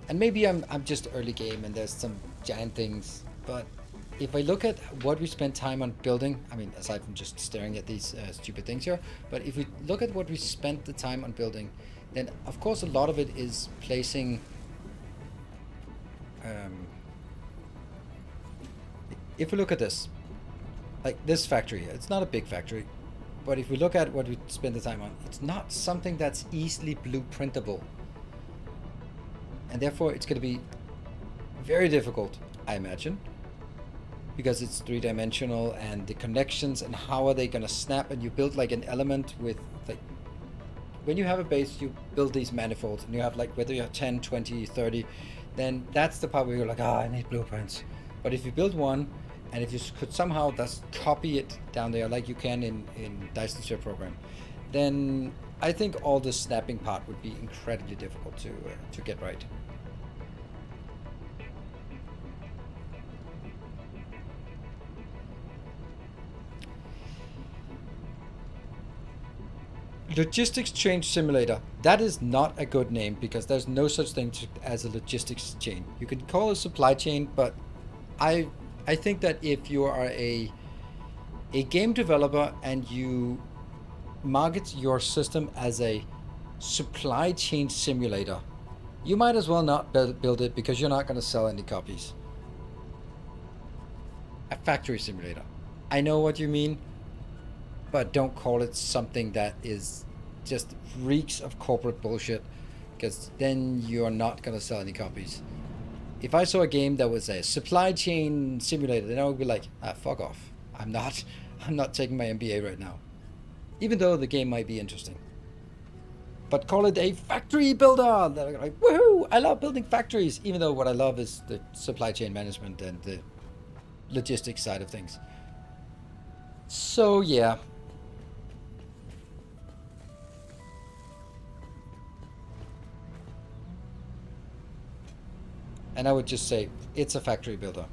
And maybe I'm just early game and there's some giant things, but if I look at what we spent time on building, I mean, aside from just staring at these stupid things here, but if we look at what we spent the time on building, then of course a lot of it is placing if we look at this, like this factory here, it's not a big factory, But if we look at what we spend the time on, it's not something that's easily blueprintable. And therefore it's going to be very difficult, I imagine. Because it's 3-dimensional and the connections and how are they going to snap, and you build like an element with like, when you have a base, you build these manifolds and you have like, whether you have 10, 20, 30, then that's the part where you're like, I need blueprints. But if you build one, and if you could somehow just copy it down there like you can in Dyson Sphere program, then I think all the snapping part would be incredibly difficult to get right. Logistics chain simulator. That is not a good name because there's no such thing as a logistics chain. You can call it a supply chain, but I think that if you are a game developer and you market your system as a supply chain simulator, you might as well not build it because you're not going to sell any copies. A factory simulator. I know what you mean, but don't call it something that is just reeks of corporate bullshit, because then you're not going to sell any copies. If I saw a game that was a supply chain simulator, then I would be like, fuck off. I'm not taking my MBA right now. Even though the game might be interesting. But call it a factory builder. They're like, woohoo, I love building factories. Even though what I love is the supply chain management and the logistics side of things. So yeah. And I would just say it's a factory builder,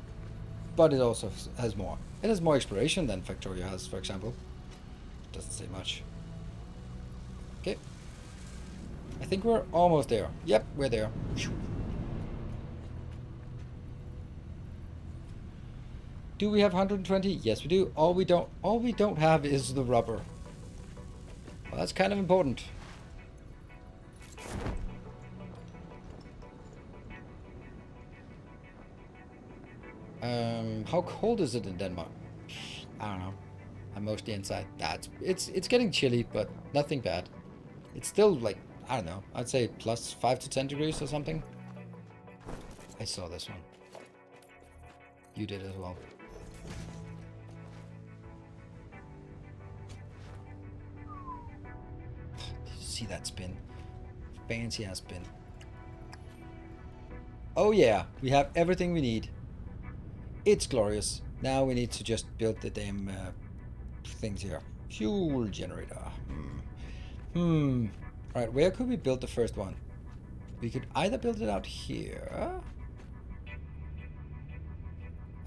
but it also has more. It has more exploration than Factorio has, for example. Doesn't say much. Okay. I think we're almost there. Yep, we're there. Do we have 120? Yes, we do. All we don't have is the rubber. Well, that's kind of important. How cold is it in Denmark? I don't know. I'm mostly inside. It's getting chilly, but nothing bad. It's still like, I don't know, I'd say plus 5 to 10 degrees or something. I saw this one. You did as well. Did you see that spin? Fancy ass spin. Oh yeah, we have everything we need. It's glorious. Now we need to just build the damn things here. Fuel generator. Alright, where could we build the first one? We could either build it out here.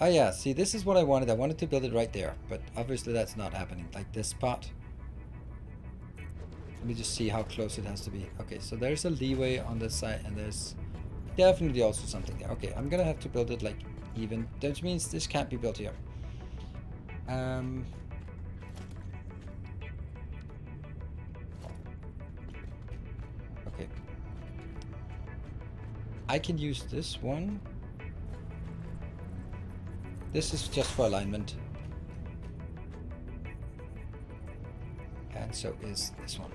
Oh yeah, see, this is what I wanted. I wanted to build it right there, but obviously that's not happening. Like this spot. Let me just see how close it has to be. Okay, so there's a leeway on this side, and there's definitely also something there. Okay, I'm gonna have to build it like even. That means this can't be built here. Okay. I can use this one. This is just for alignment. And so is this one.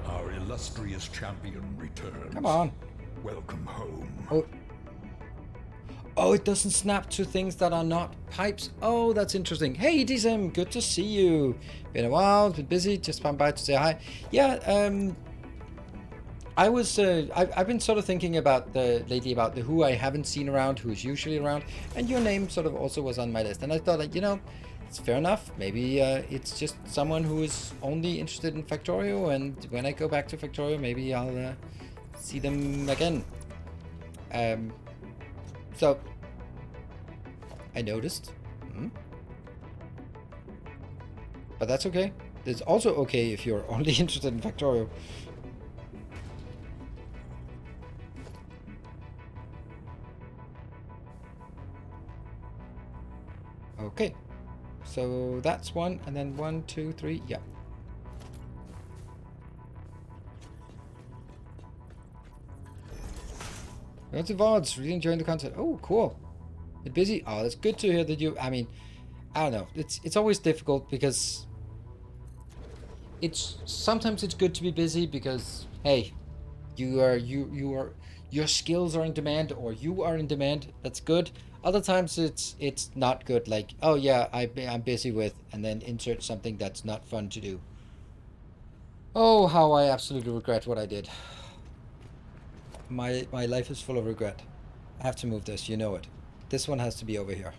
Our illustrious champion returns. Come on. Welcome home. Oh, it doesn't snap to things that are not pipes. Oh, that's interesting. Hey, DSM, good to see you. Been a while, been busy. Just come by to say hi. Yeah, I've been sort of thinking about lately about who I haven't seen around, who's usually around, and your name sort of also was on my list. And I thought, like, you know, it's fair enough. Maybe it's just someone who is only interested in Factorio, and when I go back to Factorio, maybe I'll see them again. So I noticed, but that's okay. It's also okay if you're only interested in Factorio. Okay, so that's one, and then 1, 2, 3, yeah. Lots of VODs, really enjoying the content. Oh, cool. Bit busy? Oh, that's good to hear that you... I mean, I don't know. It's always difficult because... Sometimes it's good to be busy because, hey, your skills are in demand or you are in demand. That's good. Other times it's not good. Like, oh yeah, I'm busy with, and then insert something that's not fun to do. Oh, how I absolutely regret what I did. My life is full of regret. I have to move this, you know it. This one has to be over here.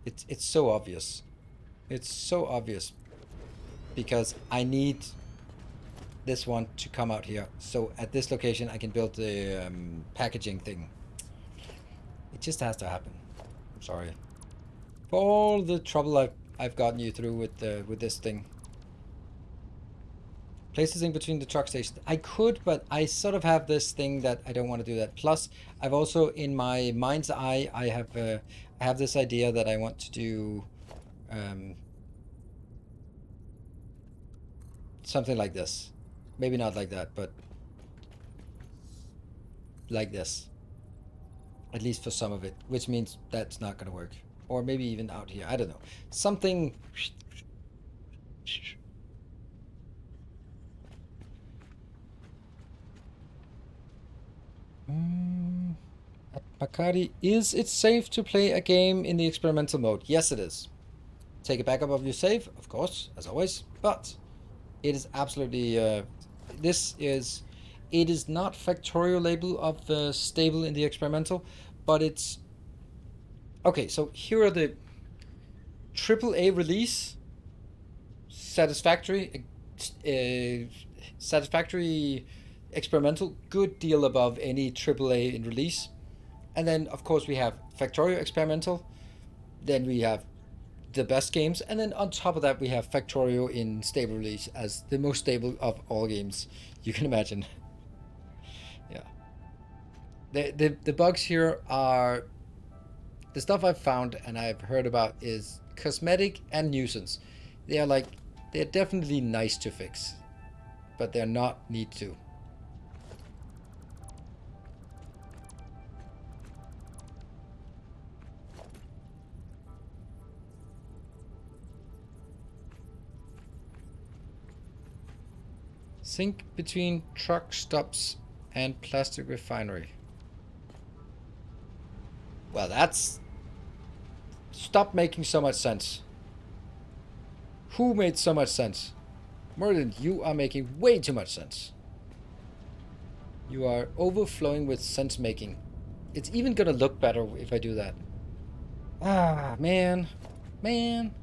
It's so obvious. It's so obvious because I need this one to come out here. So at this location, I can build the packaging thing. It just has to happen. I'm sorry for all the trouble I've gotten you through with this thing. Places in between the truck stations. I could, but I sort of have this thing that I don't want to do that. Plus, I've also in my mind's eye, I have this idea that I want to do something like this. Maybe not like that, but like this. At least for some of it, which means that's not going to work. Or maybe even out here. I don't know. Something... Bakari, is it safe to play a game in the experimental mode? Yes, it is. Take a backup of your save, of course, as always. But it is absolutely... it is not Factorio label of stable in the experimental, but it's... Okay, so here are the AAA release, Satisfactory, Satisfactory experimental, good deal above any AAA in release. And then, of course, we have Factorio experimental. Then we have the best games. And then on top of that, we have Factorio in stable release as the most stable of all games you can imagine. Yeah. The bugs here are... The stuff I've found and I've heard about is cosmetic and nuisance. They're definitely nice to fix, but they're not need to. Sync between truck stops and plastic refinery. Well, that's... Stop making so much sense. Who made so much sense? Merlin, you are making way too much sense. You are overflowing with sense making. It's even gonna look better if I do that. Ah, man. Man.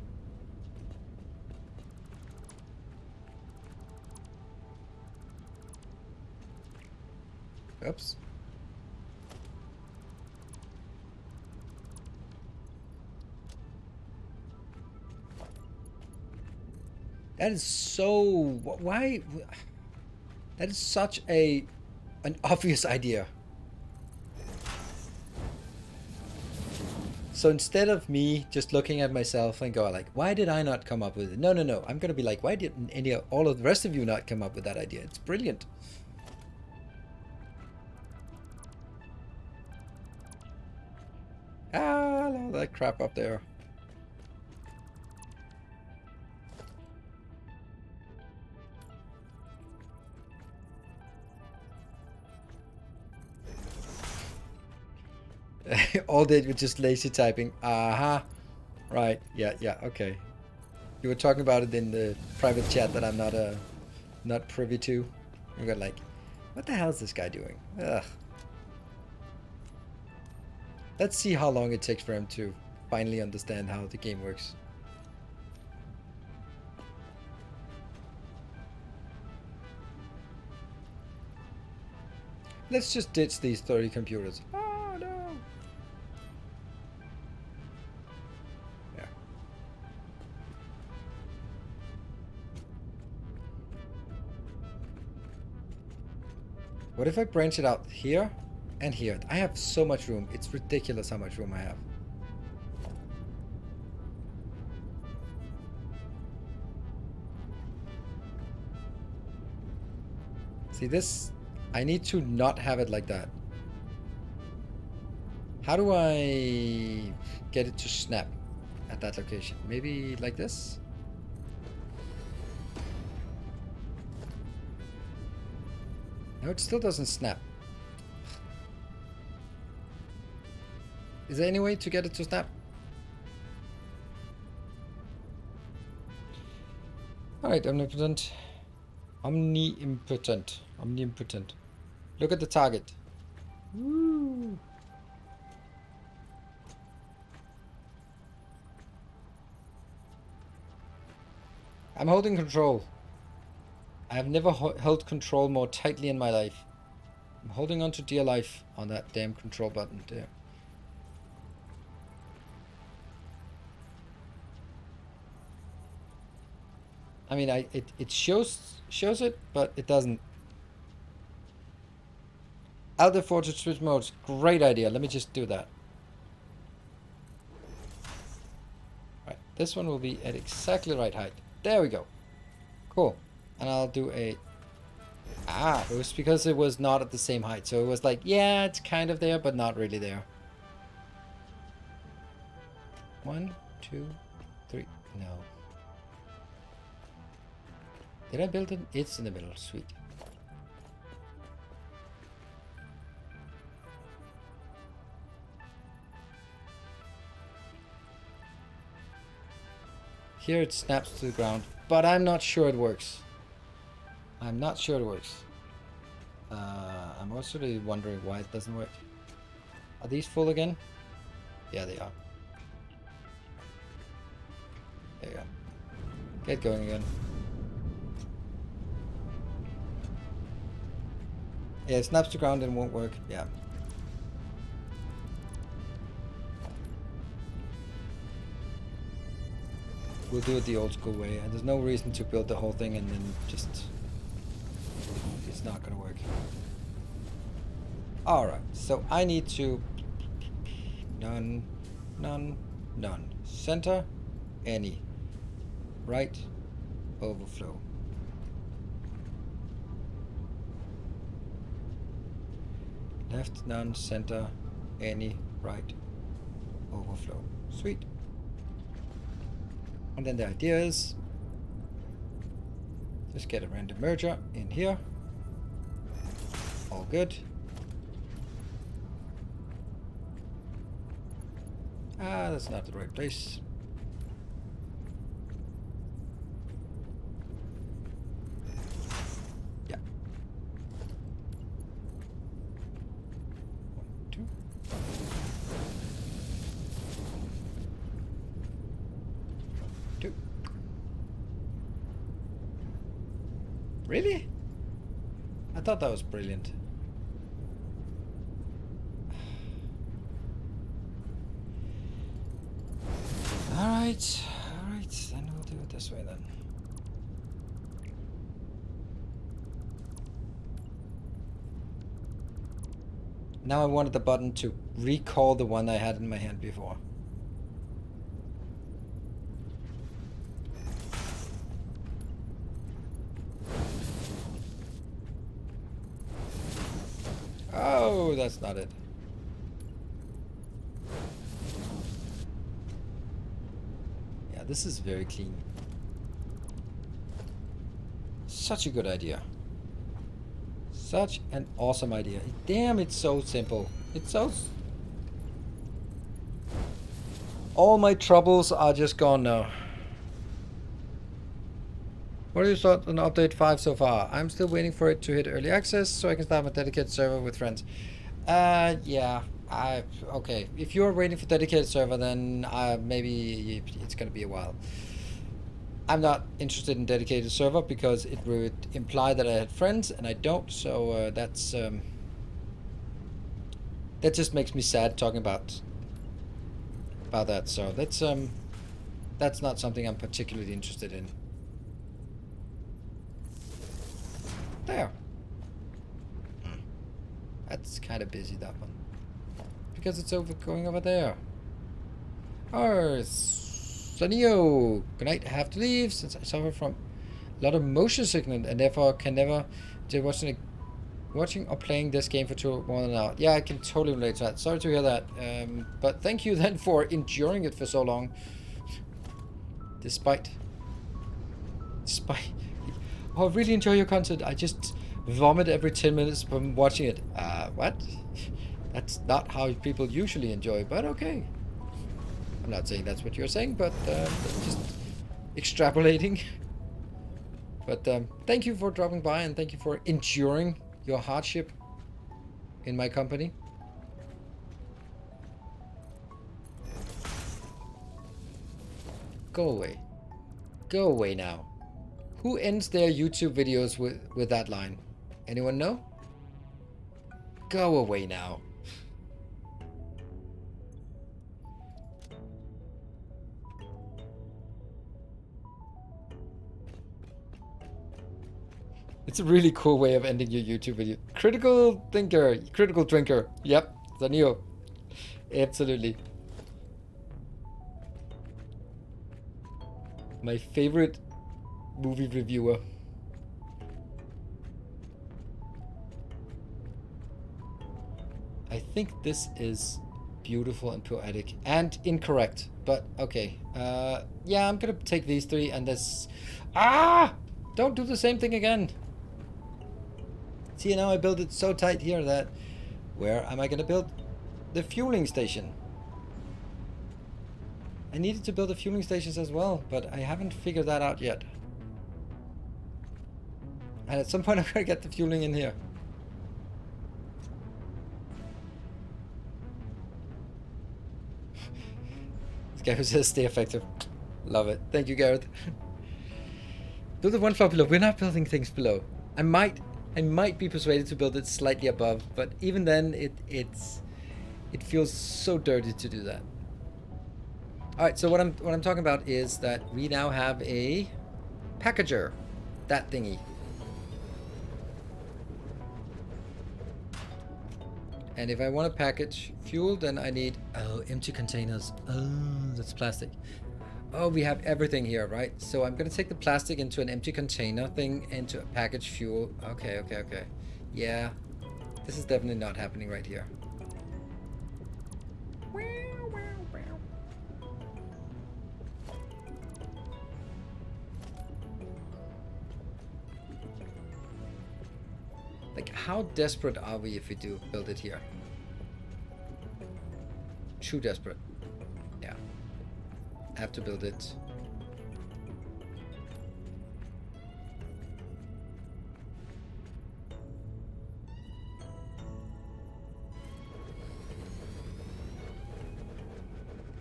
Oops. That is so... Why? That is such an obvious idea. So instead of me just looking at myself and go like, why did I not come up with it? No, no, no. I'm going to be like, why didn't all of the rest of you not come up with that idea? It's brilliant. Ah, all that crap up there. All day with just lazy typing. Aha. Right. Yeah, yeah, okay. You were talking about it in the private chat that I'm not privy to. You got like, what the hell is this guy doing? Ugh. Let's see how long it takes for him to finally understand how the game works. Let's just ditch these 30 computers. Oh no! Yeah. What if I branch it out here and here? I have so much room. It's ridiculous how much room I have. See this? I need to not have it like that. How do I get it to snap at that location? Maybe like this? No, it still doesn't snap. Is there any way to get it to snap? Alright, omnipotent. Omnipotent. Omnipotent. Look at the target. Woo! I'm holding control. I have never held control more tightly in my life. I'm holding on to dear life on that damn control button there. I mean, it shows it, but it doesn't. Alt F4 to switch modes. Great idea. Let me just do that. Right. This one will be at exactly the right height. There we go. Cool. And I'll do a... Ah, it was because it was not at the same height. So it was like, yeah, it's kind of there, but not really there. 1, 2, 3. No. Did I build it? It's in the middle. Sweet. Here it snaps to the ground, but I'm not sure it works. I'm not sure it works. I'm also really wondering why it doesn't work. Are these full again? Yeah, they are. There you go. Get going again. Yeah, it snaps to ground and won't work. Yeah. We'll do it the old school way, and there's no reason to build the whole thing and then just... It's not gonna work. Alright, so I need to... None, none, none. Center, any. Right, overflow. Left, none, center, any, right, overflow. Sweet. And then the idea is just get a random merger in here. All good. Ah, that's not the right place. Yeah. 1, 2. Really? I thought that was brilliant. Alright, then we'll do it this way then. Now I wanted the button to recall the one I had in my hand before. Oh, that's not it. Yeah, this is very clean. Such a good idea. Such an awesome idea. Damn, it's so simple. It's so... All my troubles are just gone now. What are your thoughts on update 5 so far? I'm still waiting for it to hit early access so I can start my dedicated server with friends. Yeah. Okay. If you're waiting for dedicated server, then maybe it's gonna be a while. I'm not interested in dedicated server because it would imply that I had friends and I don't. So that's that just makes me sad talking about that. So that's not something I'm particularly interested in. There. That's kind of busy, that one. Because it's going over there. Oh, Sunio. Good night. I have to leave since I suffer from a lot of motion sickness and therefore can never watch Watching or playing this game for more than an hour. Yeah, I can totally relate to that. Sorry to hear that. But thank you then for enduring it for so long. Despite... Oh, I really enjoy your content. I just vomit every 10 minutes from watching it. What? That's not how people usually enjoy, but okay. I'm not saying that's what you're saying, but just extrapolating. But thank you for dropping by, and thank you for enduring your hardship in my company. Go away. Go away now. Who ends their YouTube videos with that line? Anyone know? Go away now. It's a really cool way of ending your YouTube video. Critical thinker, critical drinker. Yep, Zanio. Absolutely. My favorite movie reviewer. I think this is beautiful and poetic and incorrect, but okay. Yeah, I'm gonna take these three and this. Don't do the same thing again. See, now I built it so tight here that where am I gonna build the fueling station? I needed to build the fueling stations as well, but I haven't figured that out yet. And at some point I'm gonna get the fueling in here. This guy who says stay effective. Love it. Thank you, Gareth. Build the one floor below. We're not building things below. I might be persuaded to build it slightly above, but even then it feels so dirty to do that. Alright, so what I'm talking about is that we now have a packager. That thingy. And if I want to package fuel, then I need... Oh, empty containers. Oh, that's plastic. Oh, we have everything here, right? So I'm going to take the plastic into an empty container thing, into a package fuel. Okay. Yeah. This is definitely not happening right here. Like, how desperate are we if we do build it here? Too desperate. Yeah. I have to build it.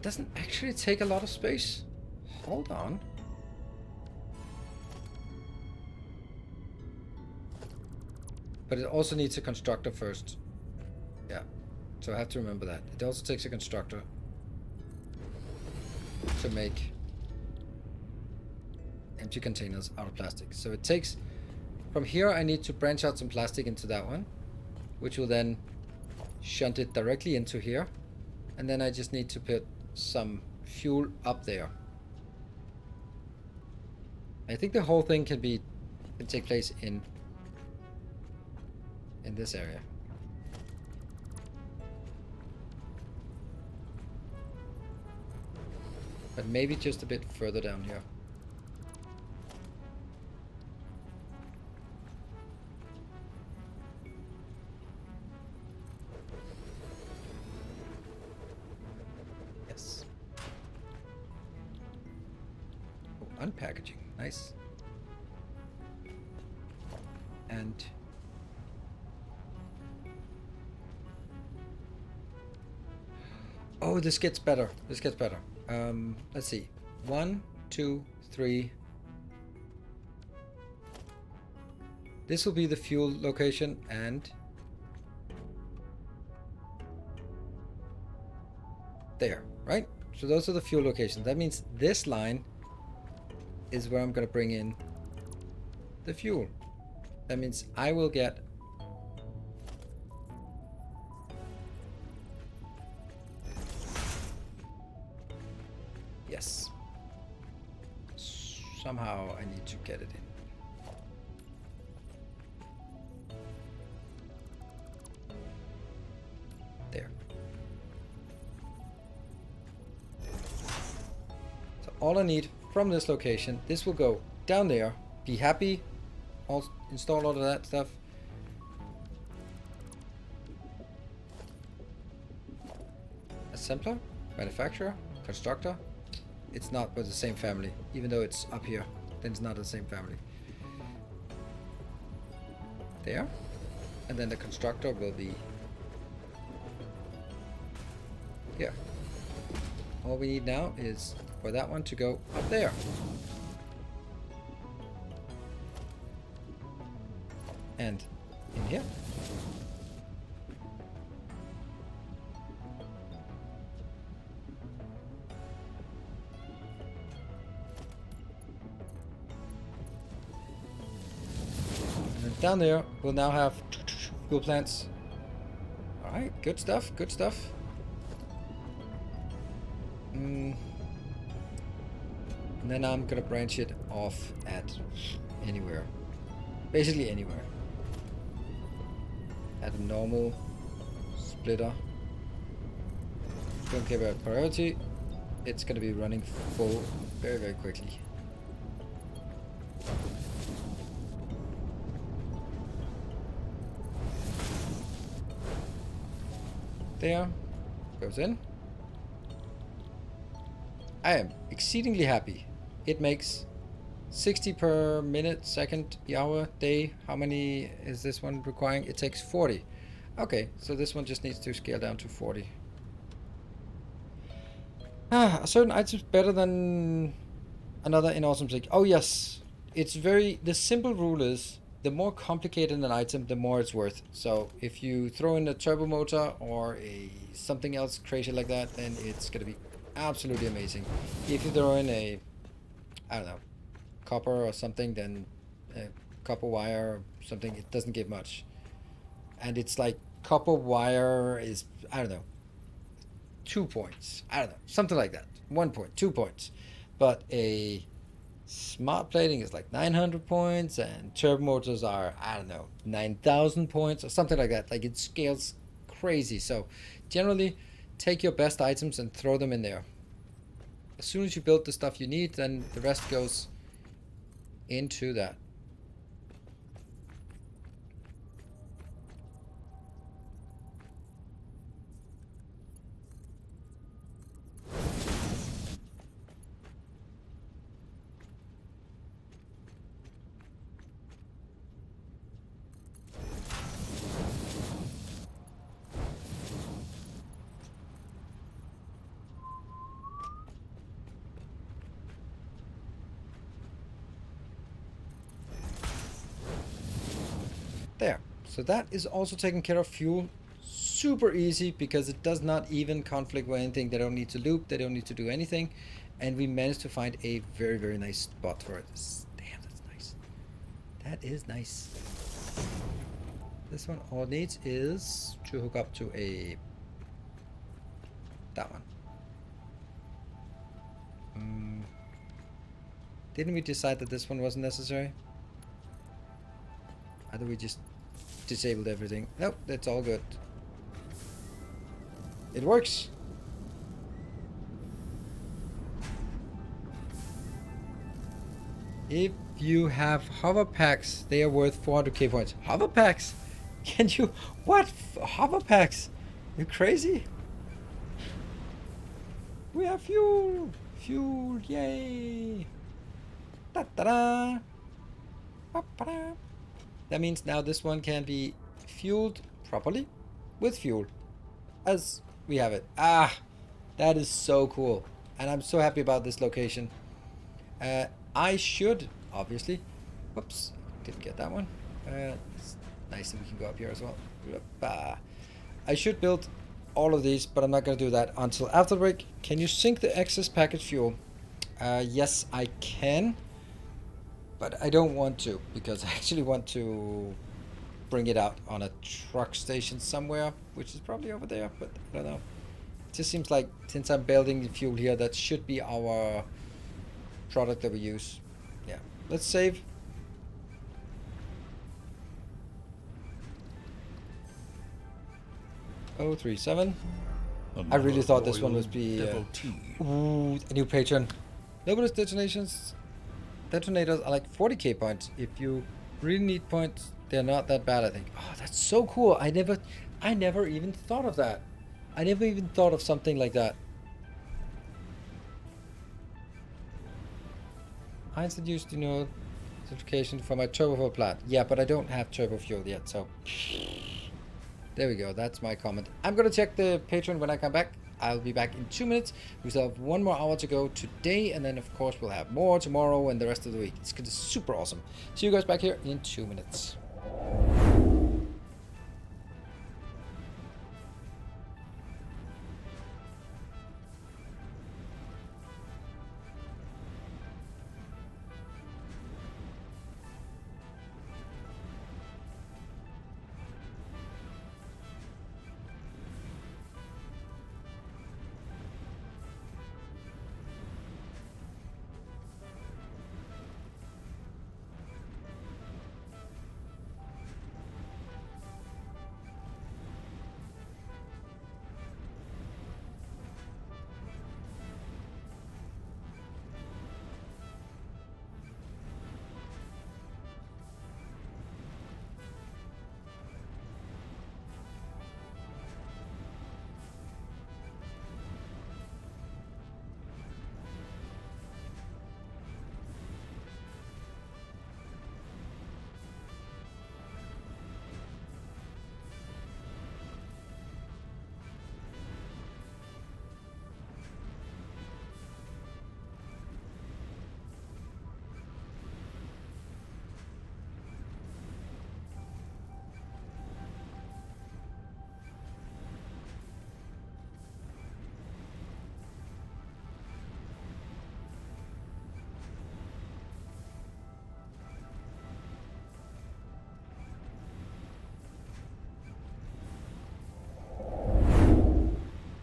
Doesn't actually take a lot of space. Hold on. But it also needs a constructor first. Yeah. So I have to remember that. It also takes a constructor to make empty containers out of plastic. So it takes... From here I need to branch out some plastic into that one, which will then shunt it directly into here. And then I just need to put some fuel up there. I think the whole thing can take place in this area. But maybe just a bit further down here. Yes. Oh, unpackaging. Nice. And oh, this gets better. This gets better. Let's see. 1, 2, 3. This will be the fuel location, and there, right? So those are the fuel locations. That means this line is where I'm going to bring in the fuel. That means I will get yes. Somehow I need to get it in. all I need from this location. This will go down there. Be happy. Install all of that stuff. Assembler, manufacturer, constructor. It's not with the same family, even though it's up here. Then it's not the same family. There, and then the constructor will be here. All we need now is for that one to go up there. And in here. Down there, we'll now have fuel plants. Alright, good stuff, good stuff. And then I'm gonna branch it off at anywhere. Basically anywhere. At a normal splitter. Don't care about priority. It's gonna be running full very, very quickly. There, goes in. I am exceedingly happy. It makes 60 per minute, second, hour, day. How many is this one requiring? It takes 40. Okay, so this one just needs to scale down to 40. A certain item's better than another in Awesome Sig. Oh yes, it's very, the simple rule is the more complicated an item, the more it's worth. So if you throw in a turbo motor or something else crazy like that, then it's gonna be absolutely amazing. If you throw in a, I don't know, copper or something, then copper wire or something, it doesn't give much. And it's like copper wire is, I don't know, 2 points. I don't know, something like that. 1 point, 2 points. But a smart plating is like 900 points, and turbo motors are, I don't know, 9,000 points or something like that. Like, it scales crazy. So generally, take your best items and throw them in there. As soon as you build the stuff you need, then the rest goes into that. There. So that is also taking care of fuel. Super easy, because it does not even conflict with anything. They don't need to loop. They don't need to do anything. And we managed to find a very, very nice spot for it. Damn, that's nice. That is nice. This one, all it needs is to hook up to that one. Didn't we decide that this one wasn't necessary? Either we just disabled everything. Nope, that's all good. It works. If you have hover packs, they are worth 400k points. Hover packs? Can you? What? Hover packs? You crazy? We have fuel! Fuel! Yay! Da da da! Ba, ba, da. That means now this one can be fueled properly with fuel, as we have it. Ah, that is so cool. And I'm so happy about this location. I should, obviously, whoops, didn't get that one. It's nice that we can go up here as well. I should build all of these, but I'm not going to do that until after the break. Can you sink the excess package fuel? Yes, I can. But I don't want to, because I actually want to bring it out on a truck station somewhere, which is probably over there, but I don't know. It just seems like, since I'm building the fuel here, that should be our product that we use. Yeah, let's save. Oh, 37. I really thought this one would be ooh, a new patron. Low detonators are like 40k points. If you really need points, they're not that bad, I think. Oh, that's so cool. I never even thought of that. I never even thought of something like that. I introduced, certification for my turbo fuel plant. Yeah, but I don't have turbo fuel yet, so there we go. That's my comment. I'm gonna check the Patreon when I come back. I'll be back in 2 minutes. We still have 1 more hour to go today, and then of course we'll have more tomorrow and the rest of the week. It's gonna be super awesome. See you guys back here in 2 minutes.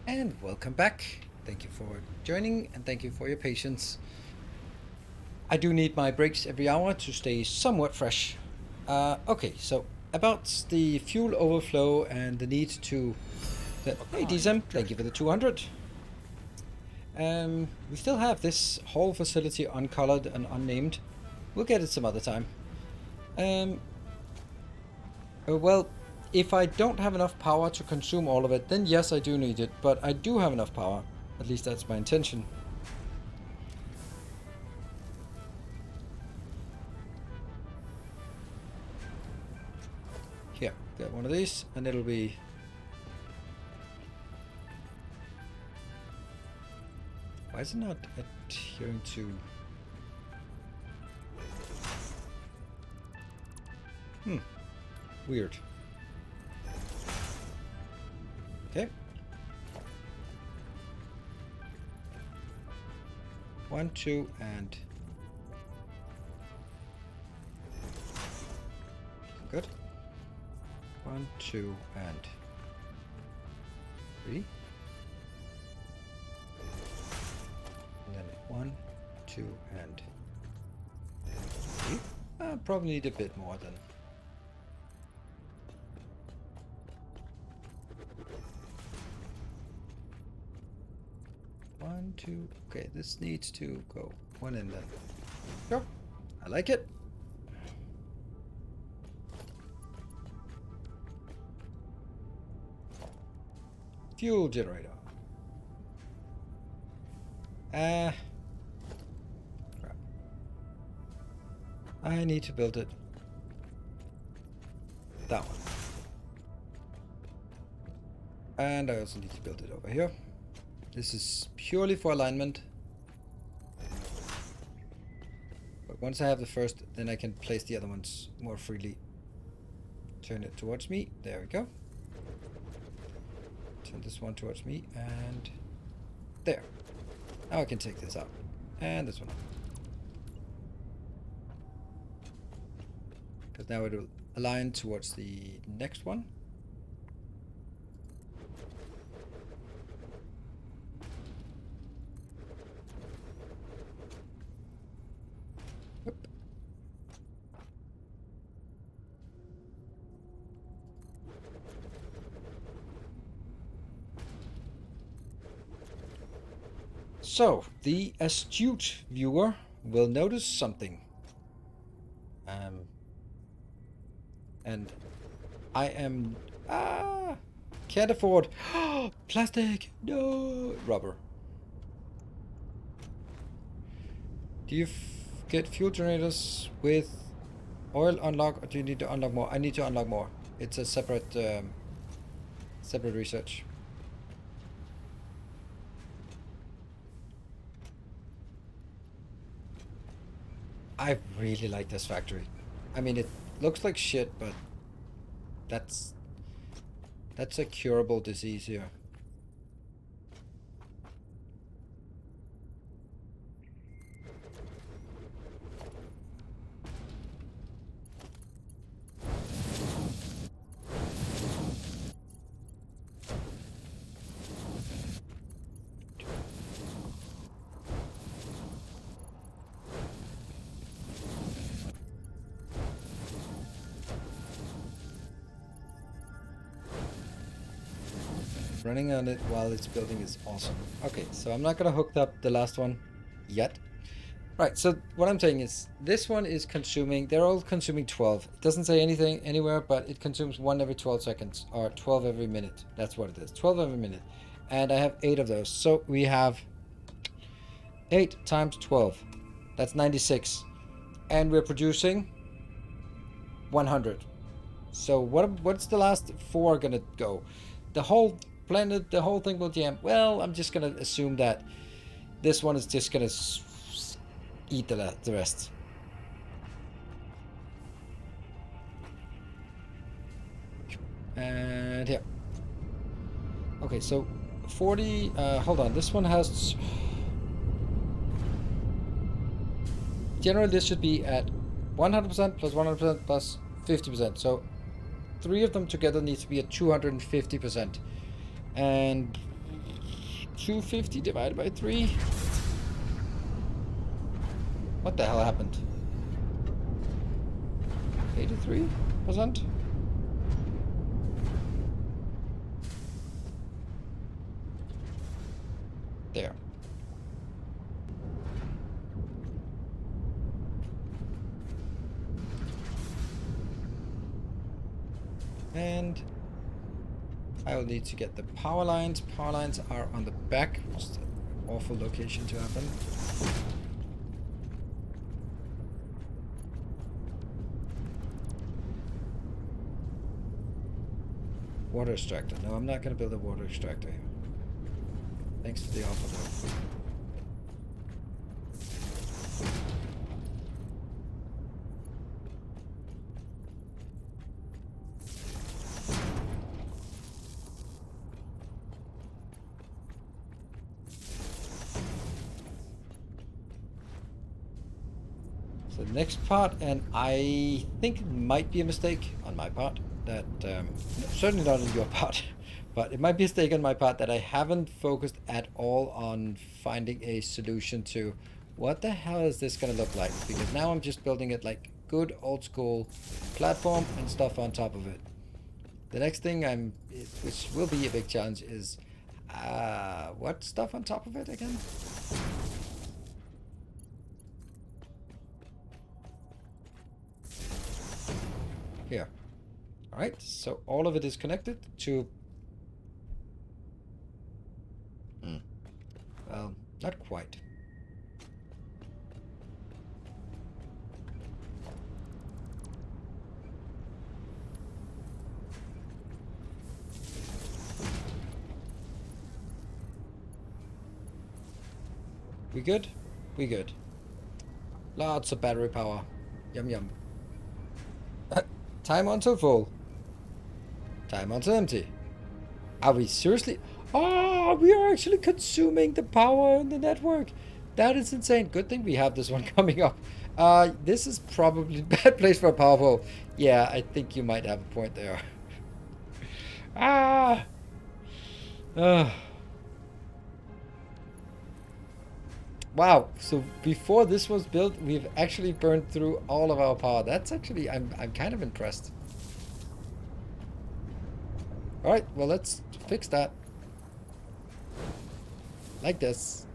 And welcome back. Thank you for joining and thank you for your patience. I do need my breaks every hour to stay somewhat fresh. Okay, so about the fuel overflow and the need to... Hey DSM, thank you for the 200. We still have this whole facility uncolored and unnamed. We'll get it some other time. Well, if I don't have enough power to consume all of it, then yes, I do need it. But I do have enough power. At least that's my intention. Here, get one of these, and it'll be... Why is it not adhering to... Weird. Okay. 1, 2, and... Good. 1, 2, and 3. And then 1, 2, and 3. I probably need a bit more than... One, two. Okay, this needs to go one in then. Sure, I like it. Fuel generator. Crap. I need to build it. That one. And I also need to build it over here. This is purely for alignment. But once I have the first, then I can place the other ones more freely. Turn it towards me. There we go. Turn this one towards me, and there. Now I can take this out. And this one. Because now it will align towards the next one. So, the astute viewer will notice something. And I am... can't afford... Plastic! No! Rubber. Do you get fuel generators with oil unlock, or do you need to unlock more? I need to unlock more. It's a separate separate research. I really like this factory. I mean, it looks like shit, but that's a curable disease here. Running on it while it's building is awesome. Okay, so I'm not gonna hook up the last one yet. Right, so what I'm saying is this one is consuming, they're all consuming 12. It doesn't say anything anywhere, but it consumes 1 every 12 seconds, or 12 every minute. That's what it is, 12 every minute. And I have 8 of those. So we have 8 times 12. That's 96. And we're producing 100. So what's the last 4 gonna go? The whole planet, the whole thing will jam. Well, I'm just gonna assume that this one is just gonna eat the rest. And here. Okay, so 40, hold on, this one has... Generally, this should be at 100% plus 100% plus 50%. So 3 of them together needs to be at 250%. And 250 divided by 3. What the hell happened? 83%? There. And I will need to get the power lines. Power lines are on the back. Just an awful location to have them. Water extractor. No, I'm not going to build a water extractor here. Thanks for the offer, though. So the next part, and I think it might be a mistake on my part, that, certainly not on your part, but it might be a mistake on my part that I haven't focused at all on finding a solution to what the hell is this going to look like, because now I'm just building it like good old school platform and stuff on top of it. The next thing which will be a big challenge, is what stuff on top of it again? Here. Alright, so all of it is connected to... well, not quite. We good? We good. Lots of battery power. Yum yum. Time until full. Time until empty. Are we seriously? Oh, we are actually consuming the power in the network. That is insane. Good thing we have this one coming up. This is probably a bad place for a power pole. Yeah, I think you might have a point there. Wow, so before this was built, we've actually burned through all of our power. That's actually, I'm kind of impressed. Alright, well, let's fix that. Like this.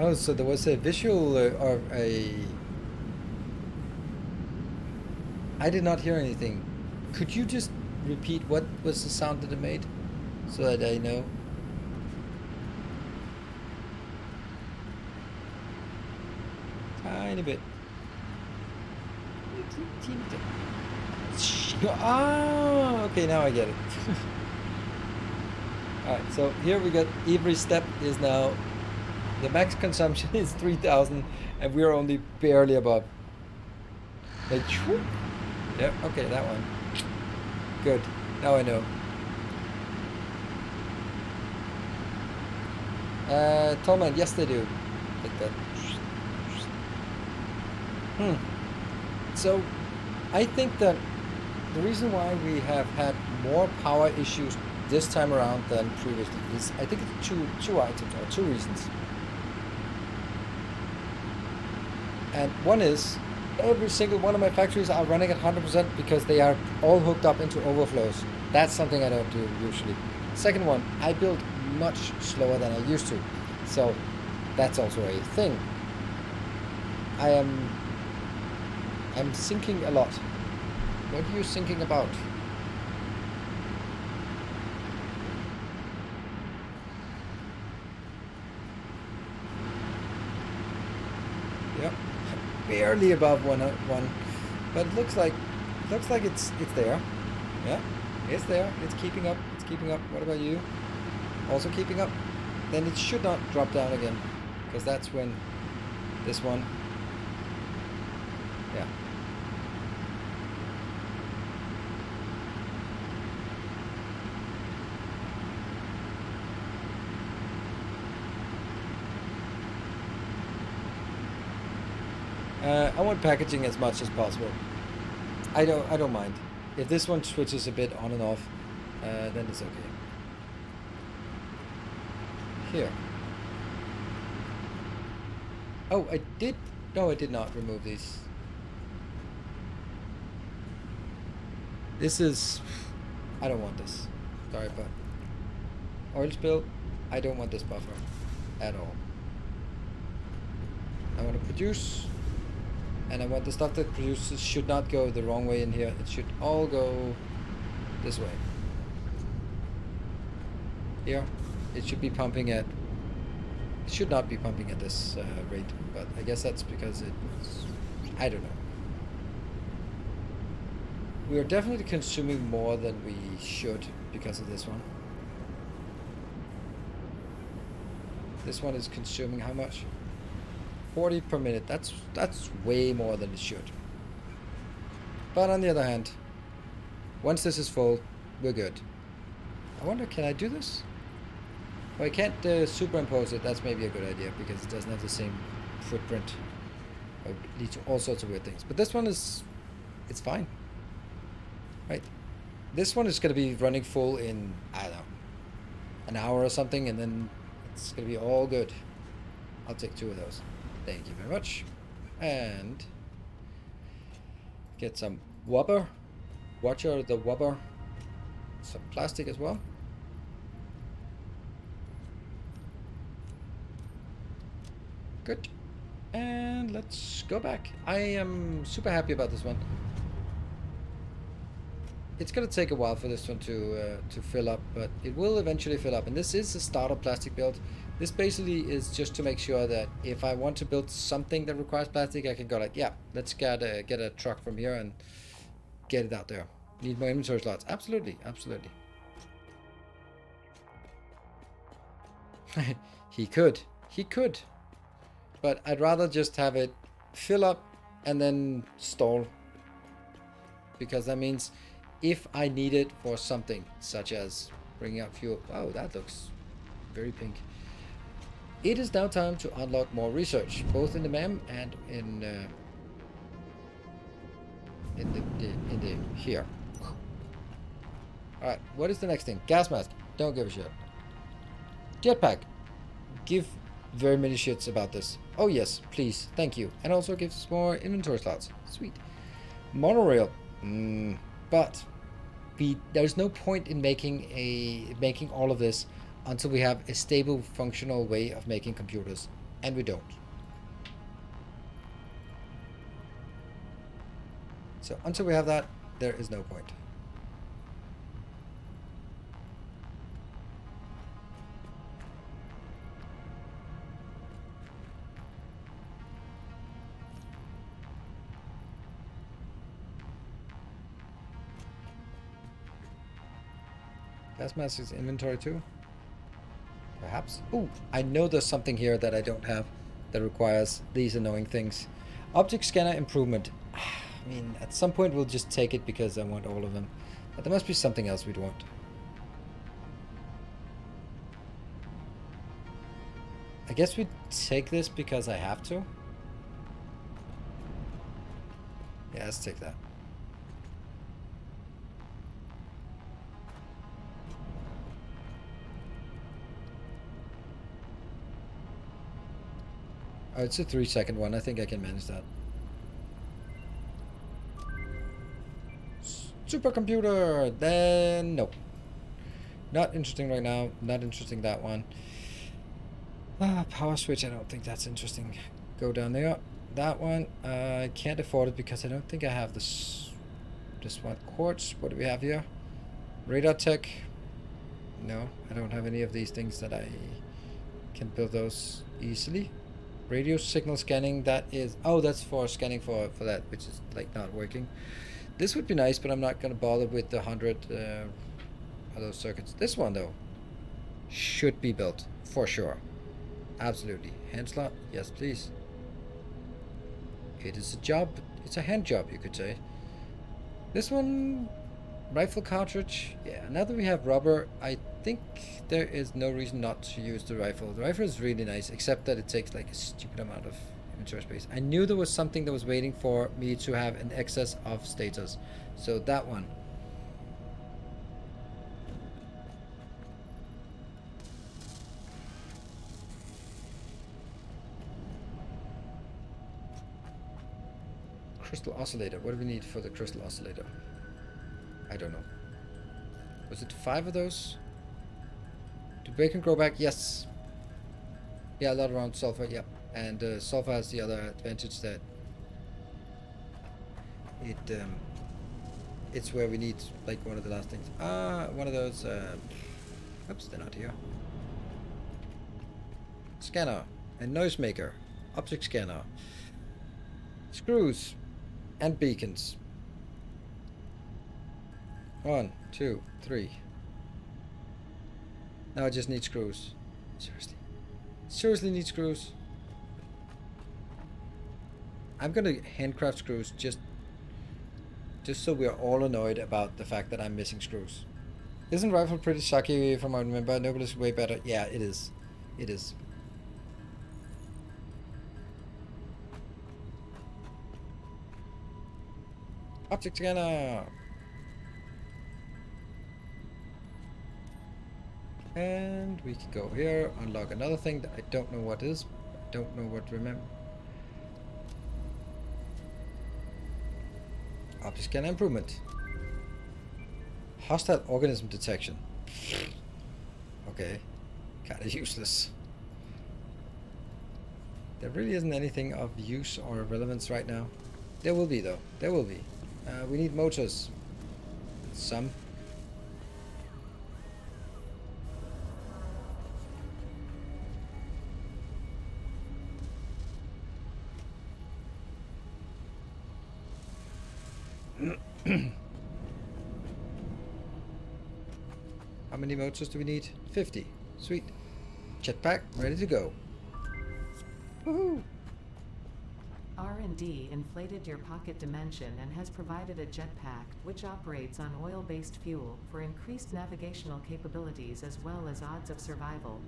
Oh, so there was a visual or a... I did not hear anything. Could you just repeat what was the sound that it made? So that I know. Tiny bit. Ah, okay, now I get it. Alright, so here we got every step is now, the max consumption is 3,000 and we're only barely above. Like, whoop. Yep, okay, that one. Good, now I know. Tallman, yes they do. Like that. So, I think that the reason why we have had more power issues this time around than previously is, I think it's two items or two reasons. And one is, every single one of my factories are running at 100% because they are all hooked up into overflows. That's something I don't do usually. Second one, I build much slower than I used to. So that's also a thing. I'm thinking a lot. What are you thinking about? Yep, barely above one, but it looks like it's there. Yeah, it's there. It's keeping up. It's keeping up. What about you? Also keeping up? Then it should not drop down again, because that's when this one. Yeah. I want packaging as much as possible. I don't mind. If this one switches a bit on and off, then it's okay. Here. Oh, I did. No, I did not remove these. This is. I don't want this. Sorry, but oil spill. I don't want this buffer at all. I want to produce. And I want the stuff that produces should not go the wrong way in here. It should all go this way. Here, it should be pumping at... It should not be pumping at this rate, but I guess that's because it's... I don't know. We are definitely consuming more than we should because of this one. This one is consuming how much? 40 per minute. That's way more than it should. But on the other hand, once this is full, we're good. I wonder, can I do this? Well, I can't superimpose it. That's maybe a good idea because it doesn't have the same footprint. It would lead to all sorts of weird things. But this one is, it's fine. Right? This one is going to be running full in, I don't know, an hour or something, and then it's going to be all good. I'll take 2 of those. Thank you very much. And get some rubber. Watcher the rubber. Some plastic as well. Good. And let's go back. I am super happy about this one. It's gonna take a while for this one to fill up, but it will eventually fill up. And this is a starter plastic build. This basically is just to make sure that if I want to build something that requires plastic, I can go like, yeah, let's get a truck from here and get it out there. Need more inventory slots. Absolutely, absolutely. He could. But I'd rather just have it fill up and then stall. Because that means if I need it for something, such as bringing out fuel. Oh, that looks very pink. It is now time to unlock more research, both in the MEM and in the here. All right, what is the next thing? Gas mask. Don't give a shit. Jetpack. Give very many shits about this. Oh yes, please, thank you. And also gives more inventory slots. Sweet. Monorail. But there's no point in making all of this until we have a stable, functional way of making computers. And we don't. So until we have that, there is no point. Gas mask is inventory too? Perhaps? Ooh, I know there's something here that I don't have that requires these annoying things. Object scanner improvement. I mean, at some point we'll just take it because I want all of them. But there must be something else we'd want. I guess we take this because I have to. Yeah, let's take that. Oh, it's a 3-second one. I think I can manage that. Supercomputer! Then no. Not interesting right now. Not interesting that one. Power switch. I don't think that's interesting. Go down there. That one. I can't afford it because I don't think I have this one. Quartz. What do we have here? Radar tech. No, I don't have any of these things that I can build those easily. Radio signal scanning, that is... Oh, that's for scanning for that, which is like not working. This would be nice, but I'm not going to bother with the 100 of those circuits. This one, though, should be built, for sure. Absolutely. Hand slot? Yes, please. It is a job. It's a hand job, you could say. This one... Rifle cartridge. Yeah, now that we have rubber, I think there is no reason not to use the rifle. The rifle is really nice, except that it takes like a stupid amount of inventory space. I knew there was something that was waiting for me to have an excess of status. So that one. Crystal oscillator. What do we need for the crystal oscillator? I don't know. Was it 5 of those? Do bacon grow back? Yes. Yeah, a lot around sulfur, yeah. And sulfur has the other advantage that it's where we need like one of the last things. One of those oops, they're not here. Scanner and noisemaker. Object scanner. Screws and beacons. 1, 2, 3. Now I just need screws. Seriously. Seriously need screws. I'm gonna handcraft screws just so we are all annoyed about the fact that I'm missing screws. Isn't rifle pretty sucky from what I remember? Noble is way better. Yeah, it is. It is. Object scanner. And we can go here, unlock another thing that I don't know what is. Don't know what to remember. Object scanner improvement. Hostile organism detection. Okay. Kinda useless. There really isn't anything of use or relevance right now. There will be though. There will be. We need motors. Some. How many motors do we need? 50. Sweet. Jetpack ready to go. Woohoo! R&D inflated your pocket dimension and has provided a jetpack, which operates on oil-based fuel, for increased navigational capabilities as well as odds of survival.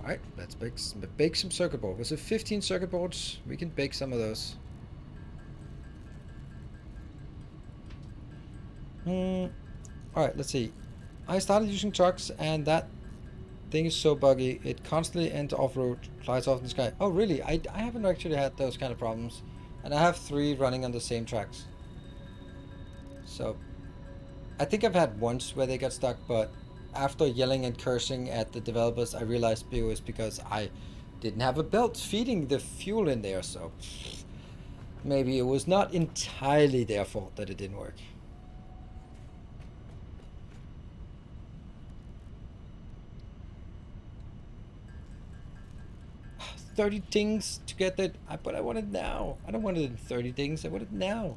Alright, let's bake some circuit board. Was it 15 circuit boards? We can bake some of those. Alright, let's see. I started using trucks and that thing is so buggy. It constantly ends off-road, flies off in the sky. Oh really? I haven't actually had those kind of problems. And I have 3 running on the same tracks. So, I think I've had once where they got stuck, but after yelling and cursing at the developers, I realized it was because I didn't have a belt feeding the fuel in there, so maybe it was not entirely their fault that it didn't work. 30 dings to get that, but I want it now. I don't want it in 30 dings, I want it now.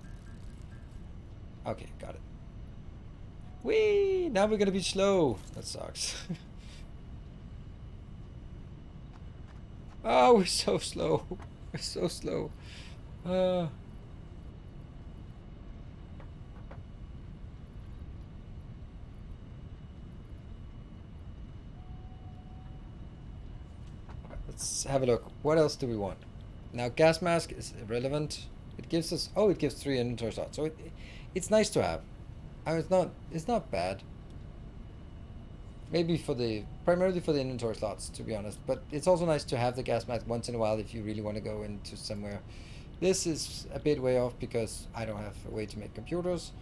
Okay, got it. Whee! Now we're gonna be slow. That sucks. Oh, we're so slow. We're so slow. Let's have a look. What else do we want? Now, gas mask is irrelevant. It gives us... Oh, it gives 3 inventory slots. So it's nice to have. It's not bad. Maybe primarily for the inventory slots, to be honest. But it's also nice to have the gas mask once in a while if you really want to go into somewhere. This is a bit way off because I don't have a way to make computers.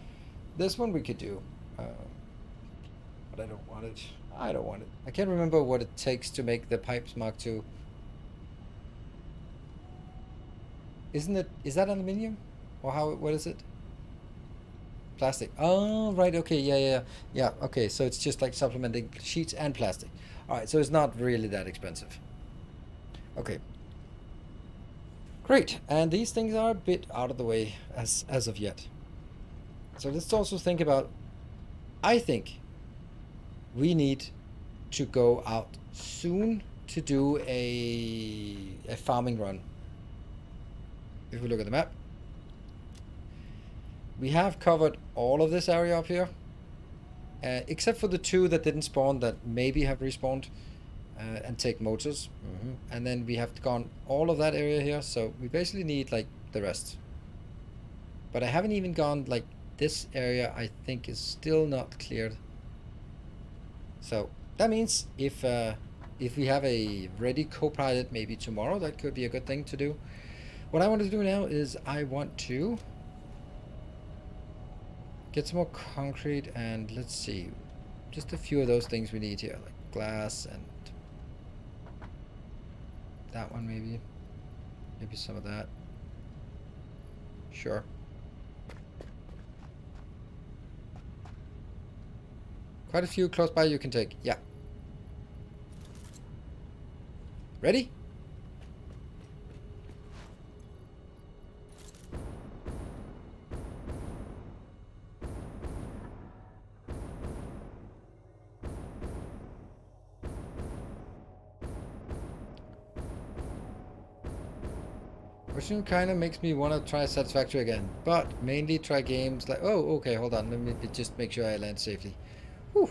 This one we could do. But I don't want it. I don't want it. I can't remember what it takes to make the pipes Mark II. Isn't it? Is that aluminium? Or what is it? Plastic. Oh, right. Okay. Yeah. Okay. So it's just like supplementing sheets and plastic. All right. So it's not really that expensive. Okay. Great. And these things are a bit out of the way as of yet. So let's also think about, I think we need to go out soon to do a farming run. If we look at the map, we have covered all of this area up here, except for the 2 that didn't spawn that maybe have respawned and take motors. And then we have gone all of that area here, so we basically need like the rest. But I haven't even gone like this area. I think is still not cleared. So that means if we have a ready co-pilot maybe tomorrow, that could be a good thing to do. What I want to do now is I want to get some more concrete, and let's see, just a few of those things we need here, like glass and that one maybe some of that. Sure. Quite a few close by you can take. Yeah. Ready? Which kind of makes me want to try Satisfactory again, but mainly try games like... Oh, okay, hold on. Let me just make sure I land safely. Whew.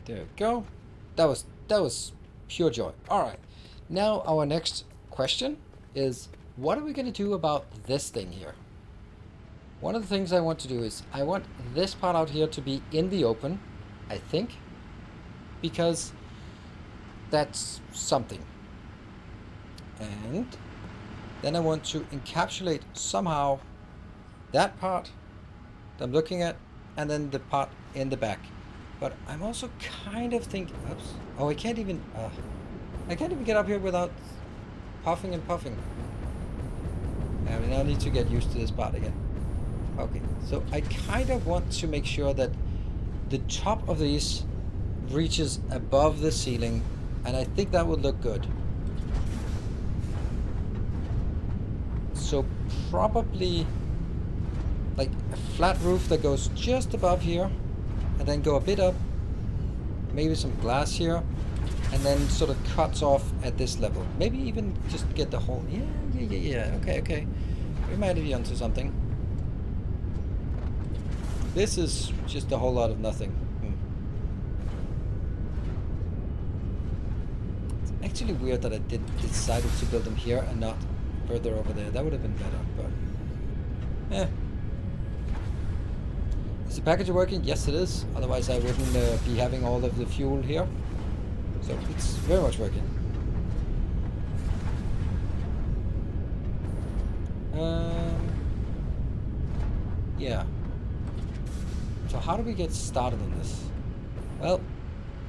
There we go. That was pure joy. All right. Now our next question is, what are we going to do about this thing here? One of the things I want to do is I want this part out here to be in the open, I think, because that's something. And then I want to encapsulate somehow that part that I'm looking at, and then the part in the back. But I'm also kind of thinking, oops, oh, I can't even get up here without puffing and puffing. I mean, I need to get used to this part again. Okay, so I kind of want to make sure that the top of these reaches above the ceiling, and I think that would look good. So probably like a flat roof that goes just above here, and then go a bit up, maybe some glass here, and then sort of cuts off at this level. Maybe even just get the whole... Yeah. Okay. We might be onto something. This is just a whole lot of nothing. It's actually weird that I decided to build them here and not further over there. That would have been better, but... the packager working? Yes, it is. Otherwise, I wouldn't be having all of the fuel here. So it's very much working. Yeah. So how do we get started on this? Well,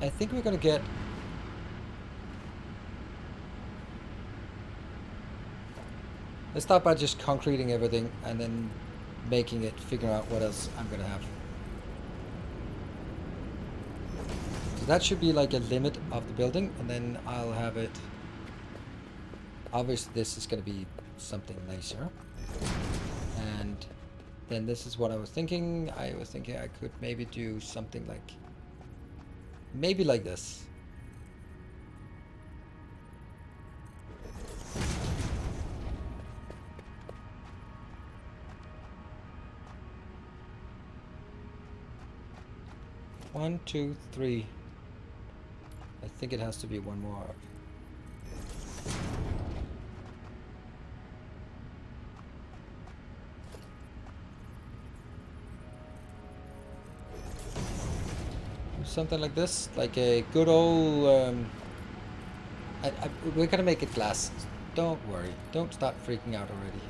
I think we're gonna get... Let's start by just concreting everything and then making it, figuring out what else I'm gonna have. So that should be like a limit of the building, and then I'll have it... Obviously this is gonna be something nicer. And then this is what I was thinking. I was thinking I could maybe do something like... Maybe like this. One, two, three. I think it has to be one more. Something like this, like a good old... we're gonna make it glass. Don't worry. Don't start freaking out already.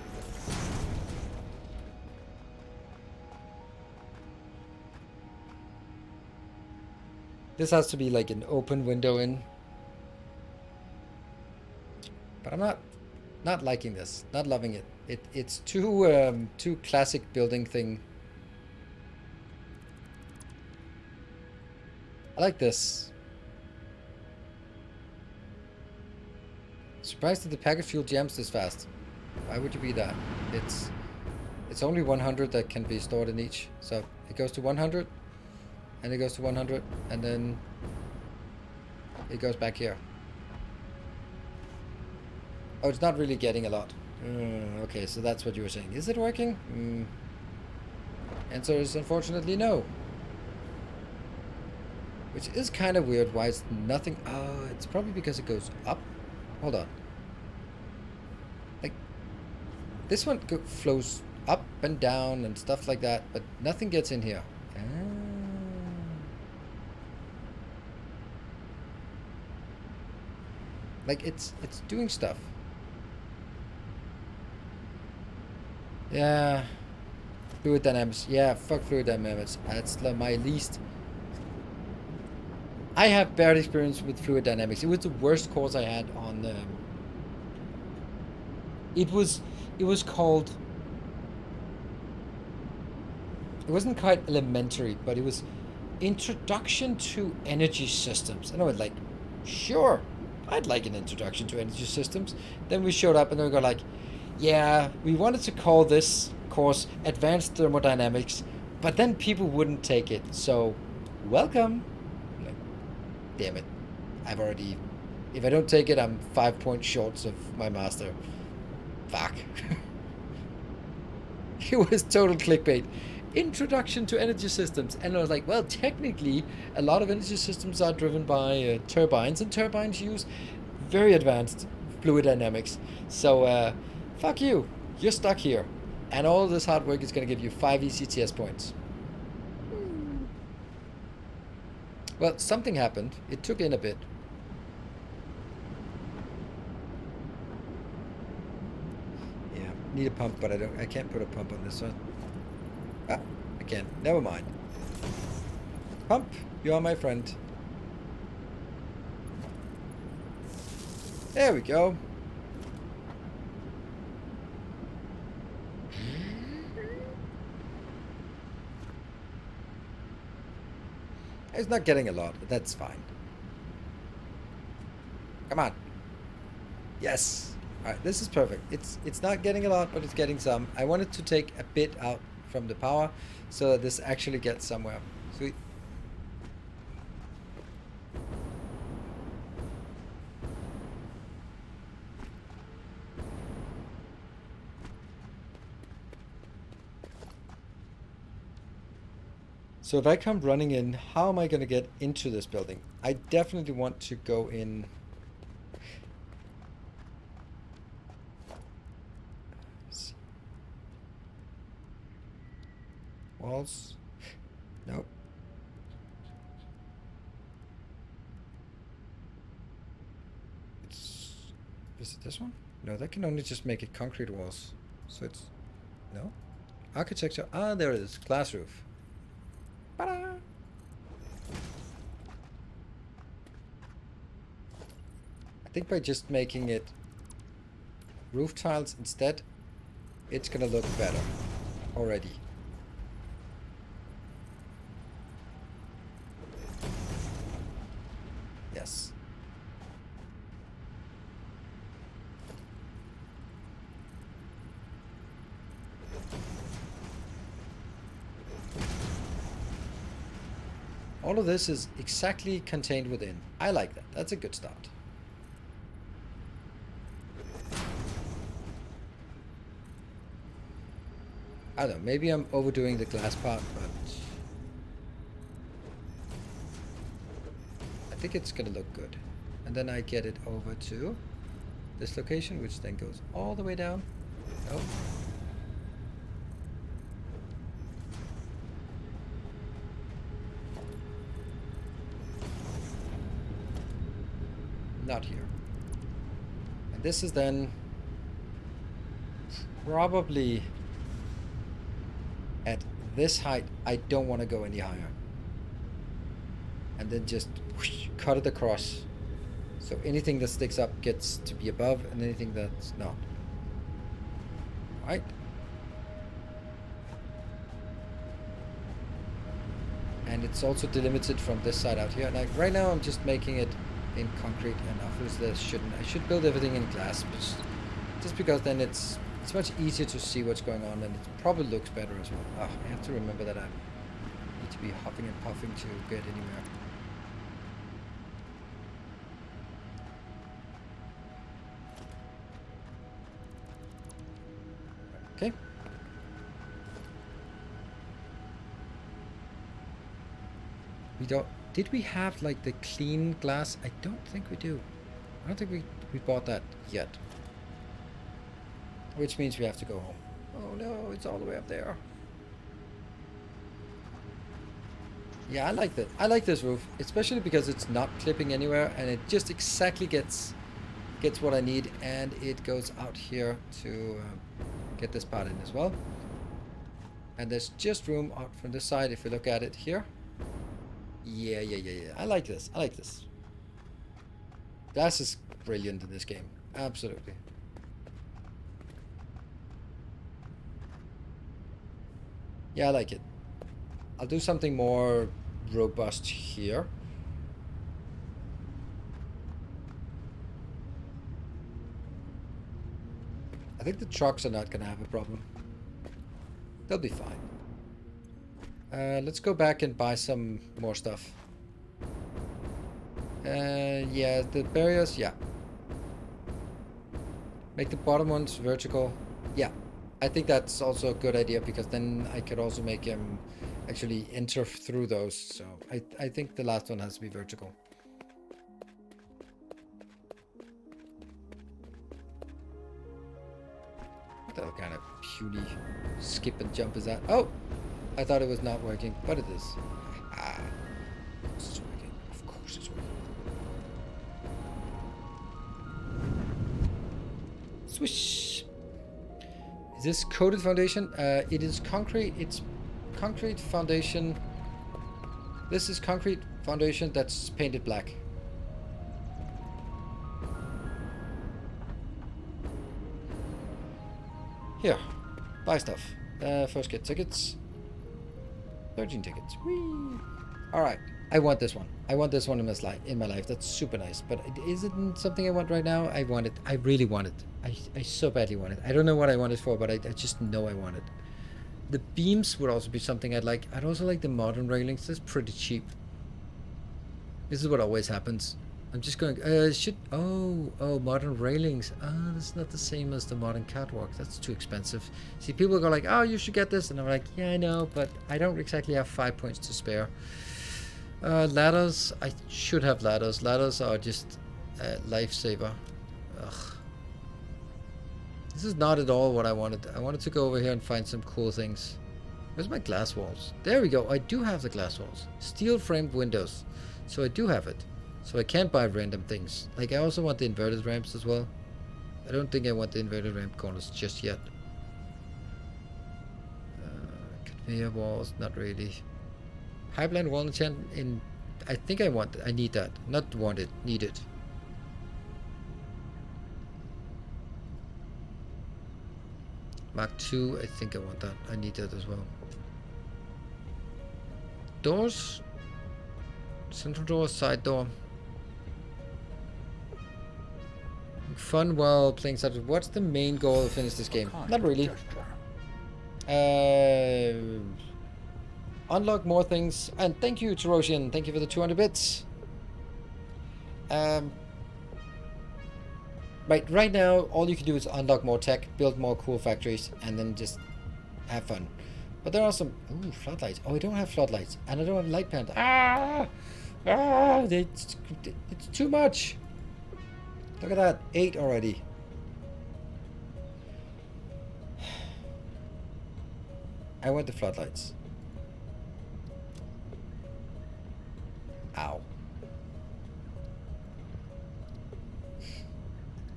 This has to be like an open window in. But I'm not liking this. Not loving it. It's too classic building thing. I like this. Surprised that the packet fuel jams this fast. Why would you be that? It's only 100 that can be stored in each. So it goes to 100, and it goes to 100, and then it goes back here. Oh, it's not really getting a lot. Okay, so that's what you were saying. Is it working? Answer is unfortunately no. Which is kind of weird. Why is nothing... Oh, it's probably because it goes up. Hold on. Like, this one flows up and down and stuff like that, but nothing gets in here. Like, it's doing stuff. Yeah. Fluid dynamics. Yeah, fuck fluid dynamics. That's my least... I have bad experience with fluid dynamics. It was the worst course I had on... It was called... It wasn't quite elementary, but it was Introduction to Energy Systems. And I was like, sure, I'd like an introduction to energy systems. Then we showed up and they were like, yeah, we wanted to call this course Advanced Thermodynamics, but then people wouldn't take it. So, welcome. I'm like, damn it. I've already... If I don't take it, I'm 5 points short of my master. Fuck. It was total clickbait. Introduction to energy systems. And I was like, well, technically, a lot of energy systems are driven by turbines, and turbines use very advanced fluid dynamics. So, fuck you. You're stuck here. And all this hard work is going to give you 5 ECTS points. Well, something happened. It took in a bit. Yeah, need a pump, but I can't put a pump on this one. Ah, I can't. Never mind. Pump, you are my friend. There we go. It's not getting a lot, but that's fine. Come on. Yes. Alright, this is perfect. It's not getting a lot, but it's getting some. I wanted to take a bit out from the power so that this actually gets somewhere. Sweet. So if I come running in, how am I going to get into this building? I definitely want to go in... Walls. Nope. Is it this one? No, that can only just make it concrete walls. So it's... No? Architecture. Ah, there it is. Glass roof. Ta-da! I think by just making it roof tiles instead, it's gonna look better already. Yes. All of this is exactly contained within. I like that. That's a good start. I don't know, maybe I'm overdoing the glass part, but I think it's gonna look good. And then I get it over to this location, which then goes all the way down. Nope. Not here. And this is then probably at this height. I don't want to go any higher. And then just whoosh, cut it across. So anything that sticks up gets to be above, and anything that's not. Right? And it's also delimited from this side out here. Like right now I'm just making it in concrete, and obviously I should build everything in glass, just because then it's much easier to see what's going on, and it probably looks better as well. Oh, I have to remember that I need to be huffing and puffing to get anywhere. Okay. We don't... Did we have like the clean glass? I don't think we do. I don't think we bought that yet. Which means we have to go home. Oh no, it's all the way up there. Yeah, I like that. I like this roof, especially because it's not clipping anywhere, and it just exactly gets what I need, and it goes out here to get this part in as well. And there's just room out from this side if we look at it here. Yeah. I like this. I like this. Glass is brilliant in this game. Absolutely. Yeah, I like it. I'll do something more robust here. I think the trucks are not going to have a problem. They'll be fine. Let's go back and buy some more stuff. Yeah, the barriers, yeah. Make the bottom ones vertical. Yeah, I think that's also a good idea, because then I could also make him actually enter through those. So I think the last one has to be vertical. What kind of puny skip and jump is that? Oh! I thought it was not working, but it is. Ah, it's working. Of course it's working. Swish! Is this coated foundation? It is concrete. It's concrete foundation. This is concrete foundation that's painted black. Here, buy stuff. First get tickets. 13 tickets. Whee! Alright, I want this one. I want this one in my life. That's super nice. But it isn't something I want right now. I want it. I really want it. I so badly want it. I don't know what I want it for, but I just know I want it. The beams would also be something I'd like. I'd also like the modern railings. That's pretty cheap. This is what always happens. I'm just going, modern railings. That's not the same as the modern catwalk. That's too expensive. See, people go like, oh, you should get this. And I'm like, yeah, I know, but I don't exactly have 5 points to spare. Ladders, I should have ladders. Ladders are just a lifesaver. Ugh. This is not at all what I wanted. I wanted to go over here and find some cool things. Where's my glass walls? There we go. I do have the glass walls. Steel framed windows. So I do have it. So I can't buy random things. Like I also want the inverted ramps as well. I don't think I want the inverted ramp corners just yet. Conveyor walls, not really. Pipeline wall enchant in. I think I need that. Not want it, need it. Mark 2, I think I want that. I need that as well. Doors. Central door, side door. Fun while playing Satisfactory. What's the main goal to finish this game? Not really. Unlock more things. And thank you, Terosian. Thank you for the 200 bits. Right now, all you can do is unlock more tech, build more cool factories, and then just have fun. But there are some... Ooh, floodlights. Oh, I don't have floodlights. And I don't have light panda. It's too much. Look at that. 8 already. I want the floodlights. Ow.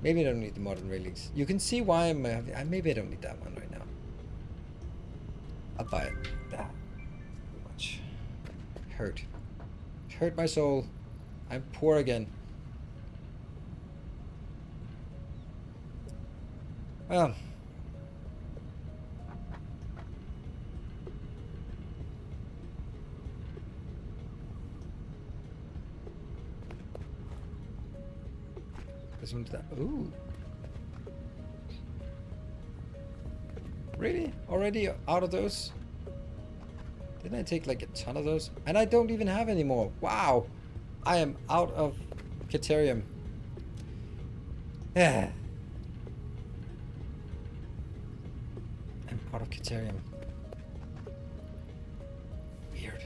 Maybe I don't need the modern railings. You can see why I'm... maybe I don't need that one right now. I'll buy it. Ah, too much. Hurt. Hurt my soul. I'm poor again. Well. This one's that. Ooh. Really? Already out of those? Didn't I take like a ton of those? And I don't even have any more. Wow. I am out of Caterium. Yeah. I'm out of Caterium. Weird.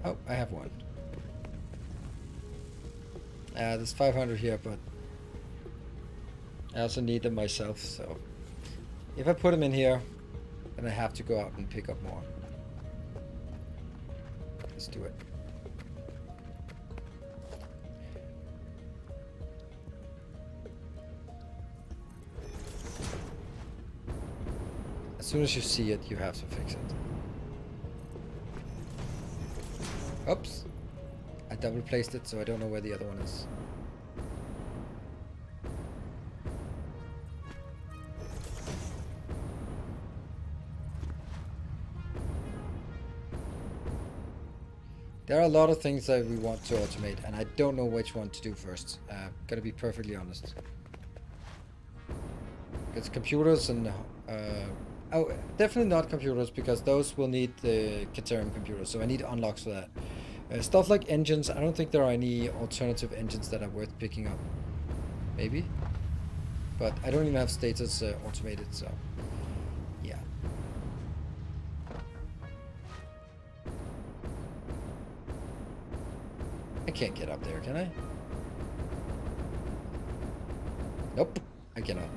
Oh, I have one. There's 500 here, but I also need them myself, so if I put them in here, then I have to go out and pick up more. Let's do it. As soon as you see it, you have to fix it. Oops. I double placed it, so I don't know where the other one is. There are a lot of things that we want to automate, and I don't know which one to do first. Gotta be perfectly honest. It's computers and... oh, definitely not computers, because those will need the Caterium computers, so I need unlocks for that. Stuff like engines, I don't think there are any alternative engines that are worth picking up. Maybe? But I don't even have status automated, so... yeah. I can't get up there, can I? Nope, I cannot.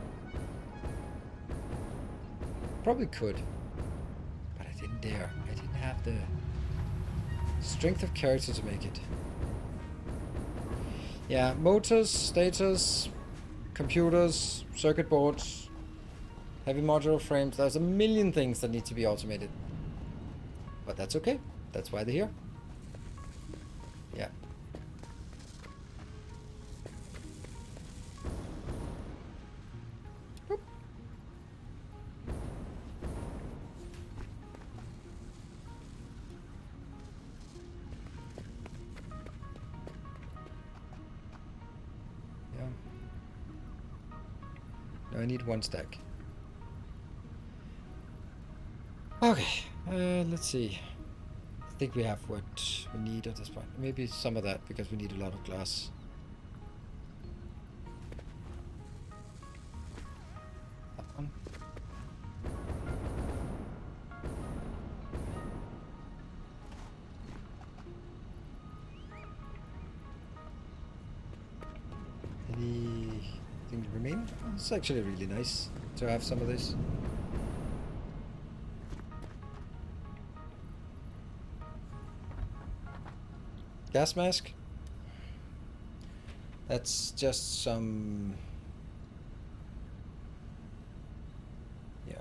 Probably could, but I didn't dare. I didn't have the strength of character to make it. Yeah, motors, stators, computers, circuit boards, heavy modular frames. There's a million things that need to be automated. But that's okay. That's why they're here. Yeah. Boop. Yeah. No, I need one stack. Okay, let's see. I think we have what we need at this point. Maybe some of that, because we need a lot of glass. It's actually really nice to have some of this. Gas mask. That's just some... Yeah.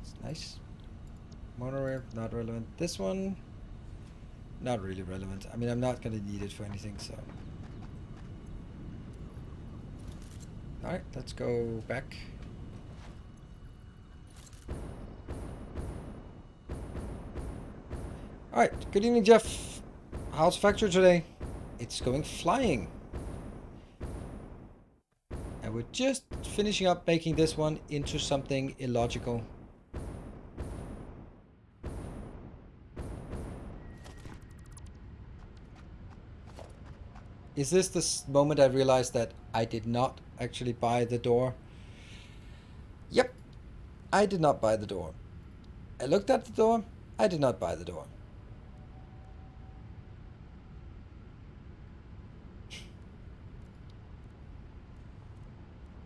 It's nice. Monorail, not relevant. This one, not really relevant. I mean, I'm not going to need it for anything, so... Alright, let's go back. Alright, good evening, Jeff. How's Factory today? It's going flying. And we're just finishing up making this one into something illogical. Is this the moment I realized that I did not actually buy the door? Yep, I did not buy the door. I looked at the door, I did not buy the door.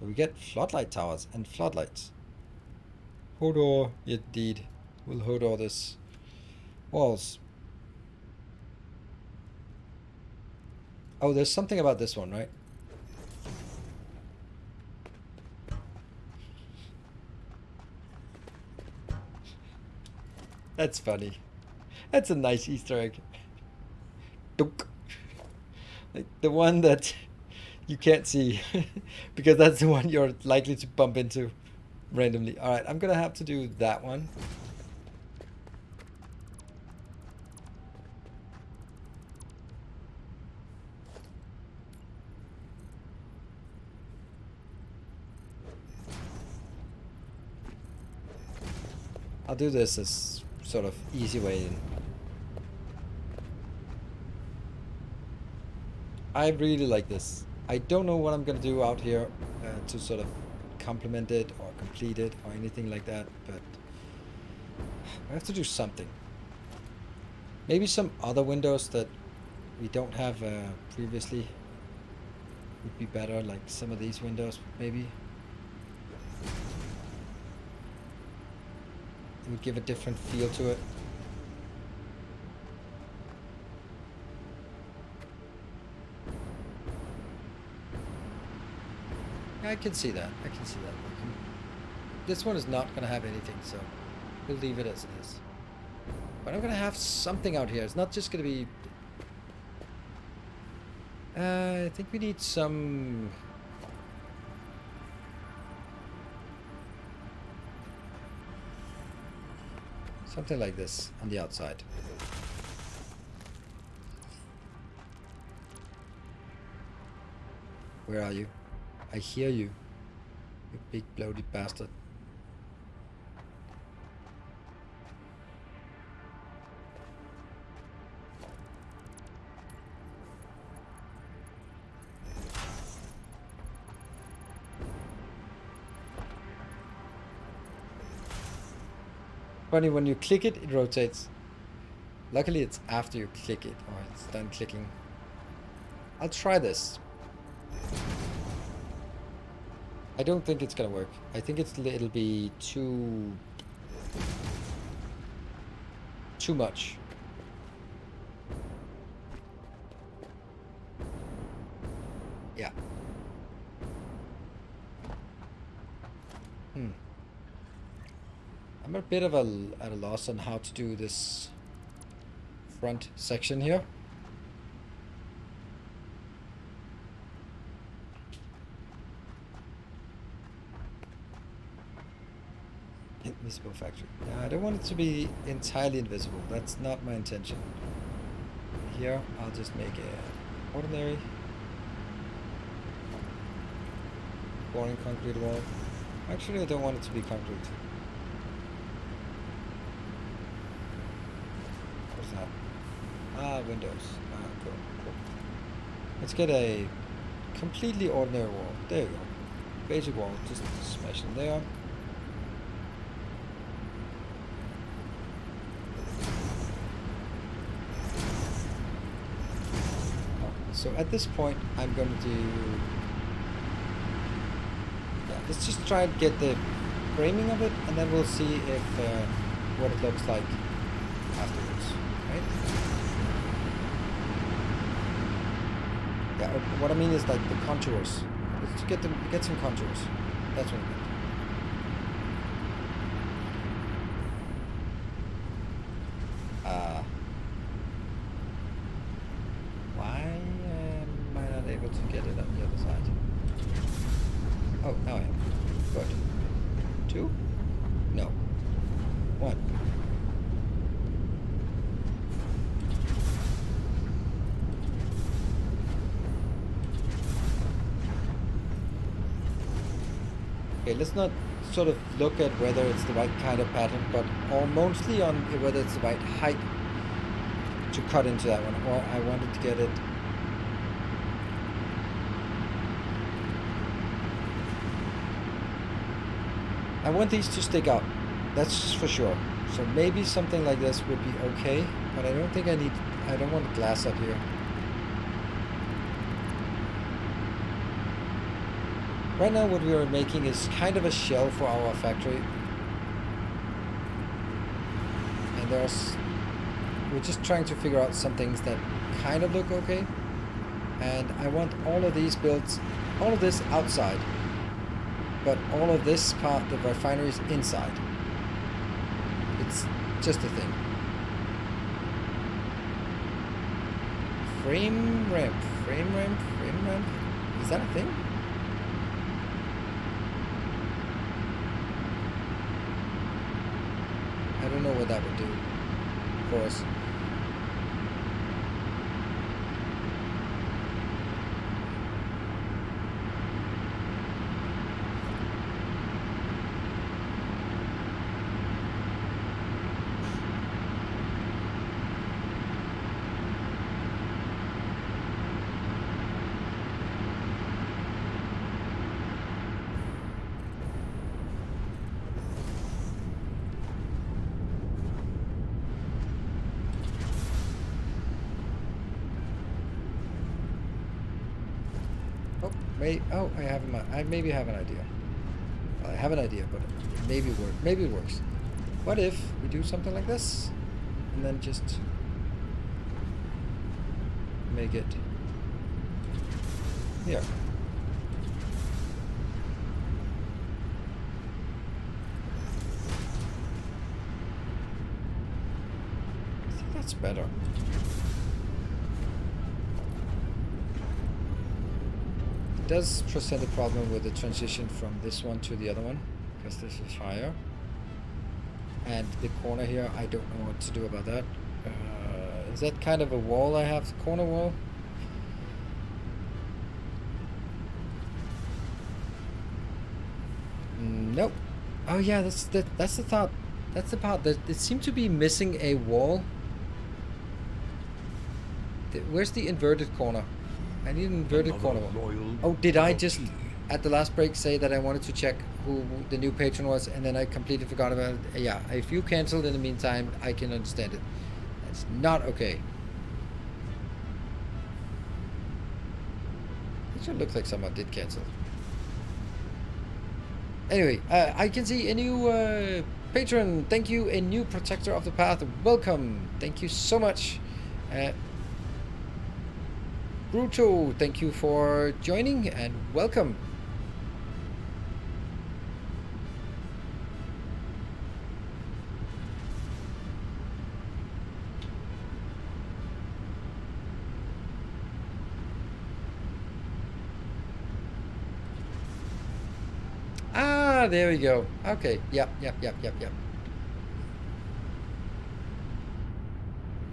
We get floodlight towers and floodlights. Hodor, indeed. We'll Hodor this. Walls. Oh, there's something about this one, right? That's funny. That's a nice Easter egg. Dunk. Like the one that you can't see because that's the one you're likely to bump into randomly. Alright, I'm gonna have to do that one. I'll do this as sort of easy way in. I really like this. I don't know what I'm gonna do out here to sort of complement it or complete it or anything like that, but I have to do something. Maybe some other windows that we don't have previously would be better, like some of these windows maybe. It would give a different feel to it. I can see that. I can see that working. This one is not going to have anything, so we'll leave it as it is. But I'm going to have something out here. It's not just going to be... I think we need some... something like this on the outside. Where are you? I hear you. You big bloated bastard. Funny, when you click it, it rotates. Luckily it's after you click it, or it's done clicking. I'll try this. I don't think it's gonna work. I think it'll be too much. Yeah. I'm a bit of at a loss on how to do this front section here. Invisible factory. I don't want it to be entirely invisible. That's not my intention. Here, I'll just make a ordinary boring concrete wall. Actually, I don't want it to be concrete. What's that? Ah, windows. Ah, cool. Let's get a completely ordinary wall. There you go. Basic wall. Just smash in there. So at this point, I'm going to do let's just try and get the framing of it, and then we'll see if what it looks like afterwards, right? Yeah, what I mean is like the contours. Let's get some contours. That's what I meant. Why am I not able to get it on the other side? Oh, now I am. Good. 2? No. 1. Okay, let's not sort of look at whether it's the right kind of pattern, but mostly on whether it's the right height to cut into that one, or I wanted to get it. I want these to stick out, that's for sure. So maybe something like this would be okay, but I don't think I don't want the glass up here. Right now what we are making is kind of a shell for our factory. And we're just trying to figure out some things that kind of look okay. And I want all of these builds, all of this outside. But all of this part, the refinery, is inside. It's just a thing. Frame ramp. Is that a thing? I don't know what that would do for us. I maybe have an idea. Well, I have an idea, but maybe it works. What if we do something like this, and then just make it here? I think that's better. It does present a problem with the transition from this one to the other one, because this is higher. And the corner here, I don't know what to do about that. Is that kind of a wall I have? Corner wall? Nope. Oh yeah, that's the thought. That's the part that it seemed to be missing a wall. Where's the inverted corner? I need an inverted corner wall. Oh, did I just at the last break say that I wanted to check who the new patron was, and then I completely forgot about it? Yeah, if you canceled in the meantime, I can understand it. That's not okay. It should look like someone did cancel. Anyway, I can see a new patron. Thank you, a new protector of the path. Welcome. Thank you so much. Bruto, thank you for joining and welcome. Ah, there we go. Okay, yep.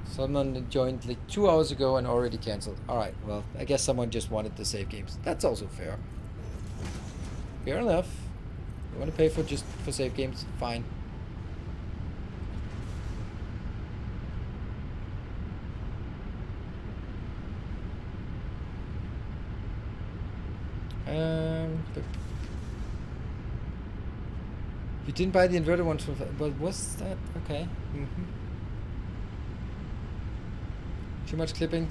Someone joined like 2 hours ago and already cancelled. Alright, well, I guess someone just wanted to save games. That's also fair. Fair enough. You want to pay for save games? Fine. You didn't buy the inverted one from... But was that... Okay. Too much clipping.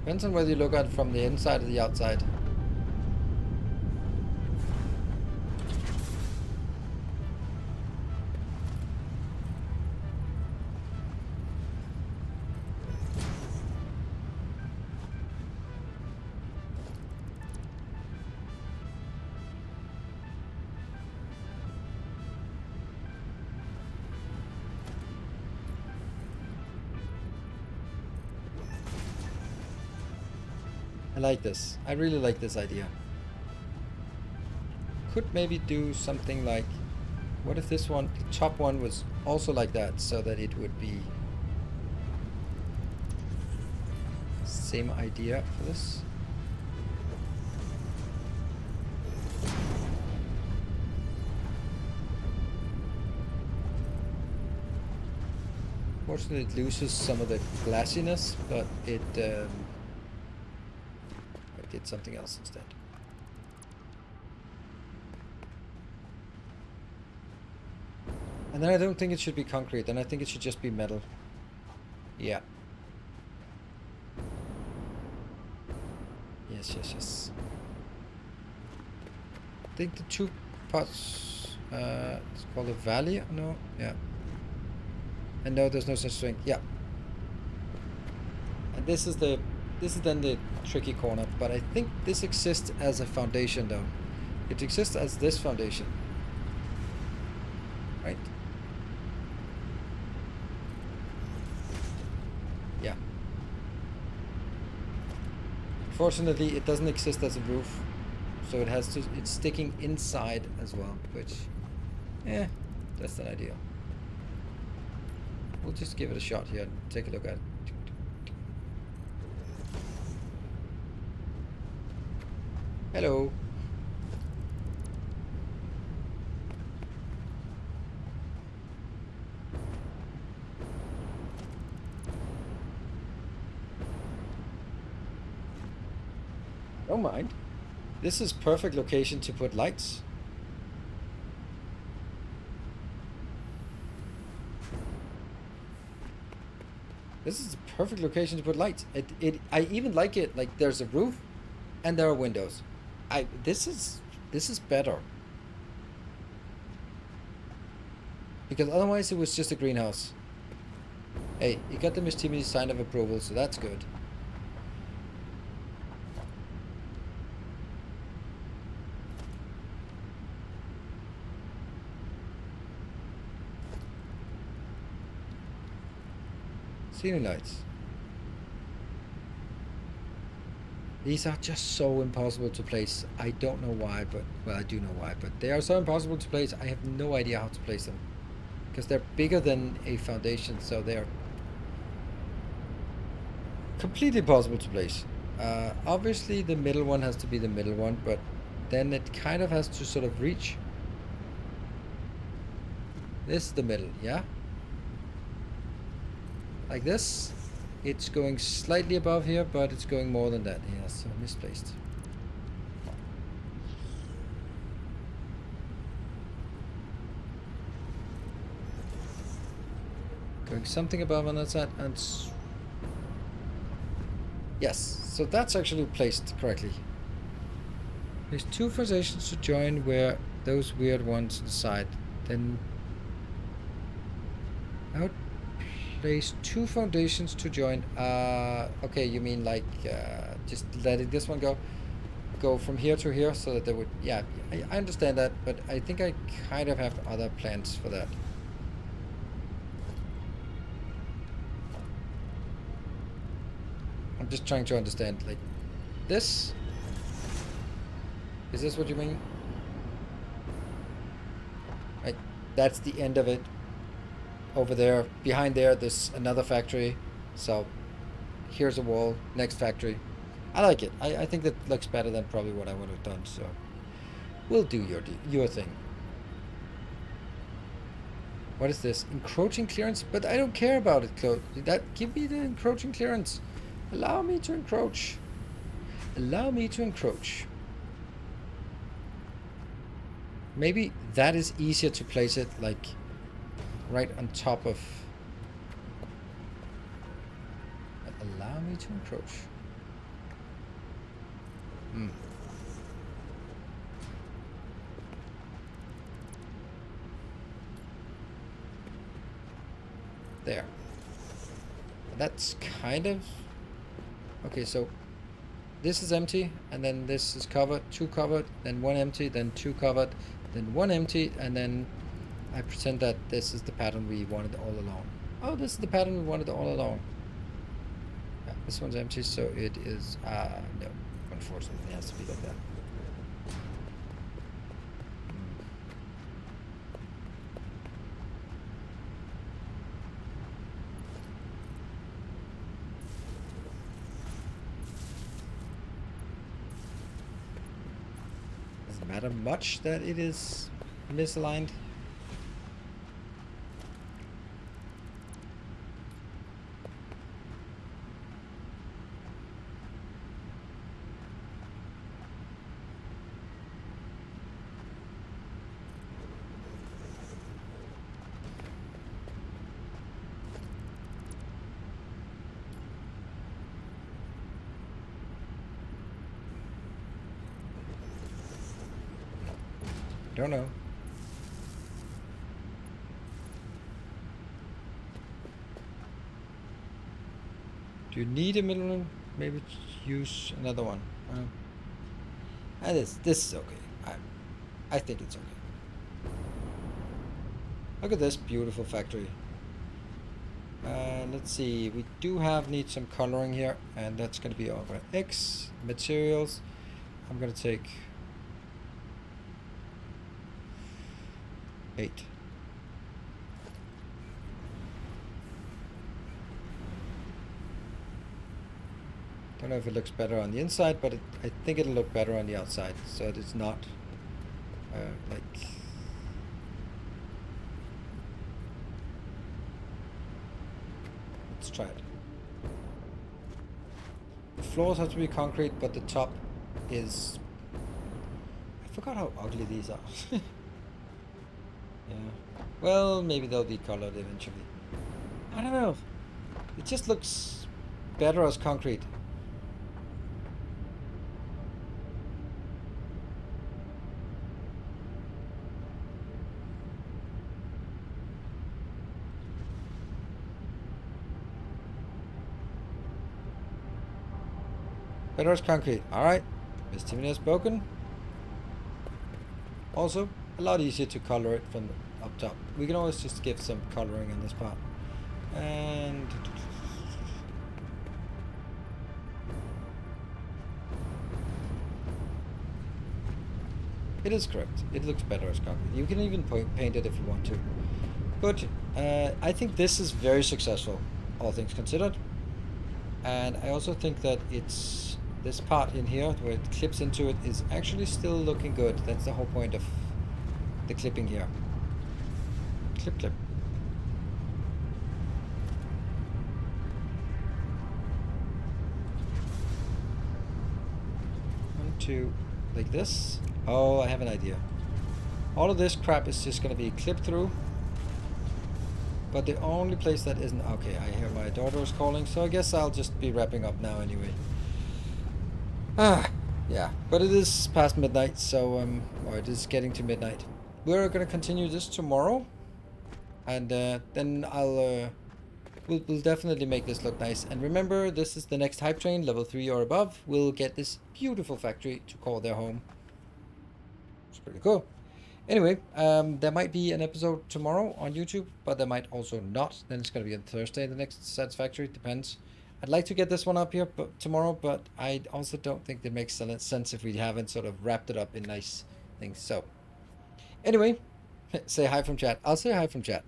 Depends on whether you look at it from the inside or the outside. I like this. I really like this idea. Could maybe do something like, what if this one, the top one, was also like that, so that it would be same idea for this. Fortunately, it loses some of the glassiness, but it I did something else instead. And then I don't think it should be concrete, then I think it should just be metal. Yeah. Yes. I think the two parts, it's called a valley, no? Yeah. And no, there's no such thing. Yeah. And this is then the tricky corner, but I think this exists as a foundation though. It exists as this foundation. Right? Yeah. Fortunately, it doesn't exist as a roof, so it's sticking inside as well, which, that's not ideal. We'll just give it a shot here and take a look at it. Hello. Don't mind. This is perfect location to put lights. This is the perfect location to put lights. I even like it. Like there's a roof, and there are windows. This is better. Because otherwise it was just a greenhouse. Hey, you got the Miss Timmy sign of approval, so that's good. Ceiling lights. These are just so impossible to place. I don't know why, but, well, I do know why, but they are so impossible to place. I have no idea how to place them. Because they're bigger than a foundation, so they're completely impossible to place. Obviously, the middle one has to be the middle one, but then it kind of has to sort of reach. This is the middle, yeah? Like this. It's going slightly above here, but it's going more than that. Yeah, so misplaced. Going something above on that side, and yes, so that's actually placed correctly. There's two foundations to join where those weird ones on the side. Then I would place two foundations to join. Okay, you mean like just letting this one go from here to here, so that they would. Yeah, I understand that, but I think I kind of have other plans for that. I'm just trying to understand, like, this? Is this what you mean? Like, that's the end of it. Over there, behind there, there's another factory. So, here's a wall, next factory. I like it. I think that looks better than probably what I would have done, so. We'll do your thing. What is this? Encroaching clearance? But I don't care about it, Claude. Give me the encroaching clearance. Allow me to encroach. Allow me to encroach. Maybe that is easier to place it, like, right on top of. Allow me to encroach. There. That's kind of... Okay, so this is empty, and then this is covered, 2 covered, then 1 empty, then 2 covered, then 1 empty, and then I pretend that this is the pattern we wanted all along. Oh, this is the pattern we wanted all along. Yeah, this one's empty, so it is... no. Unfortunately, it has to be like that. Doesn't matter much that it is misaligned. Don't know. Do you need a middle one? Maybe use another one. This is okay. I think it's okay. Look at this beautiful factory. Let's see. We do need some coloring here, and that's going to be over X materials. I'm going to take 8. Don't know if it looks better on the inside, but I think it'll look better on the outside, so it's not like... Let's try it. The floors have to be concrete, but the top is... I forgot how ugly these are. Yeah. Well, maybe they'll be colored eventually. I don't know. It just looks better as concrete. Better as concrete. Alright. Miss Timmy has spoken. Also, a lot easier to color it from up top. We can always just give some coloring on this part. And... it is correct. It looks better as concrete. You can even paint it if you want to. But I think this is very successful, all things considered. And I also think that it's... this part in here, where it clips into it, is actually still looking good. That's the whole point of the clipping here. Clip, clip. 1, 2, like this. Oh, I have an idea. All of this crap is just going to be clipped through. But the only place that isn't... Okay, I hear my daughter is calling, so I guess I'll just be wrapping up now anyway. Yeah, but it is past midnight, so, or it is getting to midnight. We're gonna continue this tomorrow, and then we'll definitely make this look nice. And remember, this is the next hype train, level 3 or above, will get this beautiful factory to call their home. It's pretty cool. Anyway, there might be an episode tomorrow on YouTube, but there might also not. Then it's gonna be on Thursday, the next Satisfactory, depends. I'd like to get this one up here tomorrow, but I also don't think it makes sense if we haven't sort of wrapped it up in nice things. So, anyway, say hi from chat. I'll say hi from chat.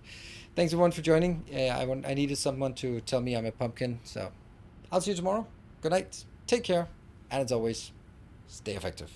Thanks everyone for joining. I needed someone to tell me I'm a pumpkin, so I'll see you tomorrow. Good night. Take care, and as always, stay effective.